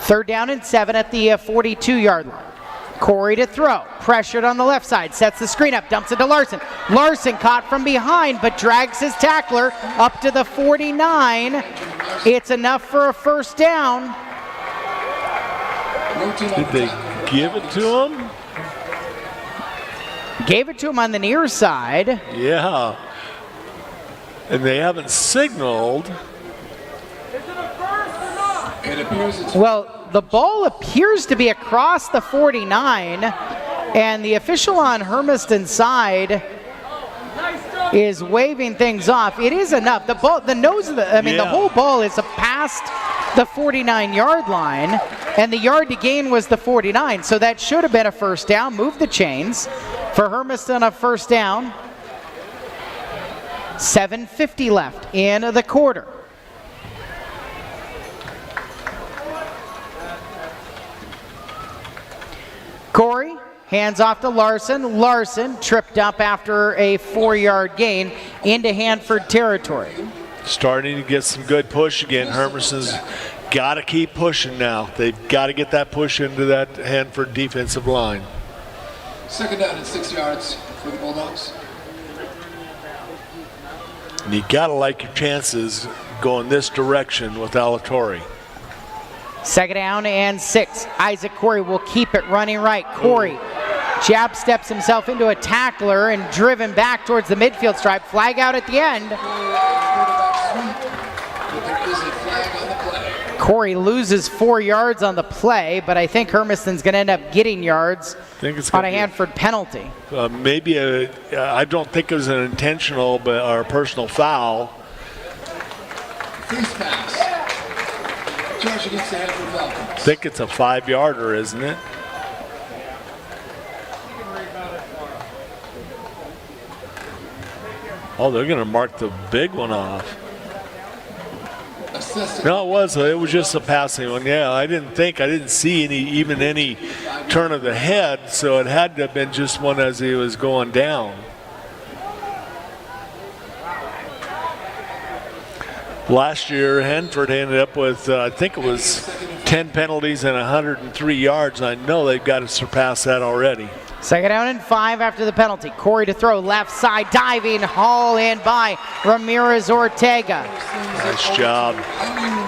Third down and 7 at the 42-yard line. Corey to throw. Pressured on the left side. Sets the screen up. Dumps it to Larson. Larson caught from behind, but drags his tackler up to the 49. It's enough for a first down. Did they give it to him? Gave it to him on the near side. Yeah. And they haven't signaled. It appears it's Well, the ball appears to be across the 49, and the official on Hermiston's side is waving things off. It is enough. The ball, the nose of the whole ball is past the 49-yard line, and the yard to gain was the 49, so that should have been a first down. Move the chains for Hermiston, a first down. 7:50 left in the quarter. Corey hands off to Larson. Larson tripped up after a 4-yard gain into Hanford territory. Starting to get some good push again. Hermiston's got to keep pushing now. They've got to get that push into that Hanford defensive line. 2nd down and 6 yards for the Bulldogs. And you got to like your chances going this direction with Alatorre. 2nd down and 6. Isaac Corey will keep it running right. Corey jab steps himself into a tackler and driven back towards the midfield stripe. Flag out at the end. There is a flag on the play. Corey loses 4 yards on the play, but I think Hermiston's going to end up getting yards on a Hanford penalty. Maybe I don't think it was an intentional or a personal foul. Face pass. Charge against the Hanford Falcons. I think it's a 5-yarder, isn't it? Oh, they're going to mark the big one off. No, it was just a passing one. Yeah, I didn't see any turn of the head, so it had to have been just one as he was going down. Last year, Hanford ended up with, I think it was 10 penalties and 103 yards. I know they've got to surpass that already. 2nd down and 5 after the penalty. Corey to throw, left side, diving, haul in by Ramirez Ortega. Nice job.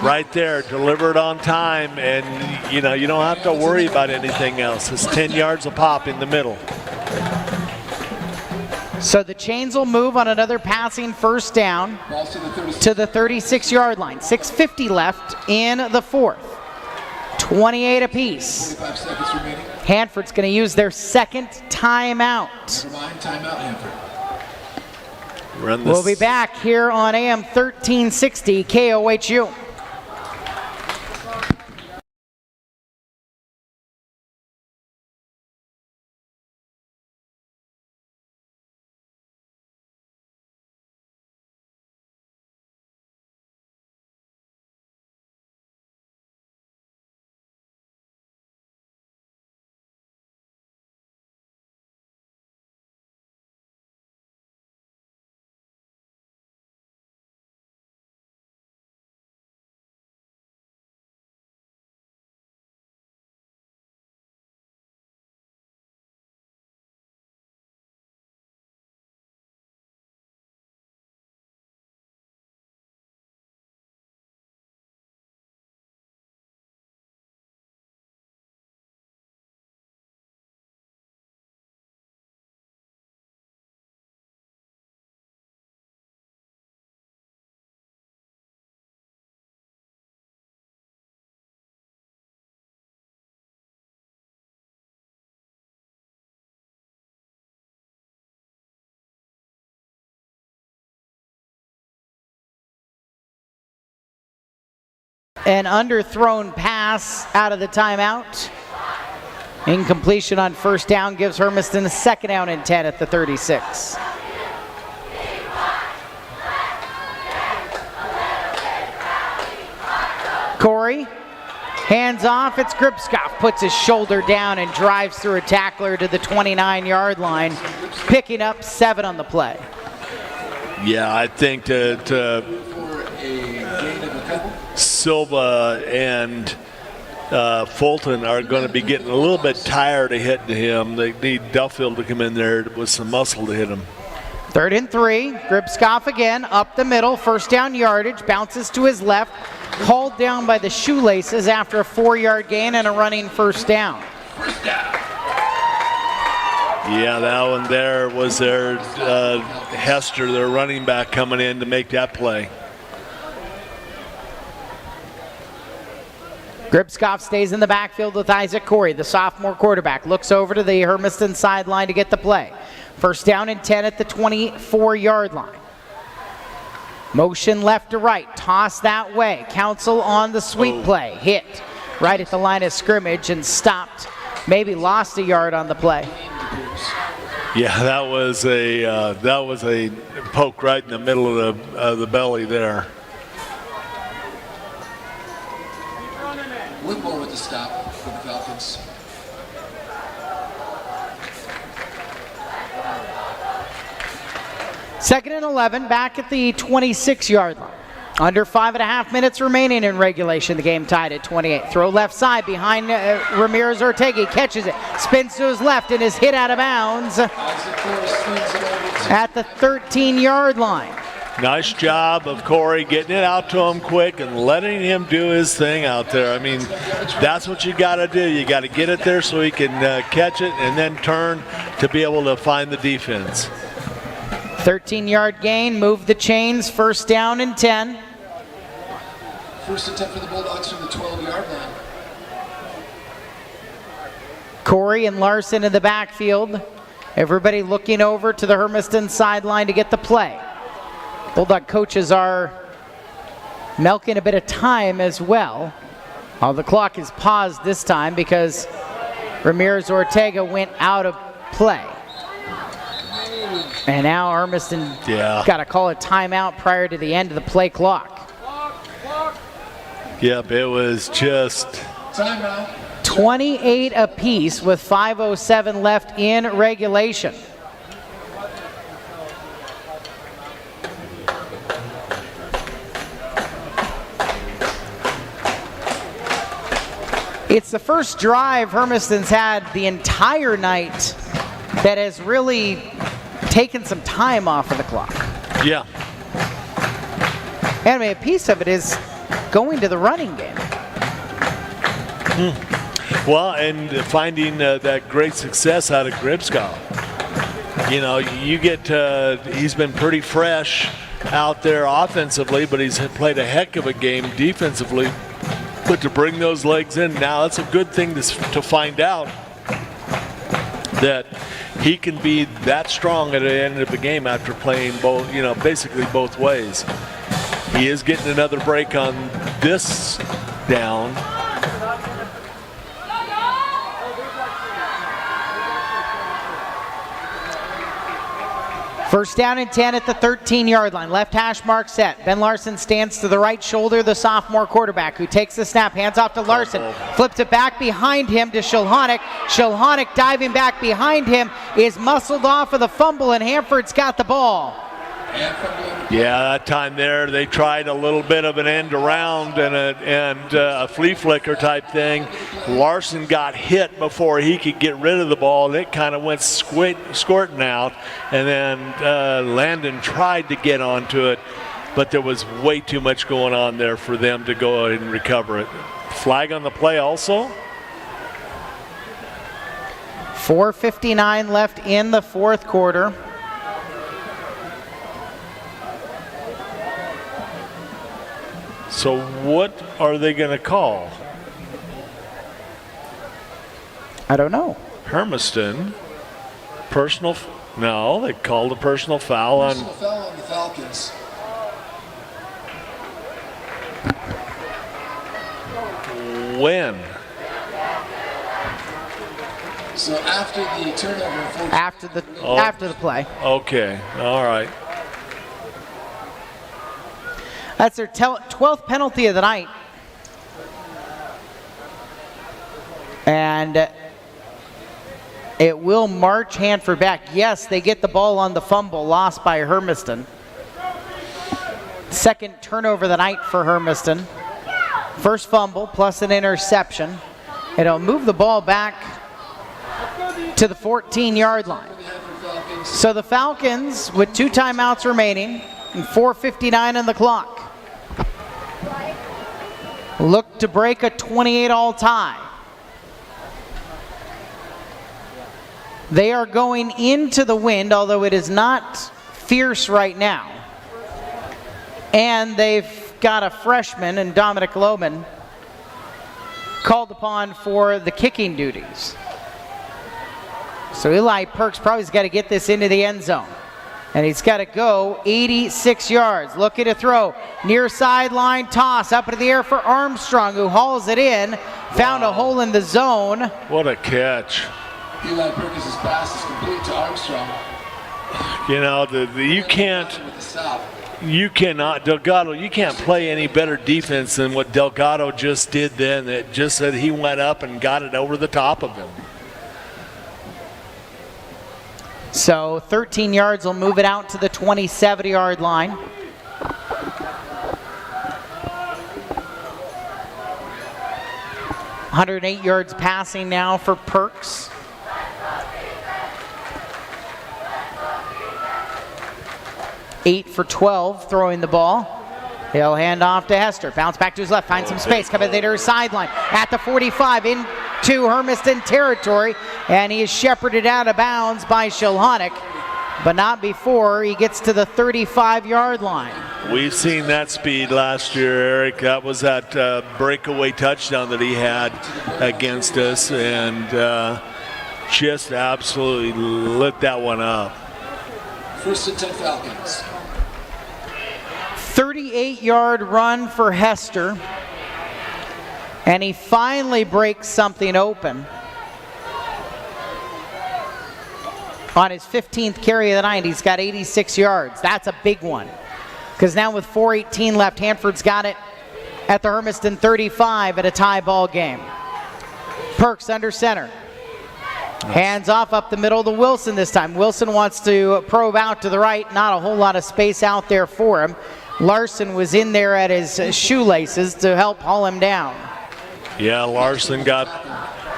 Right there, delivered on time, and you don't have to worry about anything else. It's 10 yards a pop in the middle. So the Chains will move on another passing 1st down to the 36-yard line. 6:50 left in the 4th. 28 apiece. 25 seconds remaining. Hanford's going to use their 2nd timeout. Timeout, Hanford. We'll be back here on AM 1360 KOHU. An underthrown pass out of the timeout. Incompletion on 1st down gives Hermiston a 2nd down and 10 at the 36. Corey, hands off, it's Gripskoff, puts his shoulder down and drives through a tackler to the 29-yard line, picking up 7 on the play. Yeah, I think that Silva and Fulton are going to be getting a little bit tired of hitting him. They need Duffield to come in there with some muscle to hit him. 3rd and 3, Gripskoff again, up the middle, 1st down yardage, bounces to his left, hauled down by the shoelaces after a 4-yard gain and a running 1st down. Yeah, that one there was their Hester, their running back, coming in to make that play. Gripskoff stays in the backfield with Isaac Corey, the sophomore quarterback. Looks over to the Hermiston sideline to get the play. 1st down and 10 at the 24-yard line. Motion left to right, toss that way. Council on the sweep play. Hit right at the line of scrimmage and stopped. Maybe lost a yard on the play. Yeah, that was a poke right in the middle of the belly there. Whitmore with the stop for the Falcons. Second and 11, back at the 26-yard line. Under 5.5 minutes remaining in regulation. The game tied at 28. Throw left side behind Ramirez Ortega. He catches it, spins to his left, and is hit out of bounds at the 13-yard line. Nice job of Corey getting it out to him quick and letting him do his thing out there. I mean, that's what you got to do. You got to get it there so he can catch it and then turn to be able to find the defense. 13-yard gain, move the chains, first down and 10. First and 10 for the Bulldogs from the 12-yard line. Corey and Larson in the backfield. Everybody looking over to the Hermiston sideline to get the play. Bulldog coaches are milking a bit of time as well. The clock is paused this time because Ramirez Ortega went out of play. And now Hermiston got to call a timeout prior to the end of the play clock. Yep, it was just Timeout. 28 apiece with 5:07 left in regulation. It's the first drive Hermiston's had the entire night that has really taken some time off of the clock. yeah. And I mean, a piece of it is going to the running game. Well, and finding that great success out of Gribskov. You know, you get he's been pretty fresh out there offensively, but he's played a heck of a game defensively. But to bring those legs in now, it's a good thing to find out that he can be that strong at the end of the game after playing both, you know, basically both ways. He is getting another break on this down. First down and 10 at the 13-yard line. Left hash mark set. Ben Larson stands to the right shoulder, the sophomore quarterback, who takes the snap, hands off to Larson, flips it back behind him to Shilhonic. Shilhonic diving back behind him is muscled off of the fumble, and Hanford's got the ball. Yeah, that time there they tried a little bit of an end around and a flea flicker type thing. Larson got hit before he could get rid of the ball, and it kind of went squirting out. And then Landon tried to get onto it, but there was way too much going on there for them to go ahead and recover it. Flag on the play also. 4:59 left in the fourth quarter. So what are they going to call? I don't know. Hermiston, personal, no, they called a personal foul on. Personal foul on the Falcons. When? So after the turnover. After the play. Okay, all right. That's their 12th penalty of the night. And it will march Hanford back. Yes, they get the ball on the fumble, lost by Hermiston. Second turnover of the night for Hermiston. First fumble plus an interception. It'll move the ball back to the 14-yard line. So the Falcons, with 2 timeouts remaining and 4:59 on the clock, look to break a 28-all tie. They are going into the wind, although it is not fierce right now. And they've got a freshman in Dominic Lohman called upon for the kicking duties. So Eli Perks probably's got to get this into the end zone. And he's got to go 86 yards. Looking to throw. Near sideline toss up into the air for Armstrong, who hauls it in. Found a hole in the zone. What a catch. Eli Perkins' pass is complete to Armstrong. You know, you can't. With the stop. You cannot, Delgado, you can't play any better defense than what Delgado just did then. That just that he went up and got it over the top of him. So 13 yards will move it out to the 27-yard line. ...108 yards passing now for Perks. Eight for 12 throwing the ball. He'll hand off to Hester. Bounce back to his left, find some space, coming to the sideline. At the 45, into Hermiston territory, and he is shepherded out of bounds by Shilhonick, but not before he gets to the 35-yard line. We've seen that speed last year, Eric. That was that breakaway touchdown that he had against us, and just absolutely lit that one up. First and 10 Falcons. 38-yard run for Hester, and he finally breaks something open on his 15th carry of the night. He's got 86 yards. That's a big one, because now with 4:18 left, Hanford's got it at the Hermiston 35 at a tie ball game. Perks under center. Hands off up the middle to Wilson this time. Wilson wants to probe out to the right. Not a whole lot of space out there for him. Larson was in there at his shoelaces to help haul him down. Yeah, Larson got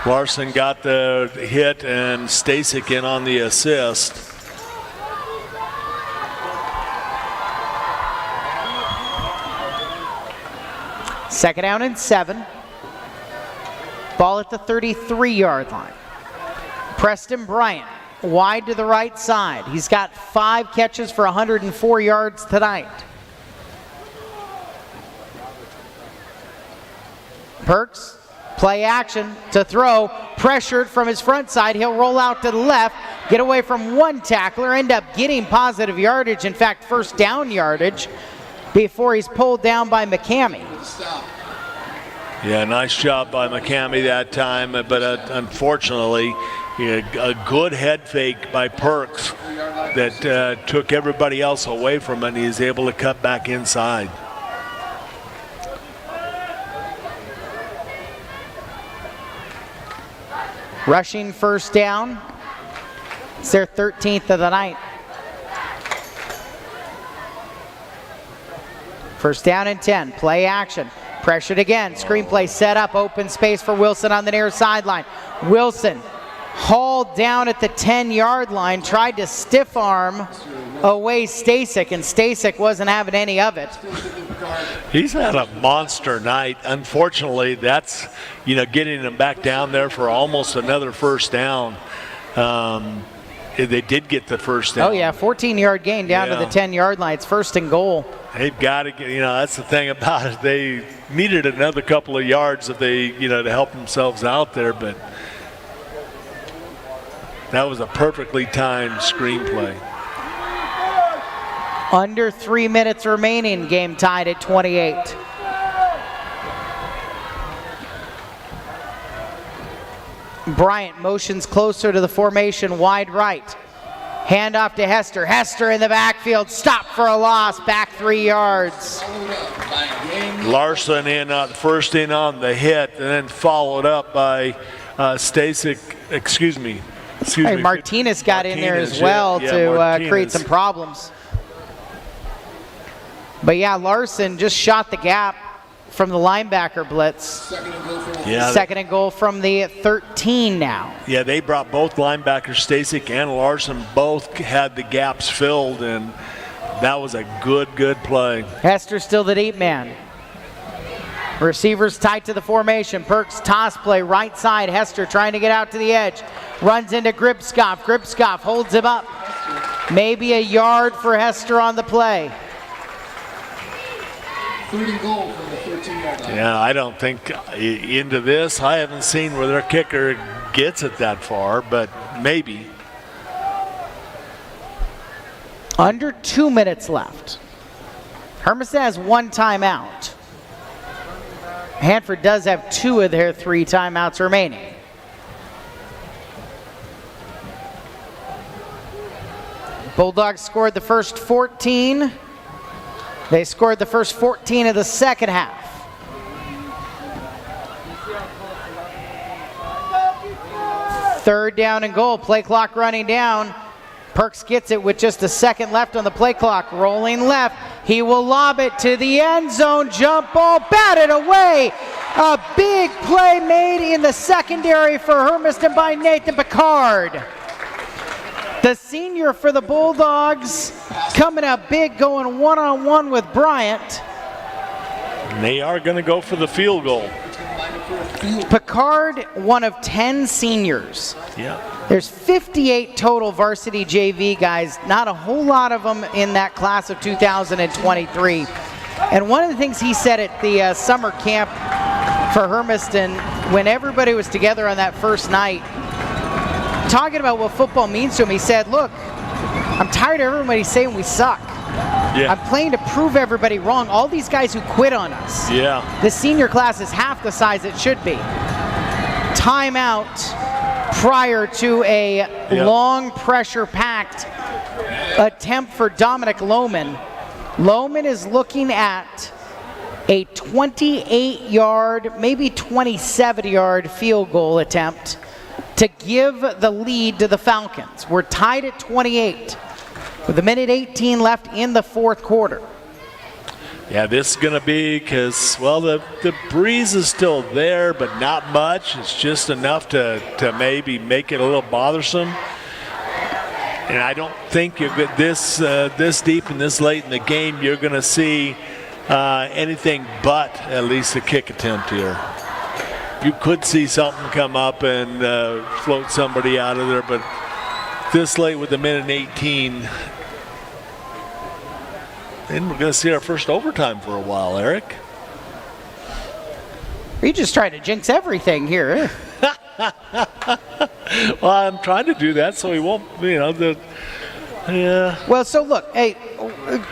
the hit and Stasek in on the assist. Second down and 7. Ball at the 33-yard line. Preston Bryant wide to the right side. He's got 5 catches for 104 yards tonight. Perks, play action to throw, pressured from his front side. He'll roll out to the left, get away from one tackler, end up getting positive yardage, in fact, first down yardage, before he's pulled down by McCamey. Yeah, nice job by McCamey that time, but unfortunately, a good head fake by Perks that took everybody else away from it, and he's able to cut back inside. Rushing first down. It's their 13th of the night. First down and 10. Play action. Pressured again. Screenplay set up. Open space for Wilson on the near sideline. Wilson hauled down at the 10-yard line. Tried to stiff arm away Stasek, and Stasek wasn't having any of it. He's had a monster night. Unfortunately, that's, getting him back down there for almost another first down. They did get the first down. Oh, yeah, 14-yard gain down to the 10-yard line. It's first and goal. They've got to get, that's the thing about it. They needed another couple of yards if they, to help themselves out there, but that was a perfectly timed screenplay. Under 3 minutes remaining, game tied at 28. Bryant motions closer to the formation, wide right. Hand off to Hester. Hester in the backfield, stop for a loss, back 3 yards. Larson first in on the hit, and then followed up by Stasek, excuse me. Martinez got in there as well to create some problems. But yeah, Larson just shot the gap from the linebacker blitz. Second and goal from the 13 now. Yeah, they brought both linebackers, Stasek and Larson, both had the gaps filled, and that was a good play. Hester still the deep man. Receivers tight to the formation. Perks toss play right side. Hester trying to get out to the edge. Runs into Gripskoff. Gripskoff holds him up. Maybe a yard for Hester on the play. Third and goal from the 13-yard line. Yeah, I don't think into this. I haven't seen where their kicker gets it that far, but maybe. Under 2 minutes left. Hermiston has 1 timeout. Hanford does have 2 of their 3 timeouts remaining. Bulldogs scored the first 14. They scored the first 14 of the second half. Third down and goal, play clock running down. Perks gets it with just a second left on the play clock. Rolling left, he will lob it to the end zone. Jump ball, batted away. A big play made in the secondary for Hermiston by Nathan Picard. The senior for the Bulldogs coming up big, going one-on-one with Bryant. And they are going to go for the field goal. Picard, one of 10 seniors. Yeah. There's 58 total varsity JV guys, not a whole lot of them in that class of 2023. And one of the things he said at the summer camp for Hermiston, when everybody was together on that first night, talking about what football means to him, he said, look, I'm tired of everybody saying we suck. Yeah. I'm playing to prove everybody wrong. All these guys who quit on us. Yeah. The senior class is half the size it should be. Timeout prior to a long pressure-packed attempt for Dominic Lohman. Lohman is looking at a 28-yard, maybe 27-yard field goal attempt to give the lead to the Falcons. We're tied at 28 with a minute 18 left in the fourth quarter. Yeah, this is going to be because, well, the breeze is still there, but not much. It's just enough to maybe make it a little bothersome. And I don't think you're good this deep and this late in the game, you're going to see anything but at least a kick attempt here. You could see something come up and float somebody out of there, but this late with a minute 18, and we're going to see our first overtime for a while, Eric. You're just trying to jinx everything here. Well, I'm trying to do that so he won't, yeah. Well, so look, hey,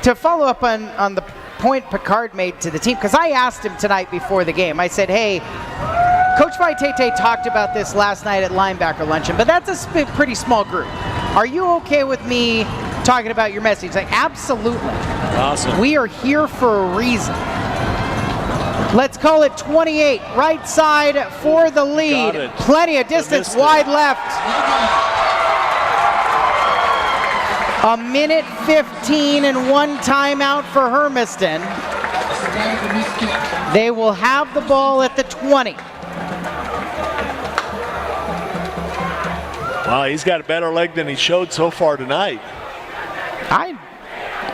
to follow up on the point Picard made to the team, because I asked him tonight before the game, I said, hey, Coach Vaitete talked about this last night at linebacker luncheon, but that's a pretty small group. Are you okay with me talking about your message? Like, absolutely. Awesome. We are here for a reason. Let's call it 28, right side for the lead. Plenty of distance, wide left. A minute 15 and one timeout for Hermiston. They will have the ball at the 20. Wow, he's got a better leg than he showed so far tonight. I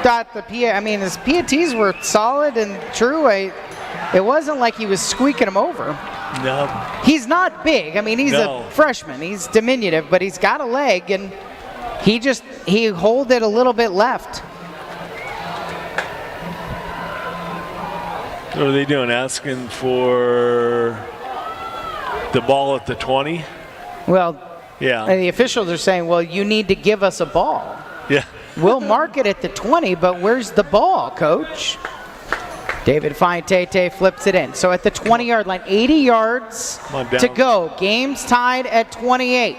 thought his PATs were solid and true. It wasn't like he was squeaking them over. No. He's not big. He's a freshman. He's diminutive, but he's got a leg, and he hold it a little bit left. What are they doing? Asking for the ball at the 20? Well, yeah. And the officials are saying, well, you need to give us a ball. Yeah. We'll mark it at the 20, but where's the ball, Coach? David Vaitete flips it in. So at the 20-yard line, 80 yards to go. Game's tied at 28.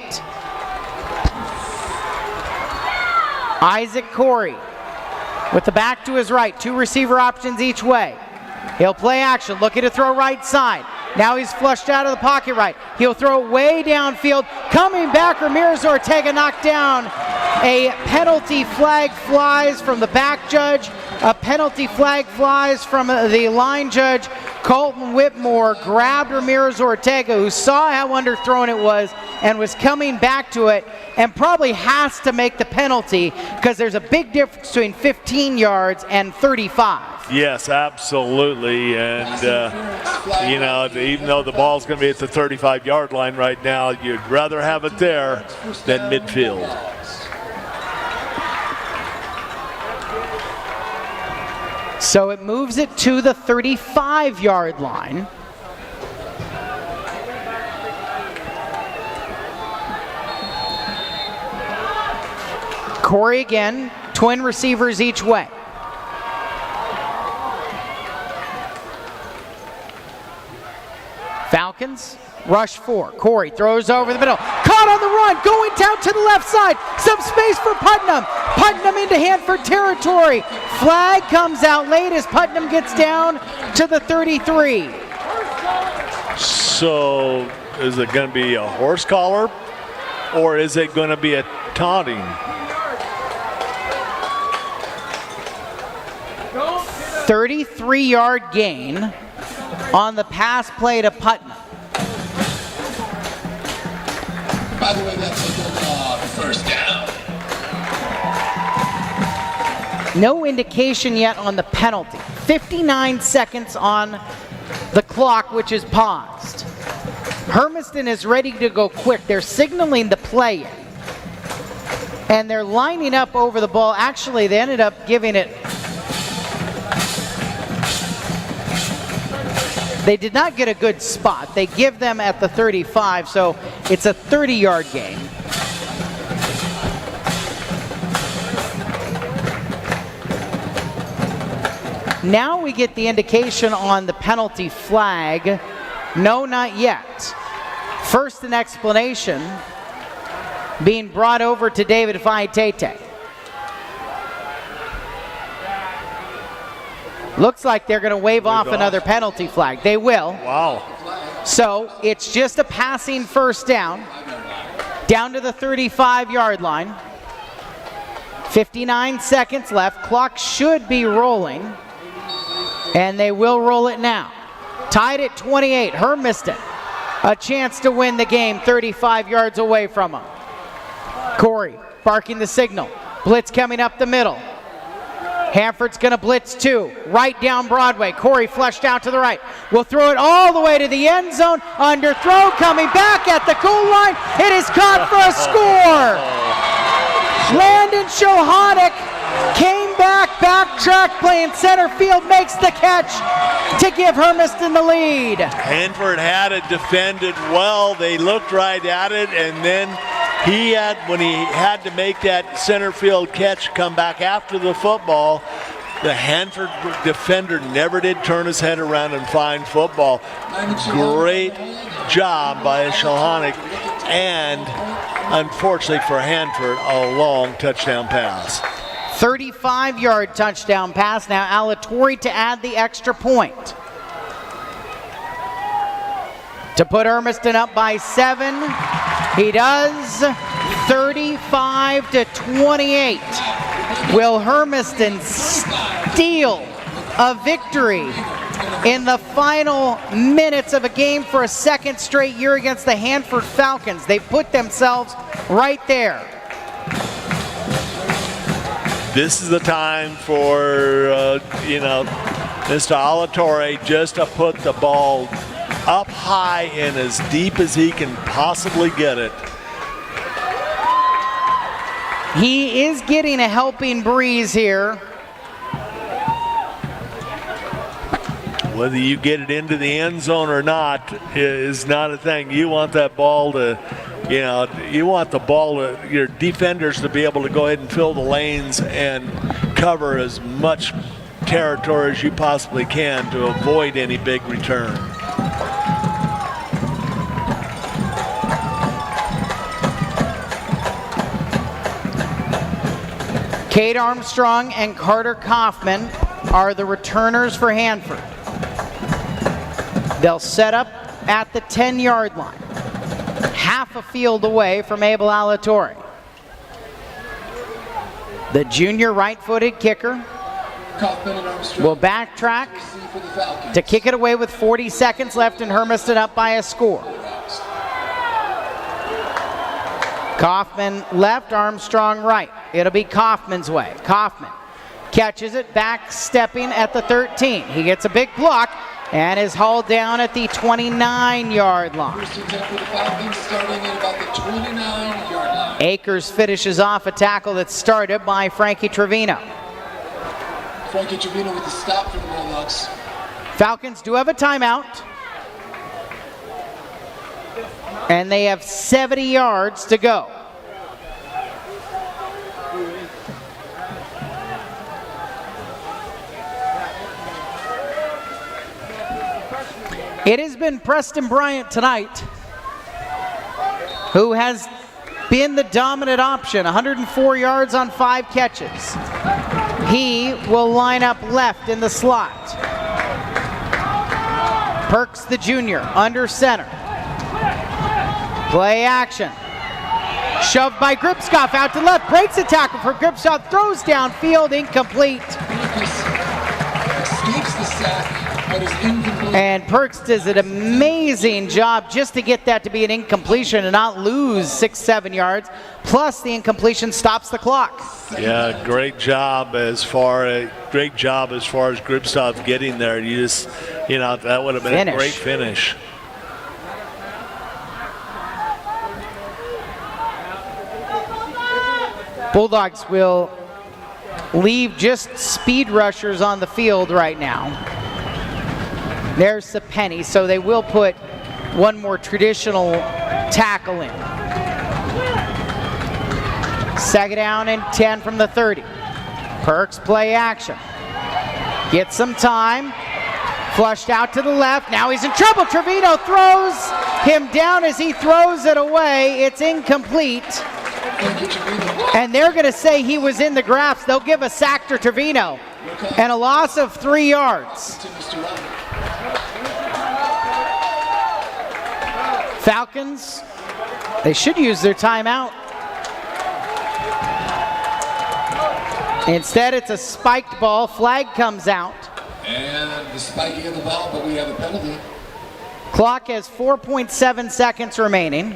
Isaac Corey with the back to his right. Two receiver options each way. He'll play action, looking to throw right side. Now he's flushed out of the pocket right. He'll throw it way downfield. Coming back, Ramirez Ortega knocked down. A penalty flag flies from the back judge. A penalty flag flies from the line judge. Colton Whitmore grabbed Ramirez Ortega, who saw how underthrown it was and was coming back to it, and probably has to make the penalty because there's a big difference between 15 yards and 35. Yes, absolutely. And, even though the ball's going to be at the 35-yard line right now, you'd rather have it there than midfield. So it moves it to the 35-yard line. Corey again, twin receivers each way. Falcons rush 4. Corey throws over the middle. Caught on the run, going down to the left side. Some space for Putnam. Putnam into Hanford territory. Flag comes out late as Putnam gets down to the 33. So is it going to be a horse collar or is it going to be a taunting? 33-yard gain on the pass play to Putnam. By the way, that's a Bulldog first down. No indication yet on the penalty. 59 seconds on the clock, which is paused. Hermiston is ready to go quick. They're signaling the play in. And they're lining up over the ball. Actually, they ended up giving it. They did not get a good spot. They give them at the 35, so it's a 30-yard gain. Now we get the indication on the penalty flag. No, not yet. First, an explanation being brought over to David Faitete. Looks like they're going to wave off another penalty flag. They will. Wow. So it's just a passing first down to the 35-yard line. 59 seconds left. Clock should be rolling. And they will roll it now. Tied at 28. Hermiston, a chance to win the game 35 yards away from them. Corey barking the signal. Blitz coming up the middle. Hanford's going to blitz 2, right down Broadway. Corey flushed out to the right. Will throw it all the way to the end zone. Underthrow coming back at the goal line. It is caught for a score. Landon Shohanek came back, backtracked, playing center field, makes the catch to give Hermiston the lead. Hanford had it defended well. They looked right at it, and then when he had to make that center field catch, come back after the football, the Hanford defender never did turn his head around and find football. Great job by Shohanek, and unfortunately for Hanford, a long touchdown pass. 35-yard touchdown pass. Now Alatorre to add the extra point. To put Hermiston up by 7. He does. 35-28. Will Hermiston steal a victory in the final minutes of a game for a second straight year against the Hanford Falcons? They put themselves right there. This is the time for, Mr. Alatorre just to put the ball up high and as deep as he can possibly get it. He is getting a helping breeze here. Whether you get it into the end zone or not is not a thing. You want that ball to, your defenders to be able to go ahead and fill the lanes and cover as much territory as you possibly can to avoid any big return. Cade Armstrong and Carter Kaufman are the returners for Hanford. They'll set up at the 10-yard line, half a field away from Abel Alatorre. The junior right-footed kicker will backtrack to kick it away with 40 seconds left and Hermiston up by a score. Kaufman left, Armstrong right. It'll be Kaufman's way. Kaufman catches it, back stepping at the 13. He gets a big block and is hauled down at the 29-yard line. Akers finishes off a tackle that's started by Frankie Trevino. Frankie Trevino with the stop for the Bulldogs. Falcons do have a timeout. And they have 70 yards to go. It has been Preston Bryant tonight who has been the dominant option. 104 yards on 5 catches. He will line up left in the slot. Perks the junior, under center. Play action. Shoved by Gripskoff out to left. Breaks the tackle for Gripskoff. Throws downfield, incomplete. Escapes the sack, but is incomplete. And Perks does an amazing job just to get that to be an incompletion and not lose 6-7 yards. Plus the incompletion stops the clock. Yeah, great job as far as Gripstoff getting there. That would have been a great finish. Bulldogs will leave just speed rushers on the field right now. There's the penny, so they will put one more traditional tackle in. 2nd down and 10 from the 30. Perks play action. Gets some time. Flushed out to the left. Now he's in trouble. Trevino throws him down as he throws it away. It's incomplete. And they're going to say he was in the grasp. They'll give a sack to Trevino. And a loss of 3 yards. Falcons, they should use their timeout. Instead, it's a spiked ball. Flag comes out. And the spiking of the ball, but we have a penalty. Clock has 4.7 seconds remaining.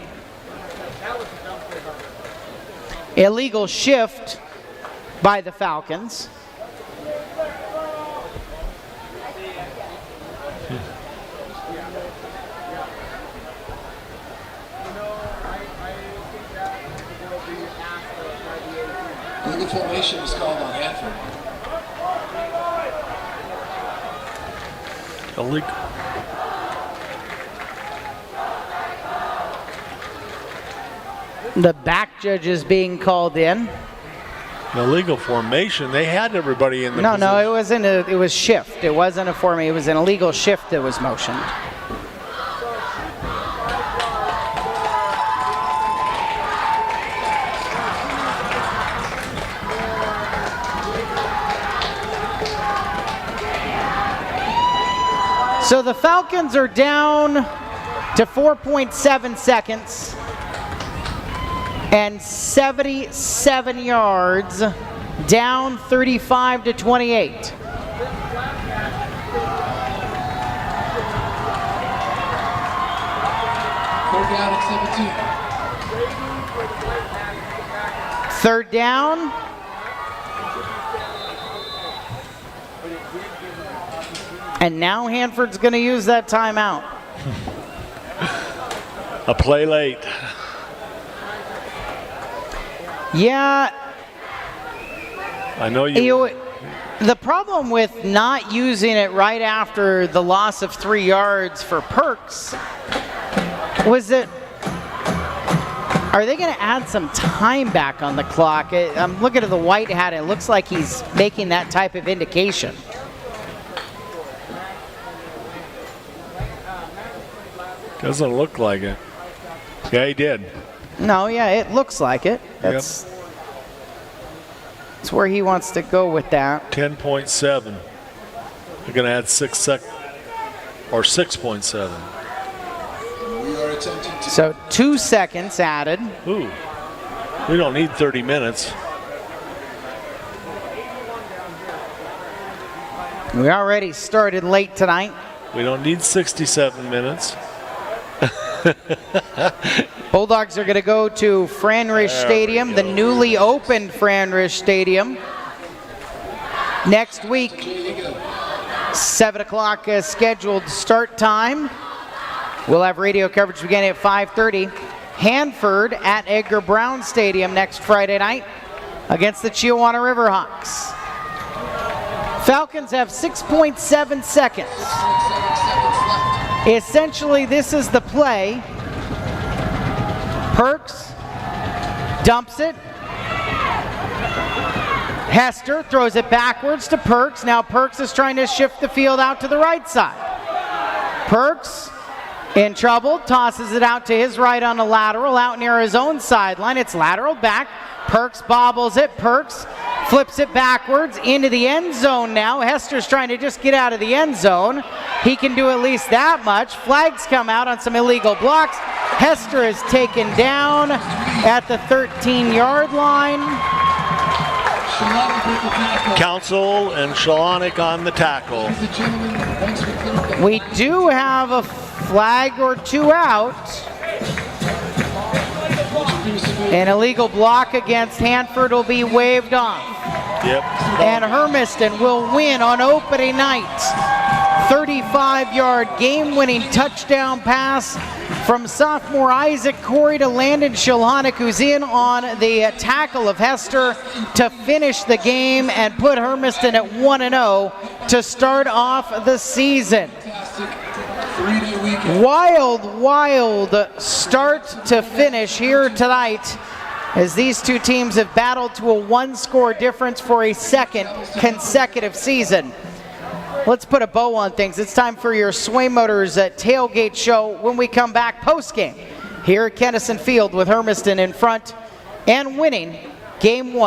Illegal shift by the Falcons. Illegal formation was called on Hanford. Illegal. The back judge is being called in. Illegal formation. They had everybody in the No, position. it was shift. It wasn't a formation. It was an illegal shift that was motioned. So the Falcons are down to 4.7 seconds and 77 yards, down 35 to 28. 3rd down and 17. 3rd down. And now Hanford's going to use that timeout. A play late. Yeah. I know you. The problem with not using it right after the loss of 3 yards for Perks was that, are they going to add some time back on the clock? I'm looking at the white hat. It looks like he's making that type of indication. Doesn't look like it. Yeah, he did. No, yeah, it looks like it. That's where he wants to go with that. 10.7. They're going to add 6 seconds, or 6.7. We are attempting to. So 2 seconds added. Ooh, we don't need 30 minutes. We already started late tonight. We don't need 67 minutes. Bulldogs are going to go to Franrish Stadium, the newly opened Franrish Stadium. Next week, 7 o'clock scheduled start time. We'll have radio coverage beginning at 5:30. Hanford at Edgar Brown Stadium next Friday night against the Chiawana Riverhawks. Falcons have 6.7 seconds. Essentially, this is the play. Perks dumps it. Hester throws it backwards to Perks. Now Perks is trying to shift the field out to the right side. Perks in trouble, tosses it out to his right on a lateral, out near his own sideline. It's lateral back. Perks bobbles it. Perks flips it backwards into the end zone now. Hester's trying to just get out of the end zone. He can do at least that much. Flags come out on some illegal blocks. Hester is taken down at the 13-yard line. Council and Shalonic on the tackle. We do have a flag or two out. An illegal block against Hanford will be waved off. Yep. And Hermiston will win on opening night. 35-yard game-winning touchdown pass from sophomore Isaac Corey to Landon Shilhonic, who's in on the tackle of Hester to finish the game and put Hermiston at 1-0 to start off the season. Wild start to finish here tonight as these two teams have battled to a one-score difference for a second consecutive season. Let's put a bow on things. It's time for your Sway Motors tailgate show when we come back post-game here at Kennison Field with Hermiston in front and winning game one.